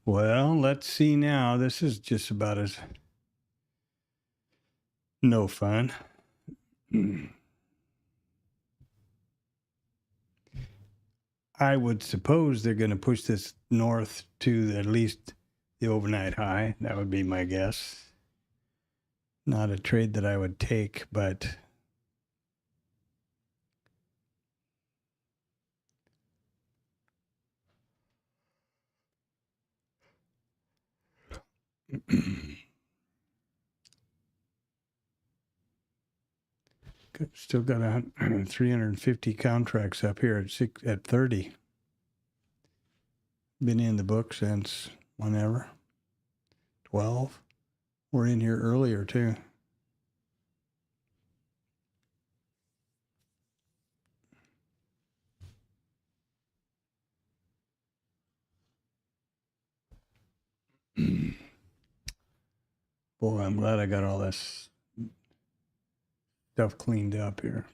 Well, let's see now. This is just about as no fun. I would suppose they're going to push this north to at least the overnight high. That would be my guess. Not a trade that I would take, but still got 350 contracts up here at 30. Been in the book since whenever. 12. We're in here earlier too. Boy, I'm glad I got all this stuff cleaned up here.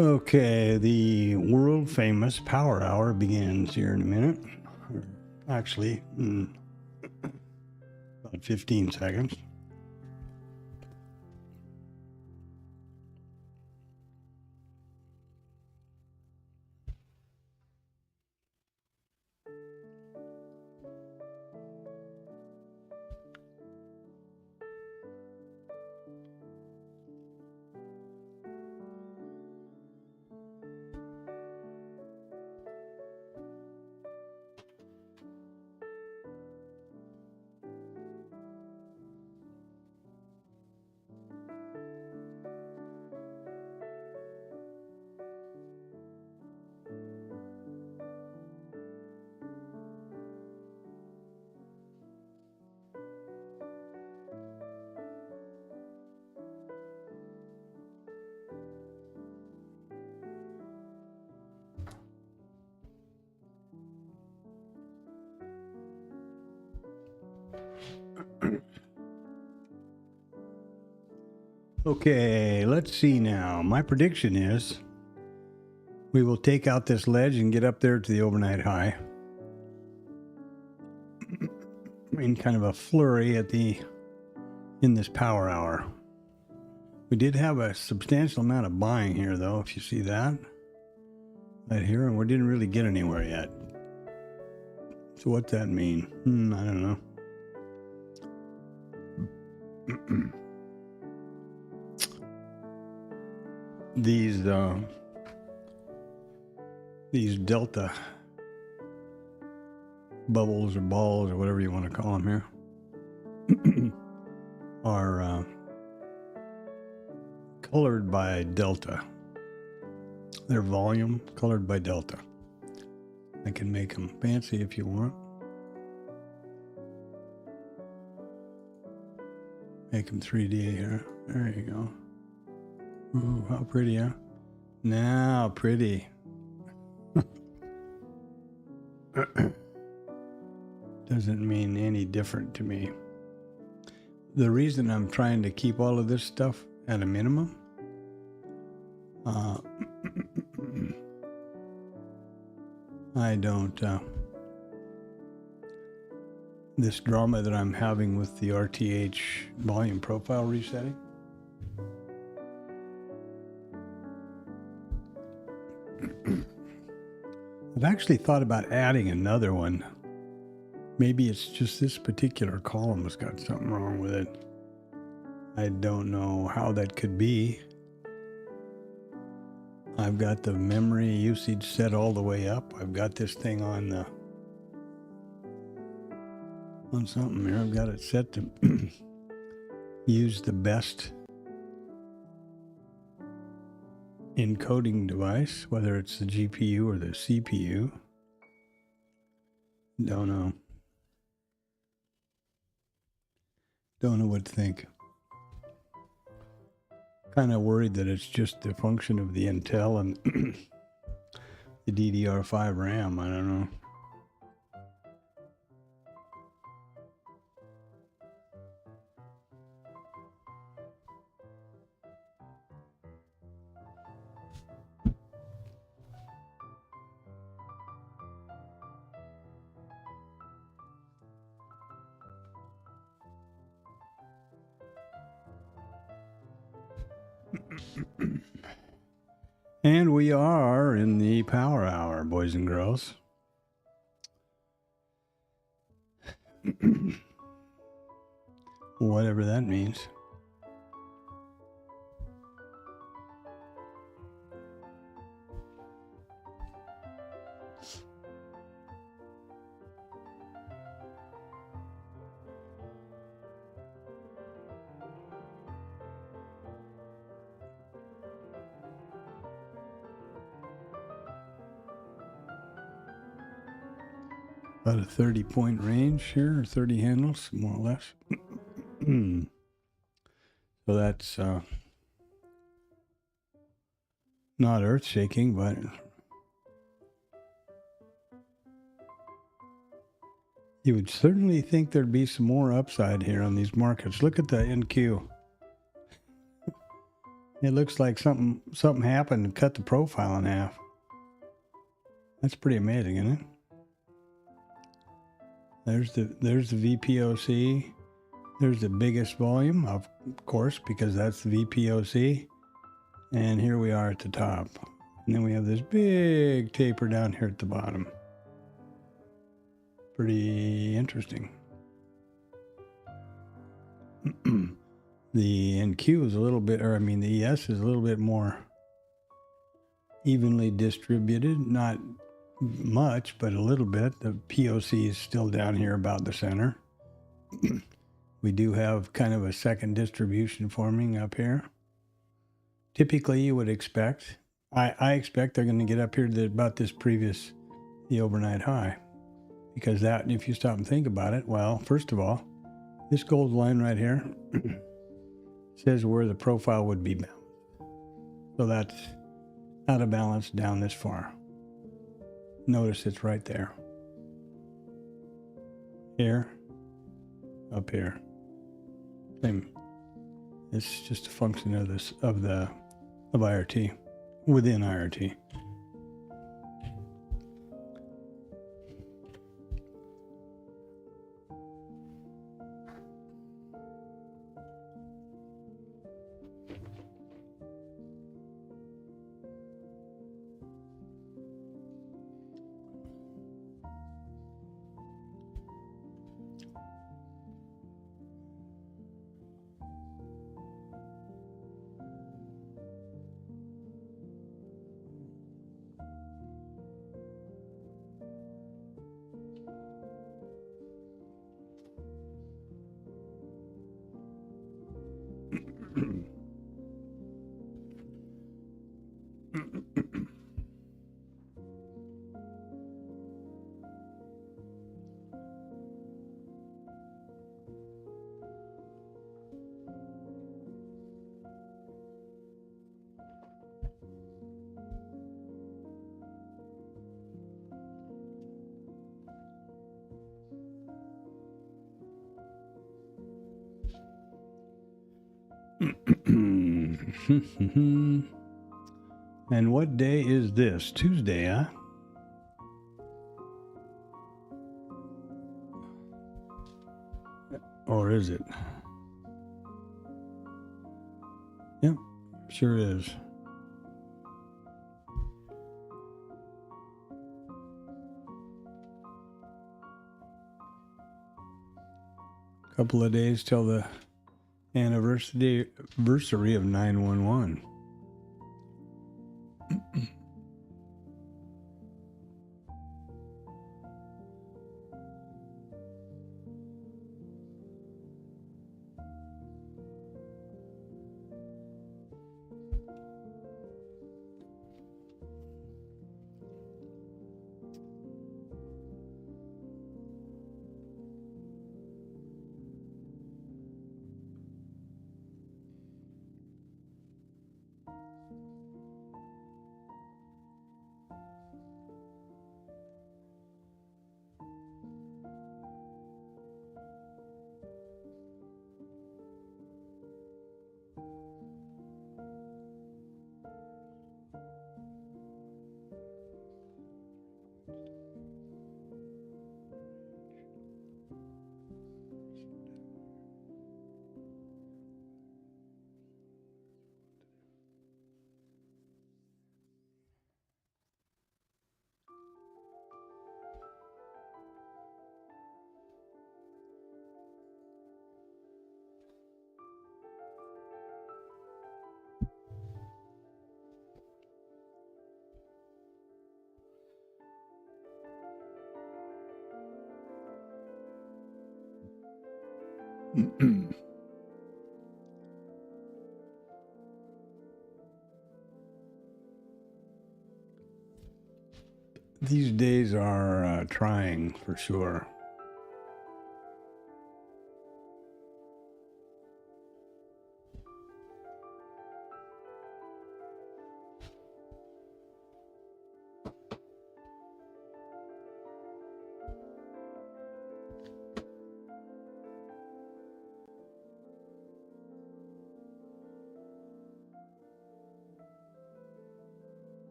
Okay, the world famous power hour begins here in a minute. Actually, about 15 seconds. Okay, let's see now. My prediction is we will take out this ledge and get up there to the overnight high. In kind of a flurry in this power hour. We did have a substantial amount of buying here, though, if you see that. Right here, and we didn't really get anywhere yet. So what's that mean? I don't know. These delta bubbles or balls or whatever you want to call them here are colored by delta. Their volume colored by delta. I can make them fancy if you want. Make them 3D here. There you go. Ooh, how pretty, huh? Now, pretty. Doesn't mean any different to me. The reason I'm trying to keep all of this stuff at a minimum, I don't, this drama that I'm having with the RTH volume profile resetting, I've actually thought about adding another one. Maybe it's just this particular column has got something wrong with it. I don't know how that could be. I've got the memory usage set all the way up. I've got this thing on something here. I've got it set to use the best encoding device, whether it's the GPU or the CPU. Don't know. Don't know what to think. Kind of worried that it's just a function of the Intel and the DDR5 RAM. I don't know. And we are in the power hour, boys and girls. Whatever that means. About a 30-point range here, or 30 handles, more or less. So that's not earth-shaking, but you would certainly think there'd be some more upside here on these markets. Look at the NQ. It looks like something happened and cut the profile in half. That's pretty amazing, isn't it? There's the VPOC. There's the biggest volume, of course, because that's the VPOC. And here we are at the top. And then we have this big taper down here at the bottom. Pretty interesting. The NQ is a little bit, or I mean the ES is a little bit more evenly distributed. Not much, but a little bit. The POC is still down here about the center. We do have kind of a second distribution forming up here. Typically, you would expect, I expect they're going to get up here to about this previous, the overnight high. Because that, if you stop and think about it, well, first of all, this gold line right here says where the profile would be balanced. So that's out of balance down this far. Notice it's right there. Here, up here. Same. It's just a function of this of IRT within IRT. And what day is this? Tuesday, huh? Or is it? Yep, sure is. Couple of days till the anniversary of 911. These days are trying for sure.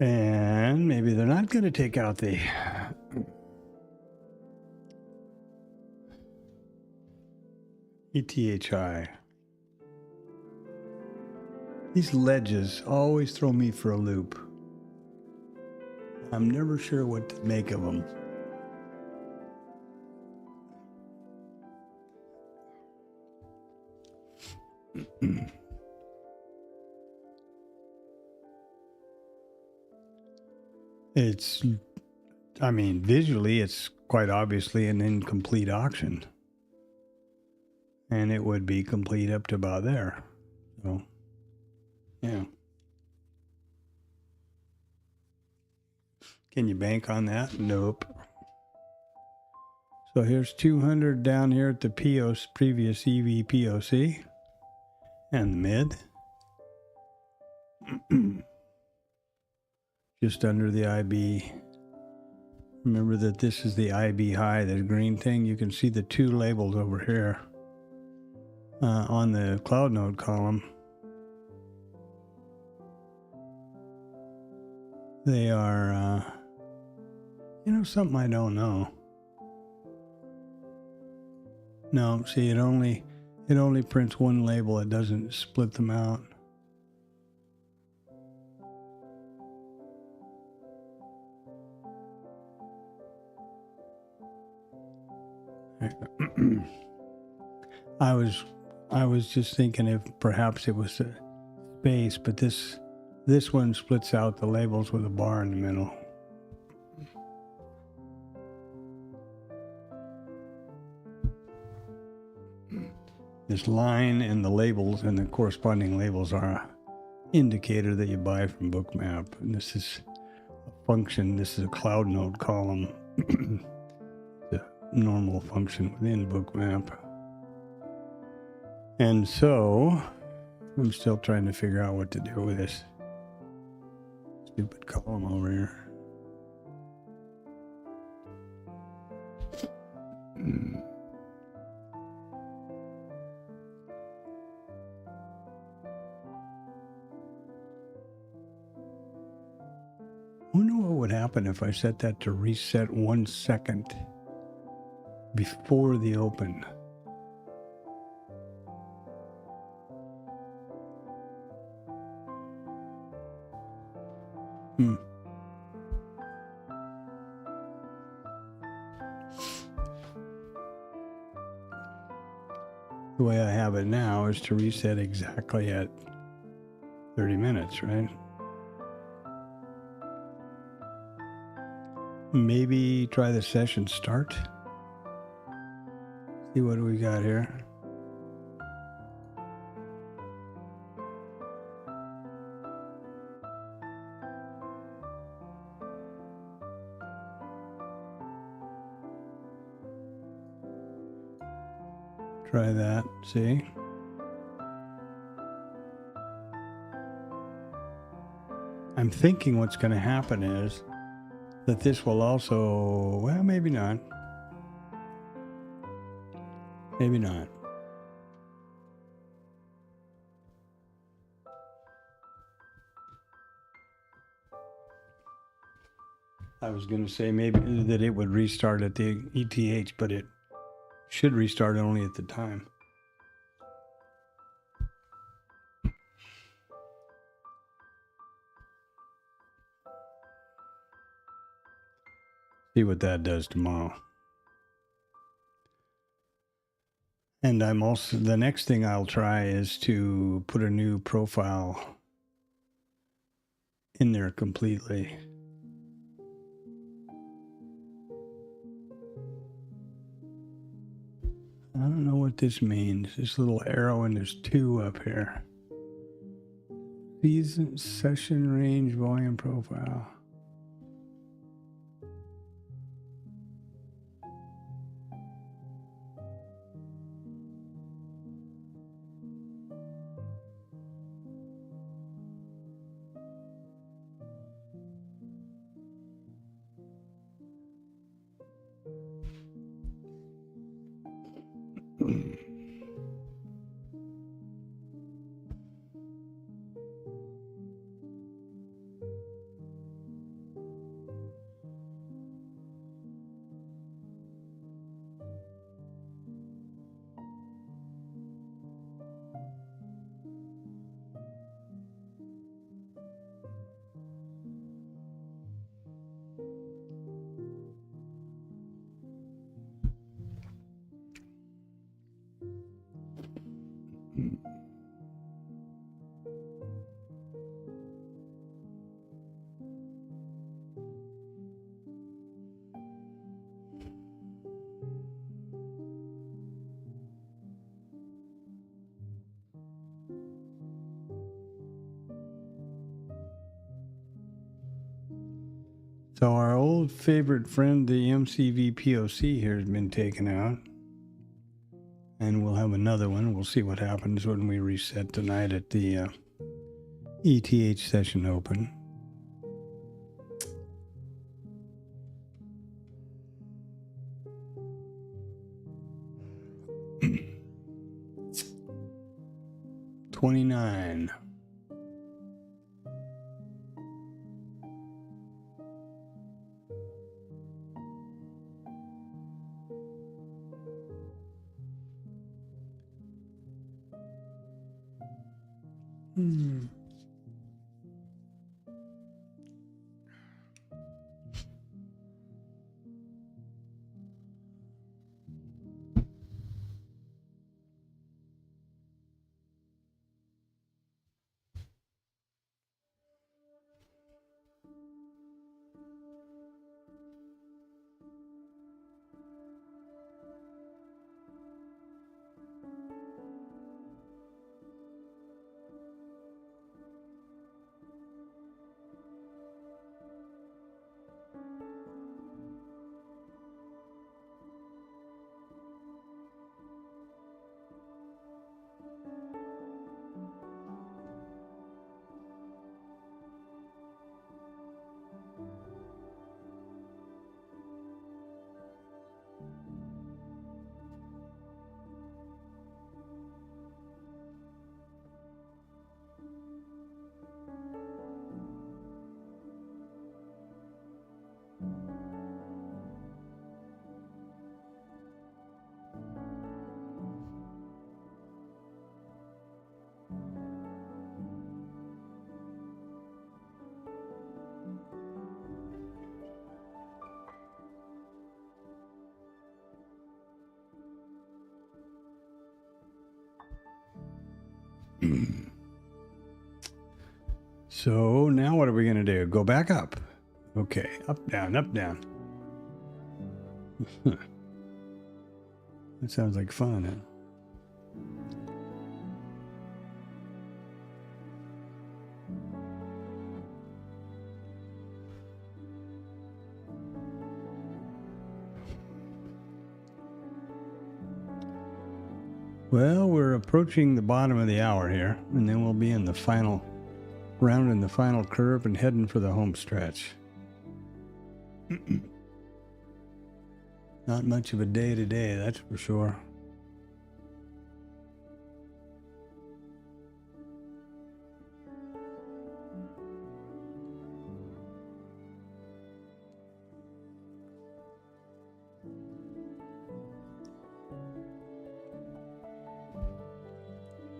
And maybe they're not going to take out the ETHI. These ledges always throw me for a loop. I'm never sure what to make of them. It's, I mean, visually, it's quite obviously an incomplete auction. And it would be complete up to about there. So, yeah. Can you bank on that? Nope. So here's 200 down here at the previous EVPOC and the mid. Just under the IB. Remember that this is the IB high, the green thing. You can see the two labels over here on the cloud node column. They are, something I don't know. No, see, it only prints one label. It doesn't split them out. I was just thinking if perhaps it was a space, but this one splits out the labels with a bar in the middle. This line and the labels and the corresponding labels are an indicator that you buy from Bookmap. And this is a function. This is a cloud node column. The normal function within Bookmap. And so I'm still trying to figure out what to do with this stupid column over here. I wonder what would happen if I set that to reset 1 second before the open. The way I have it now is to reset exactly at 30 minutes, right? Maybe try the session start. See what we got here. Try that, see? I'm thinking what's going to happen is that this will also, well, maybe not. Maybe not. I was going to say maybe that it would restart at the ETH, but it should restart only at the time. See what that does tomorrow. And I'm also, the next thing I'll try is to put a new profile in there completely. I don't know what this means. This little arrow and there's two up here. Season, session range, volume profile. So our old favorite friend, the MCVPOC here, has been taken out. And we'll have another one. We'll see what happens when we reset tonight at the ETH session open. $29. So now what are we going to do? Go back up. Okay, up, down, up, down. That sounds like fun, huh? Well, we're approaching the bottom of the hour here, and then we'll be in the final round in the final curve and heading for the home stretch. Not much of a day today, that's for sure.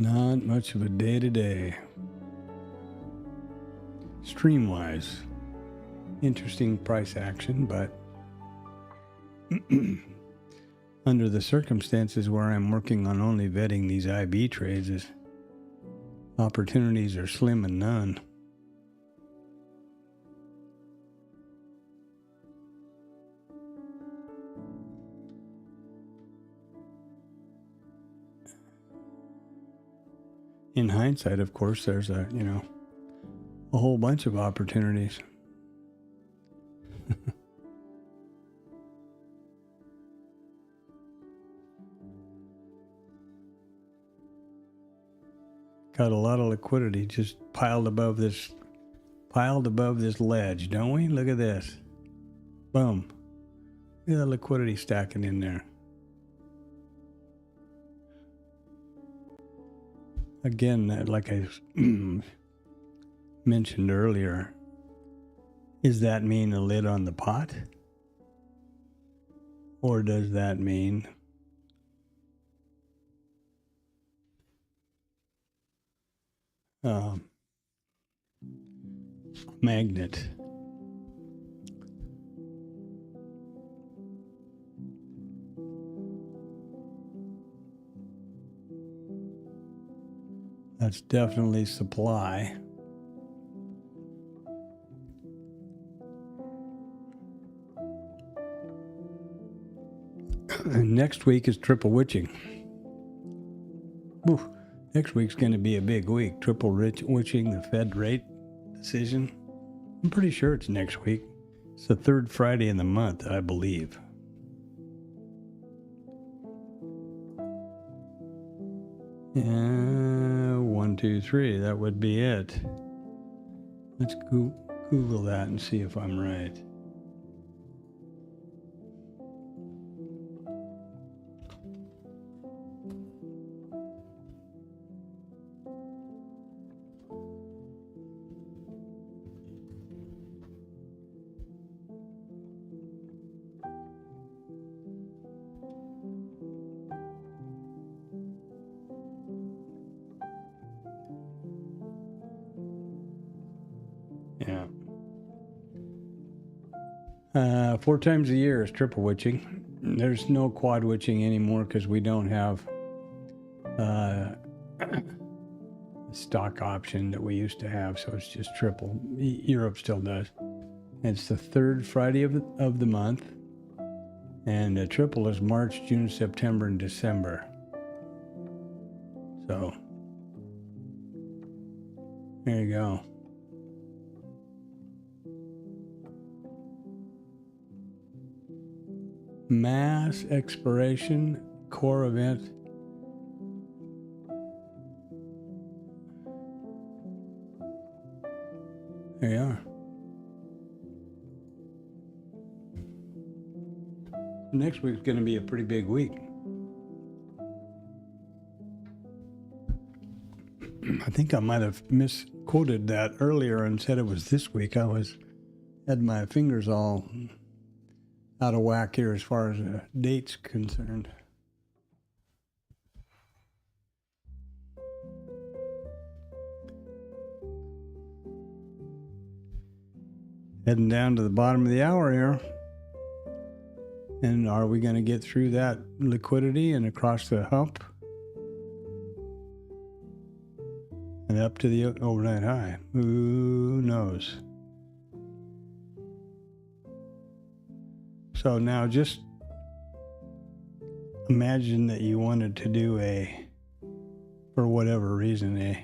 Not much of a day today. Stream-wise, interesting price action, but under the circumstances where I'm working on only vetting these IB trades, opportunities are slim and none. In hindsight, of course, there's a whole bunch of opportunities. Got a lot of liquidity just piled above this ledge, don't we? Look at this. Boom. Look at the liquidity stacking in there. Again, like I mentioned earlier, does that mean a lid on the pot? Or does that mean magnet? That's definitely supply. Next week is triple witching. Oof. Next week's going to be a big week. Triple witching, the Fed rate decision. I'm pretty sure it's next week. It's the third Friday in the month, I believe. One, two, three. That would be it. Let's Google that and see if I'm right. Yeah. 4 times a year is triple witching. There's no quad witching anymore because we don't have a stock option that we used to have, so it's just triple. Europe still does. It's the third Friday of the month, and the triple is March, June, September, and December. So there you go. Mass expiration core event. There you are. Next week's going to be a pretty big week. I think I might have misquoted that earlier and said it was this week. I had my fingers all out of whack here as far as dates concerned. Heading down to the bottom of the hour here. And are we going to get through that liquidity and across the hump? And up to the overnight high? Who knows? So now just imagine that you wanted to do for whatever reason,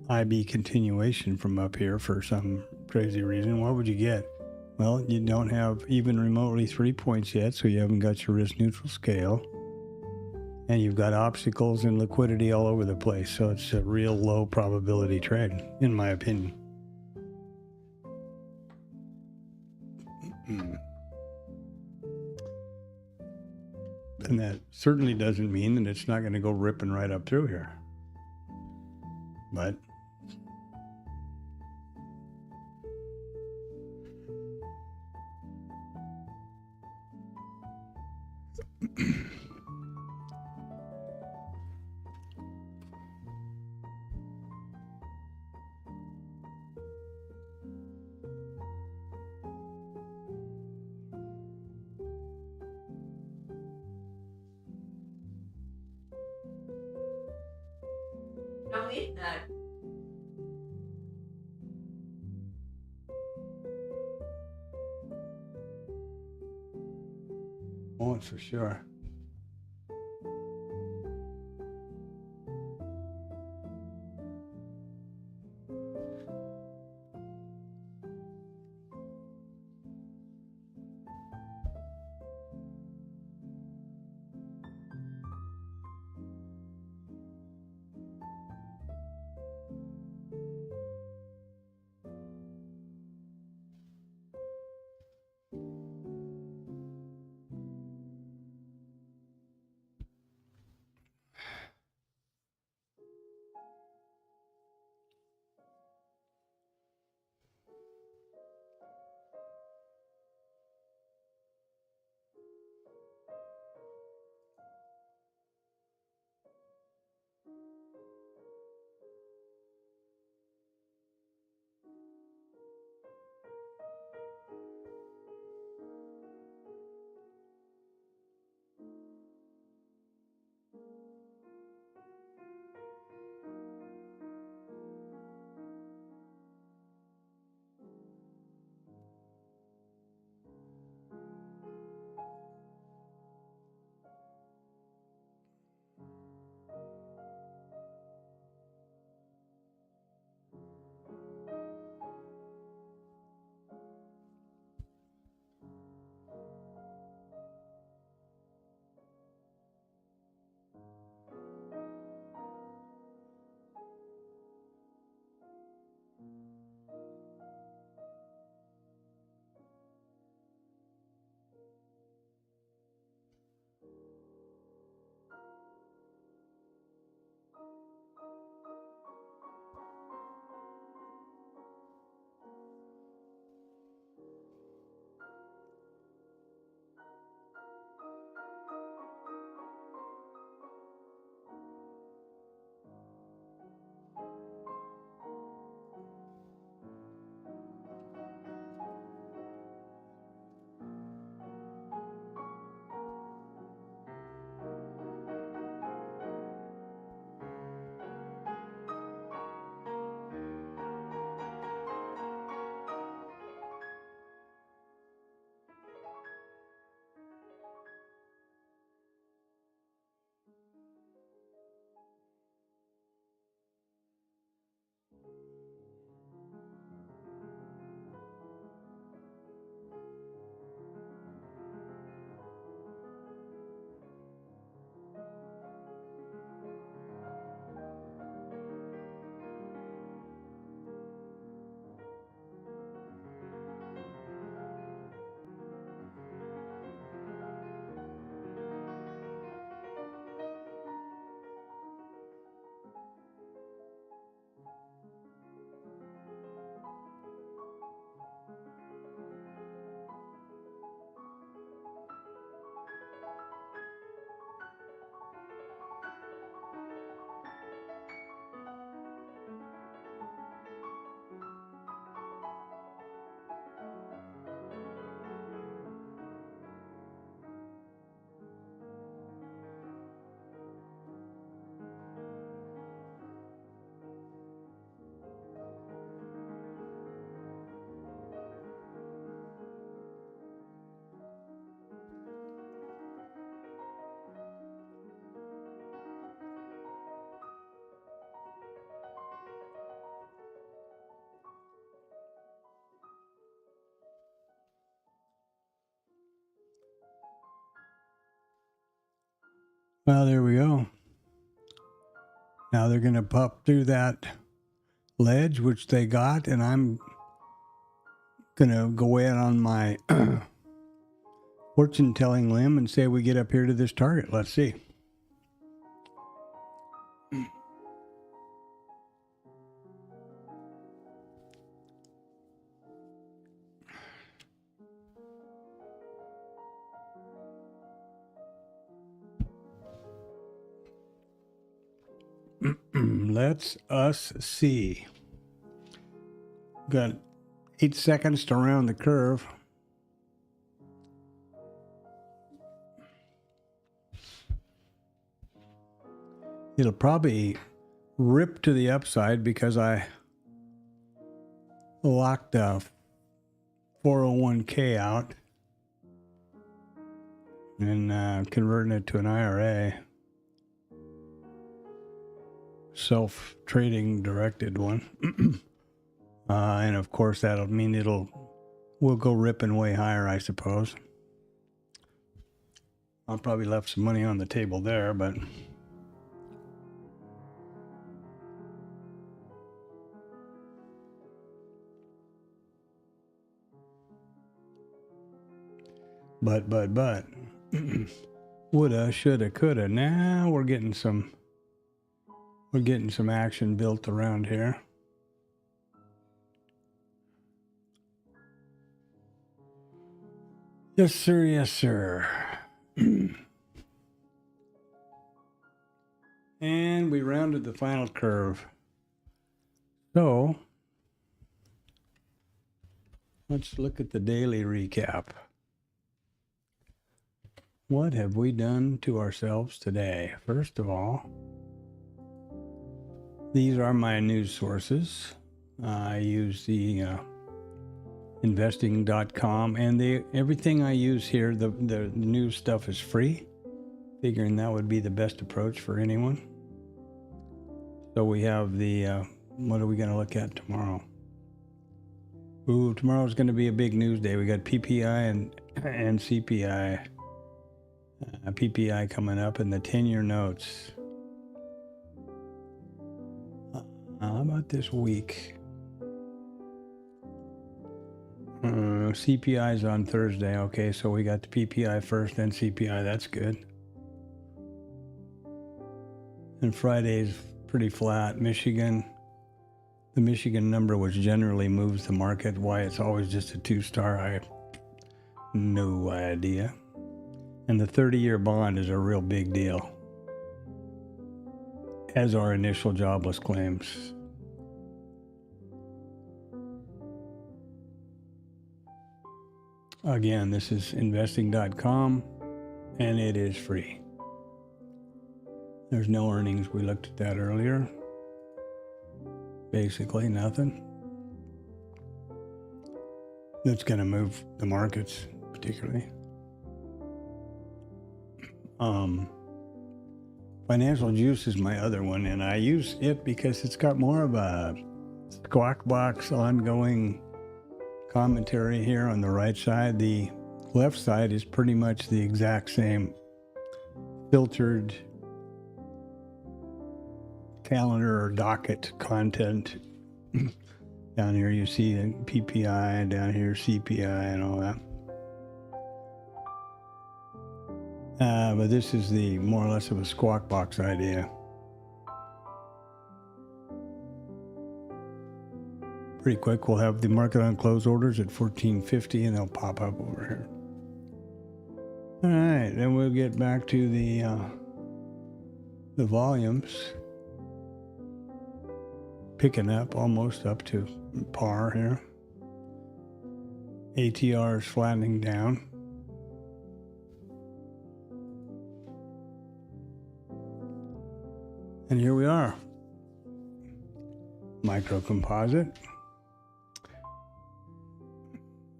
IB continuation from up here for some crazy reason. What would you get? Well, you don't have even remotely 3 points yet, so you haven't got your risk neutral scale. And you've got obstacles and liquidity all over the place. So it's a real low probability trade, in my opinion. And that certainly doesn't mean that it's not going to go ripping right up through here. But Don't eat that. oh, it's for sure. Well, there we go. Now they're going to pop through that ledge, which they got, and I'm going to go in on my fortune-telling limb and say we get up here to this target. Let's see. Let's us see. Got 8 seconds to round the curve. It'll probably rip to the upside because I locked the 401k out and converting it to an IRA. Self-trading directed one. And of course that'll mean we'll go ripping way higher, I suppose. I'll probably left some money on the table there, but woulda, shoulda, coulda. Now we're getting some action built around here. Yes, sir. Yes, sir. And we rounded the final curve. So let's look at the daily recap. What have we done to ourselves today? First of all, these are my news sources. I use the investing.com, and everything I use here, the news stuff is free, figuring that would be the best approach for anyone. So we have the, what are we going to look at tomorrow? Ooh, tomorrow's going to be a big news day. We got PPI and CPI. PPI coming up, and the 10-year notes. How about this week? CPI is on Thursday. Okay, so we got the PPI first, then CPI. That's good. And Friday's pretty flat. The Michigan number, which generally moves the market. Why it's always just a 2-star, I have no idea. And the 30-year bond is a real big deal, as are initial jobless claims. Again, this is investing.com, and it is free. There's no earnings. We looked at that earlier. Basically nothing. That's going to move the markets, particularly. Financial Juice is my other one, and I use it because it's got more of a squawk box ongoing commentary here on the right side. The left side is pretty much the exact same filtered calendar or docket content. Down here you see the PPI, down here CPI and all that. But this is the more or less of a squawk box idea. Pretty quick, we'll have the market on close orders at 1450, and they'll pop up over here. All right, then we'll get back to the volumes. Picking up, almost up to par here. ATR is flattening down. And here we are. Micro Composite.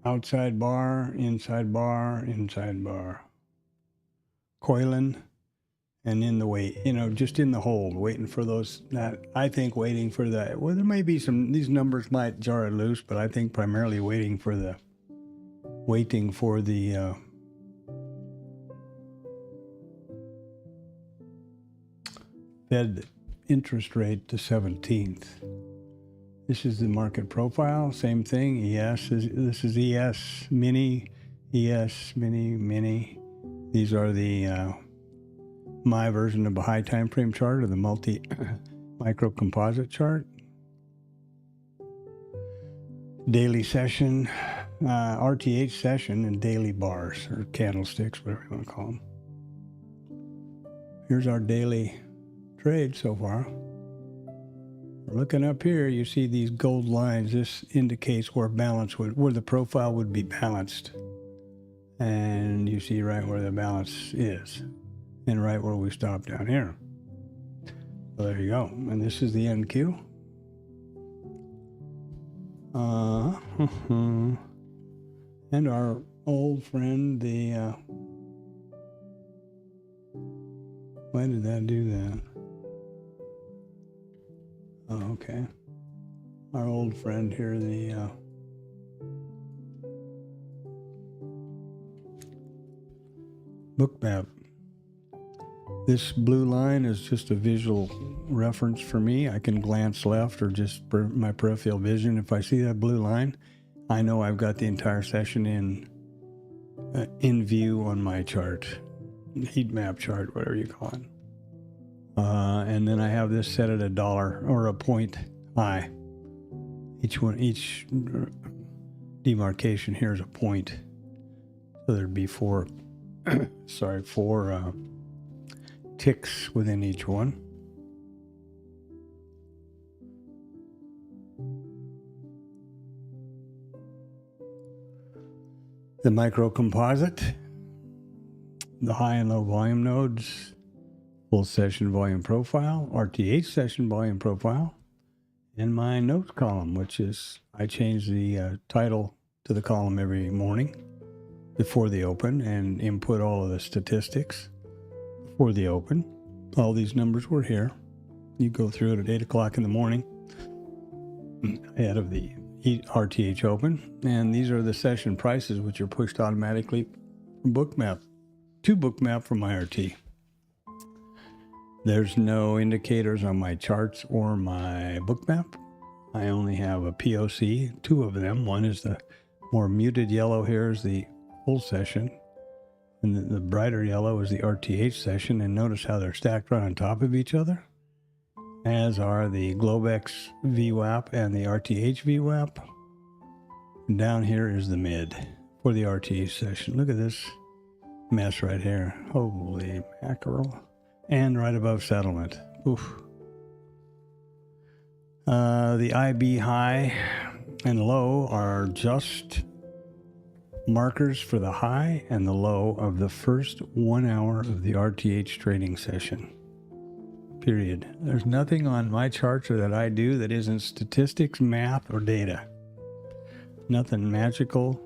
Outside bar, inside bar, inside bar. Coiling and in the wait, just in the hold, waiting for those, waiting for that. Well, there may be these numbers might jar it loose, but I think primarily waiting for the Fed interest rate to 17th. This is the market profile, same thing. ES, this is ES mini, ES mini. These are the my version of a high time frame chart, or the multi micro composite chart. Daily session, RTH session, and daily bars or candlesticks, whatever you want to call them. Here's our daily trade so far. Looking up here, you see these gold lines. This indicates where the profile would be balanced. And you see right where the balance is, and right where we stop down here. So there you go. And this is the NQ. And our old friend, why did that do that? Oh, okay. Our old friend here, the book map. This blue line is just a visual reference for me. I can glance left or just my peripheral vision. If I see that blue line, I know I've got the entire session in view on my chart, heat map chart, whatever you call it. And then I have this set at $1 or a point high. Each demarcation here is a point. So there'd be four ticks within each one. The micro composite, the high and low volume nodes, full session volume profile, RTH session volume profile, and my notes column, which is, I change the title to the column every morning before the open and input all of the statistics before the open. All these numbers were here. You go through it at 8 o'clock in the morning ahead of the RTH Open, and these are the session prices, which are pushed automatically from Bookmap to Bookmap from IRT. There's no indicators on my charts or my Bookmap. I only have a POC, two of them. One is the more muted yellow here is the full session, and the brighter yellow is the RTH session, and notice how they're stacked right on top of each other, as are the Globex VWAP and the RTH VWAP. And down here is the mid for the RTH session. Look at this mess right here. Holy mackerel. And right above settlement. Oof. The IB high and low are just markers for the high and the low of the first 1 hour of the RTH trading session. Period. There's nothing on my charts or that I do that isn't statistics, math, or data. Nothing magical,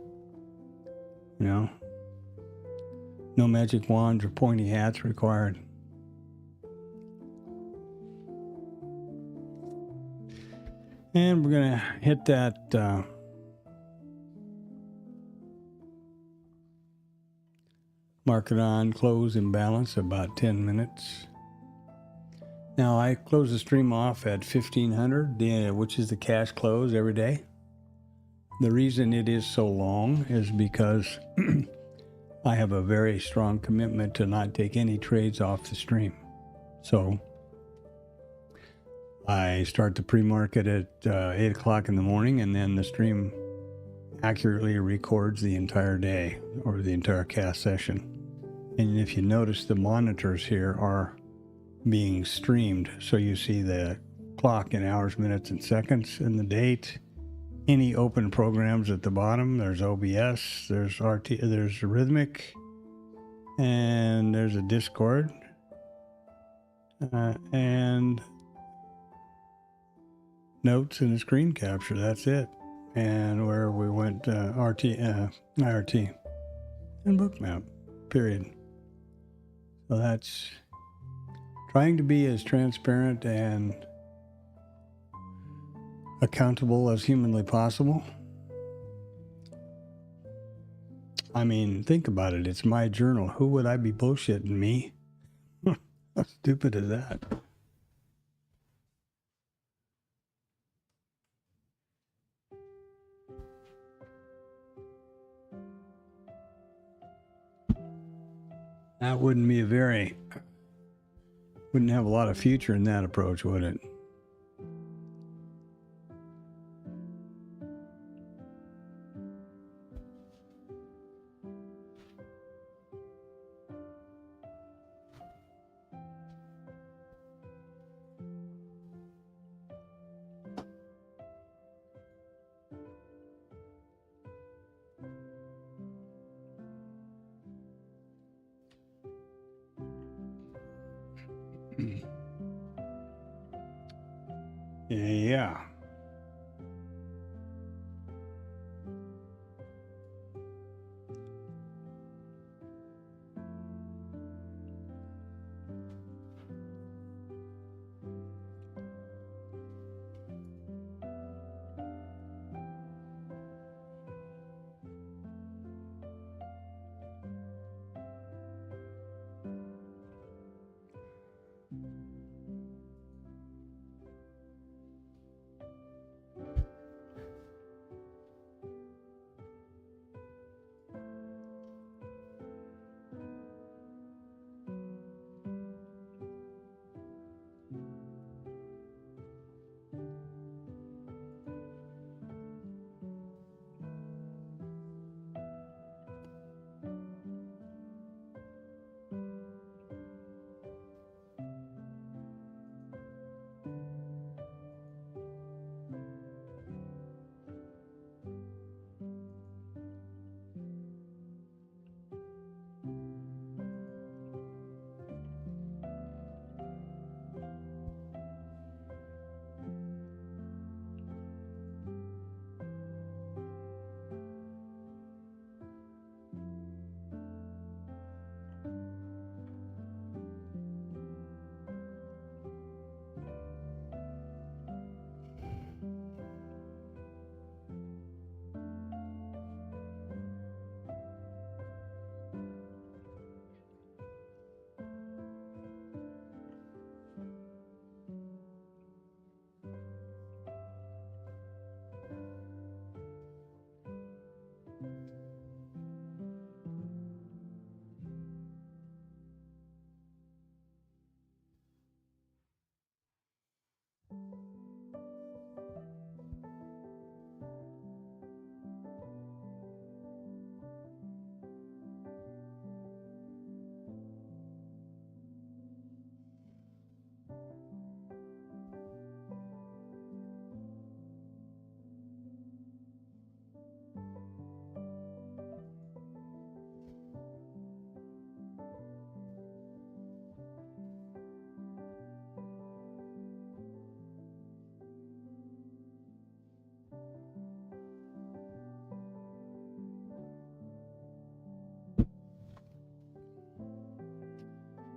no magic wands or pointy hats required. And we're going to hit that market on close imbalance about 10 minutes. Now I close the stream off at 1500, which is the cash close every day. The reason it is so long is because I have a very strong commitment to not take any trades off the stream. So I start the pre-market at 8 o'clock in the morning, and then the stream accurately records the entire day or the entire cast session. And if you notice, the monitors here are being streamed, so you see the clock in hours, minutes, and seconds, and the date. Any open programs at the bottom. There's OBS, there's there's Rhythmic, and there's a Discord, and notes and a screen capture. That's it. And where we went IRT and Bookmap. Period. So that's trying to be as transparent and accountable as humanly possible. I mean, think about it. It's my journal. Who would I be bullshitting? Me? How stupid is that? That wouldn't have a lot of future in that approach, would it? Yeah.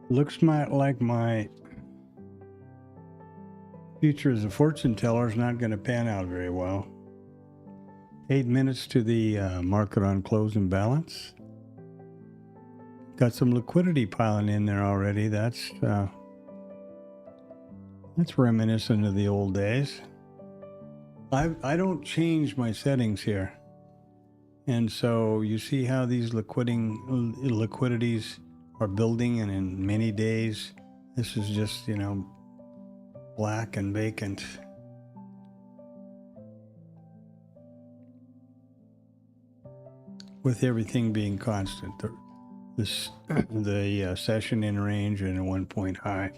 Looks like my future as a fortune teller is not going to pan out very well. 8 minutes to the market on close and balance. Got some liquidity piling in there already. That's reminiscent of the old days. I don't change my settings here. And so you see how these liquidities are building, and in many days, this is just, black and vacant. With everything being constant, the session in range and a 1 point high.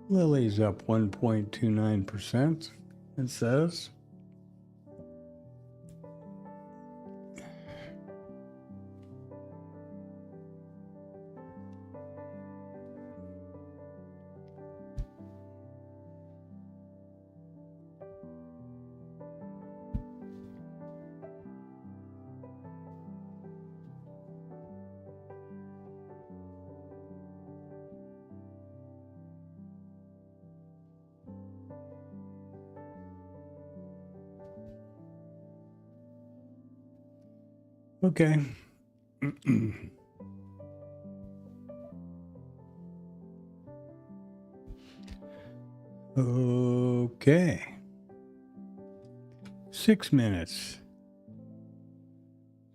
Lily's up 1.29%, it says. Okay. Okay. 6 minutes.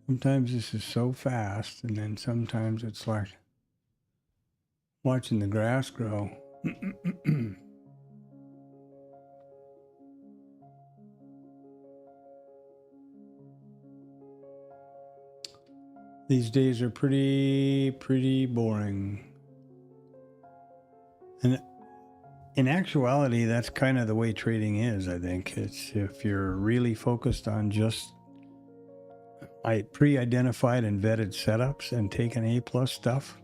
Sometimes this is so fast, and then sometimes it's like watching the grass grow. These days are pretty boring. And in actuality, that's kind of the way trading is, I think. It's if you're really focused on just pre-identified and vetted setups and taking A+ stuff,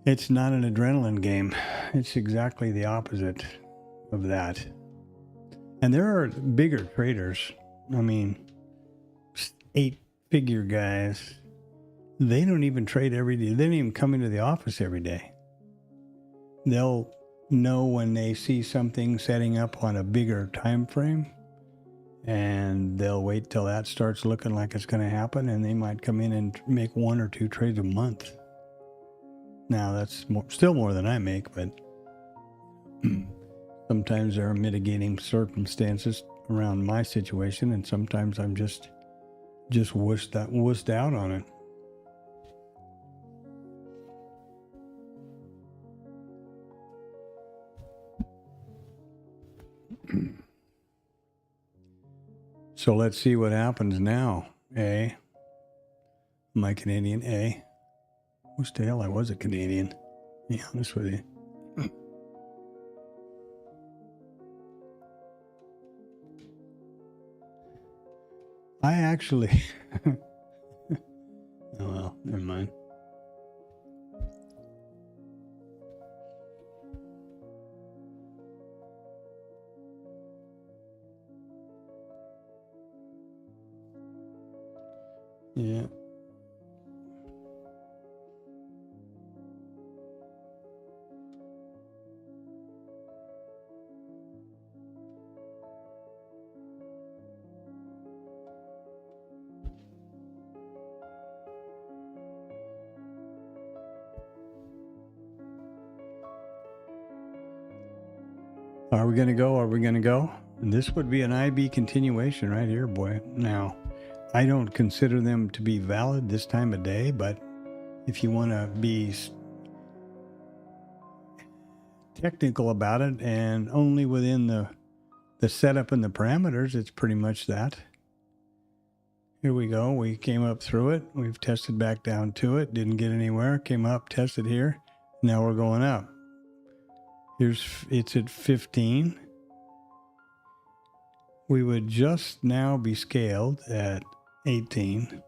it's not an adrenaline game. It's exactly the opposite of that. And there are bigger traders. I mean, 8-figure guys, they don't even trade every day. They don't even come into the office every day. They'll know when they see something setting up on a bigger time frame, and they'll wait till that starts looking like it's going to happen, and they might come in and make 1 or 2 trades a month. Now, that's still more than I make, but sometimes there are mitigating circumstances around my situation, and sometimes I'm just wussed out on it. So let's see what happens now. Am I Canadian? Wish the hell I was a Canadian. To be honest with you. I actually... oh well, never mind. Yeah. Are we going to go? Are we going to go? And this would be an IB continuation right here, boy. Now, I don't consider them to be valid this time of day, but if you want to be technical about it and only within the setup and the parameters, it's pretty much that. Here we go. We came up through it. We've tested back down to it. Didn't get anywhere. Came up, tested here. Now we're going up. It's at 15. We would just now be scaled at 18.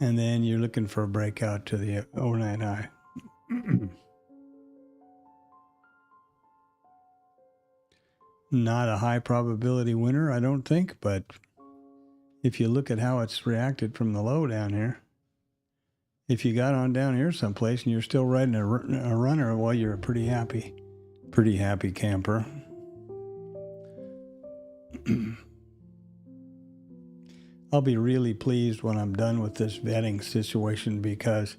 And then you're looking for a breakout to the overnight high. Not a high probability winner, I don't think, but if you look at how it's reacted from the low down here, if you got on down here someplace and you're still riding a runner, well, you're a pretty happy camper. I'll be really pleased when I'm done with this vetting situation, because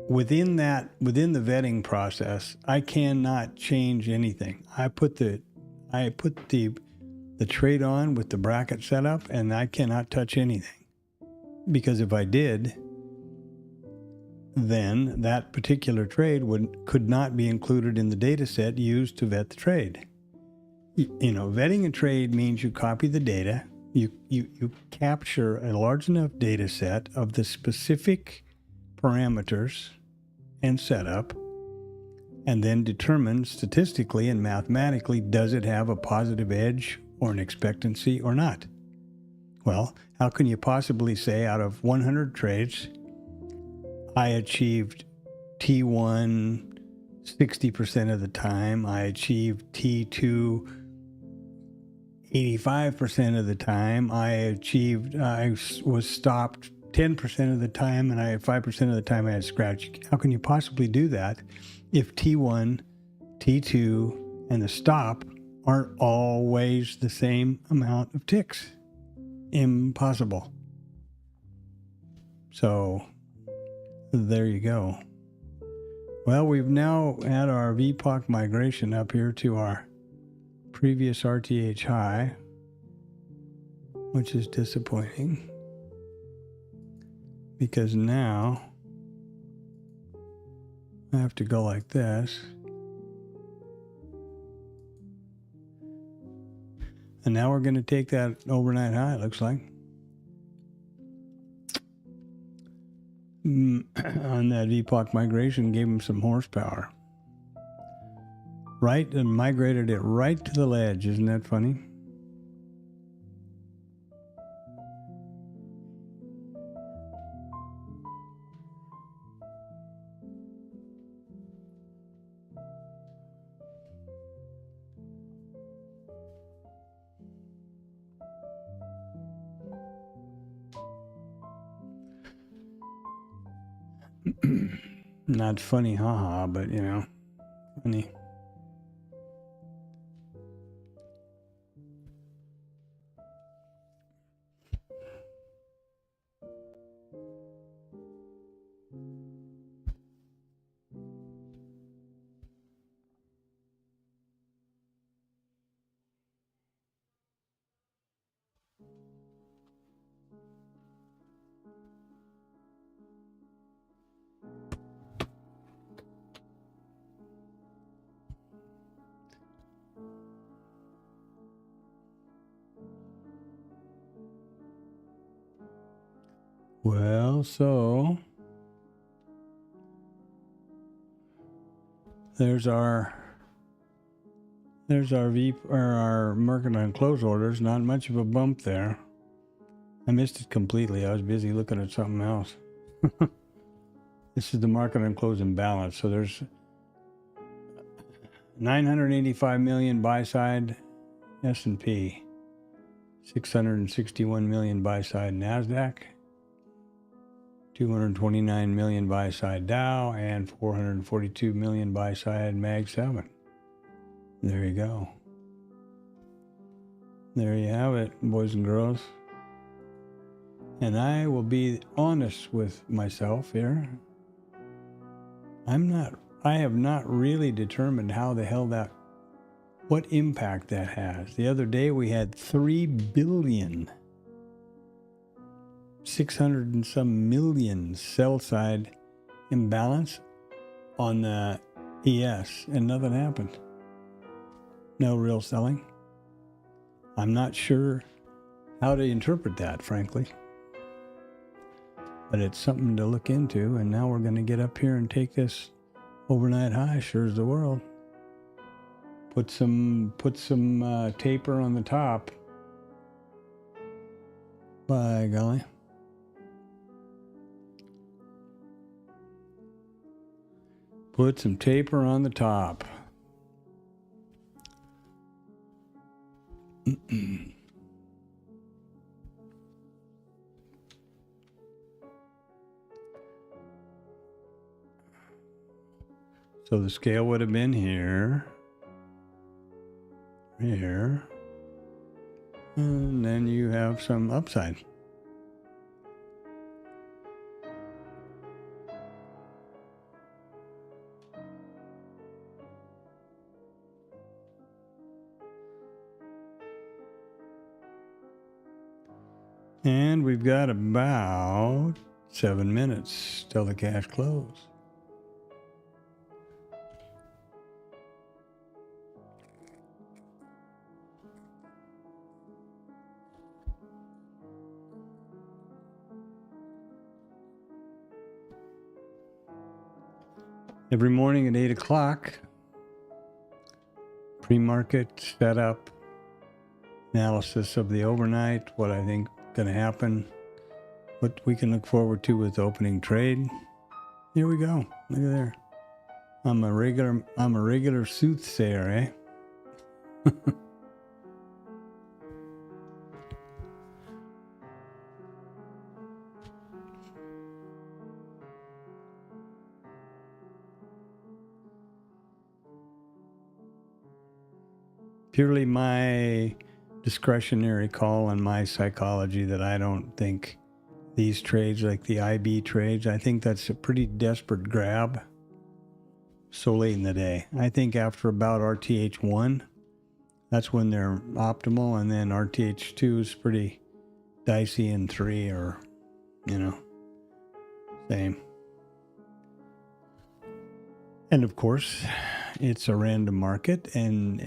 within the vetting process, I cannot change anything. I put the trade on with the bracket setup, and I cannot touch anything, because if I did, then that particular trade could not be included in the data set used to vet the trade. Vetting a trade means you copy the data, you capture a large enough data set of the specific parameters and setup, and then determine statistically and mathematically, does it have a positive edge or an expectancy or not? Well, how can you possibly say out of 100 trades, I achieved T1 60% of the time, I achieved T2 85% of the time, I was stopped 10% of the time, and 5% of the time I had scratch. How can you possibly do that if T1, T2, and the stop aren't always the same amount of ticks? impossible. So there you go. Well, we've now had our VPOC migration up here to our previous RTH high, which is disappointing because now I have to go like this. And now we're going to take that overnight high, it looks like. On that VPOC migration, gave him some horsepower. Right, and migrated it right to the ledge. Isn't that funny? Not funny, haha, but you know, funny. Well, so there's our our market on close orders. Not much of a bump there. I missed it completely. I was busy looking at something else. This is the market on close imbalance. So there's 985 million buy side S&P, 661 million buy side NASDAQ, 229 million buy side Dow, and 442 million buy side Mag 7. There you go. There you have it, boys and girls. And I will be honest with myself here. I have not really determined how the hell what impact that has. The other day we had 3 billion, 600 and some million sell side imbalance on the ES, and nothing happened. No real selling. I'm not sure how to interpret that, frankly. But it's something to look into, and now we're going to get up here and take this overnight high, sure as the world. Put some taper on the top. By golly. Put some taper on the top. So the scale would have been here, and then you have some upside. And we've got about 7 minutes till the cash close. Every morning at 8 o'clock, pre-market setup, analysis of the overnight, what I think going to happen, what we can look forward to with opening trade. Here we go. Look at there. I'm a regular soothsayer, eh? Purely my discretionary call on my psychology that I don't think these trades, like the IB trades, I think that's a pretty desperate grab so late in the day. I think after about RTH 1, that's when they're optimal, and then RTH 2 is pretty dicey, and 3 or, same. And of course, it's a random market, and,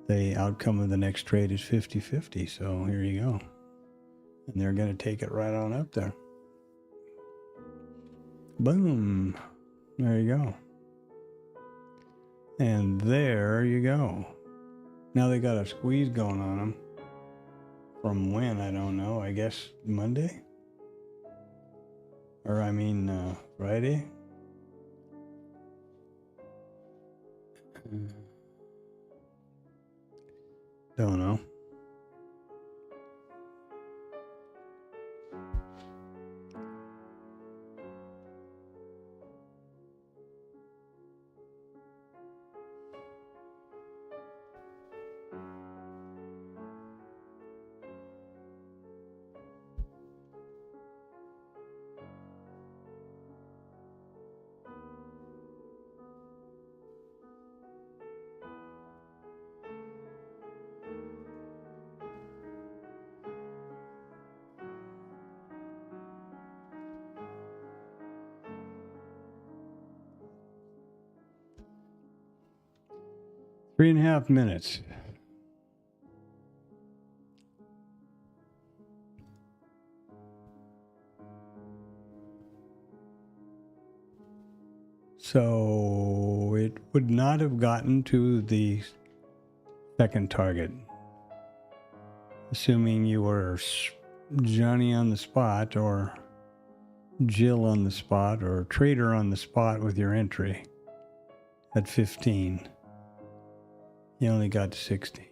the outcome of the next trade is 50-50. So here you go. And they're going to take it right on up there. Boom. There you go. And there you go. Now they got a squeeze going on them. From when? I don't know. I guess Monday? Or Friday? Don't know. Three and a half minutes. So it would not have gotten to the second target, assuming you were Johnny on the spot or Jill on the spot or trader on the spot with your entry at 15. You only got to 16.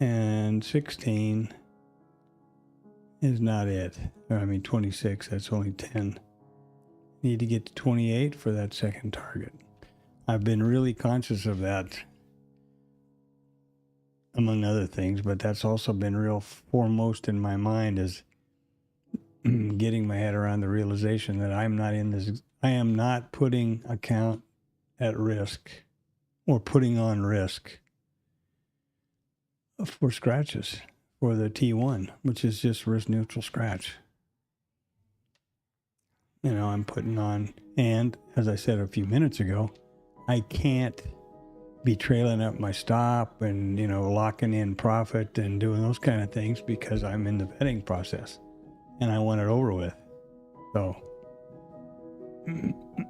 And 16 is not it. 26, that's only 10. Need to get to 28 for that second target. I've been really conscious of that, among other things, but that's also been real foremost in my mind, is getting my head around the realization that I am not putting account at risk or putting on risk for scratches for the T1, which is just risk neutral scratch. I'm putting on, and as I said a few minutes ago, I can't be trailing up my stop and, locking in profit and doing those kind of things because I'm in the vetting process and I want it over with. So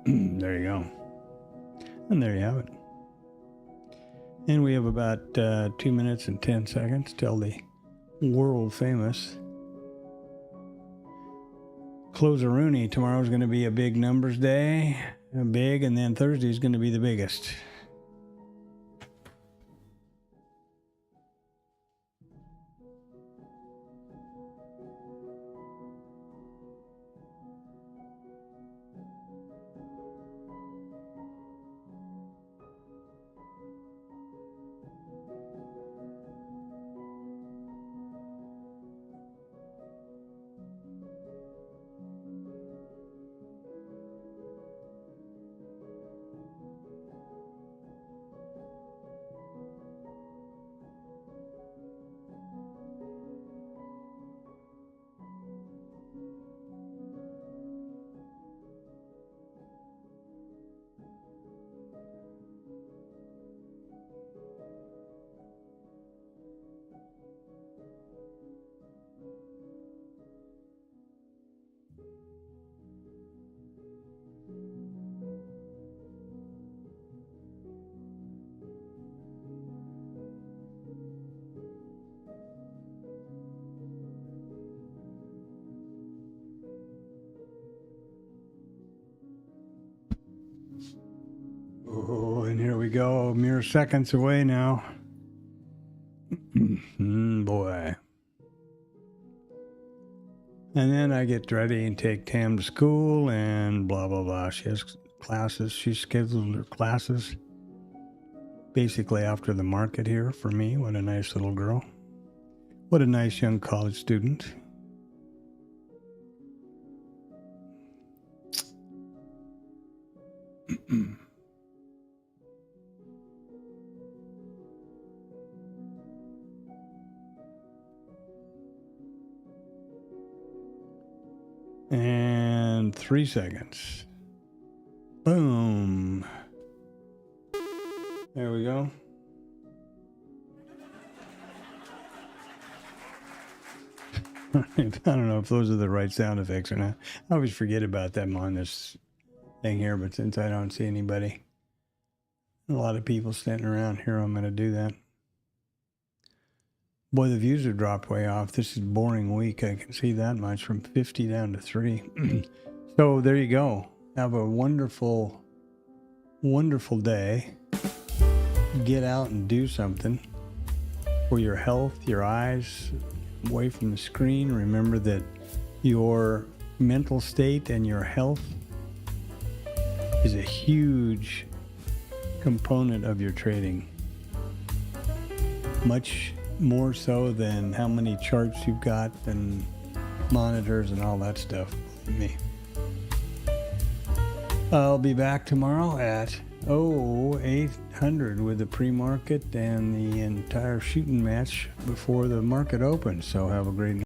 there you go. And there you have it. And we have about 2 minutes and 10 seconds till the world famous Closer-Rooney. Tomorrow's going to be a big numbers day, and then Thursday's going to be the biggest. Oh, and here we go, mere seconds away now. Boy. And then I get ready and take Tam to school and blah, blah, blah. She has classes. She's scheduled her classes. basically after the market here for me. What a nice little girl. What a nice young college student. And 3 seconds. Boom. There we go. I don't know if those are the right sound effects or not. I always forget about them on this thing here, but since I don't see anybody, a lot of people standing around here, I'm going to do that. Boy, the views have dropped way off. This is a boring week. I can see that much, from 50 down to 3. So there you go. Have a wonderful, wonderful day. Get out and do something for your health, your eyes, away from the screen. Remember that your mental state and your health is a huge component of your trading. Much more so than how many charts you've got and monitors and all that stuff. Me. I'll be back tomorrow at 800 with the pre-market and the entire shooting match before the market opens. So have a great night.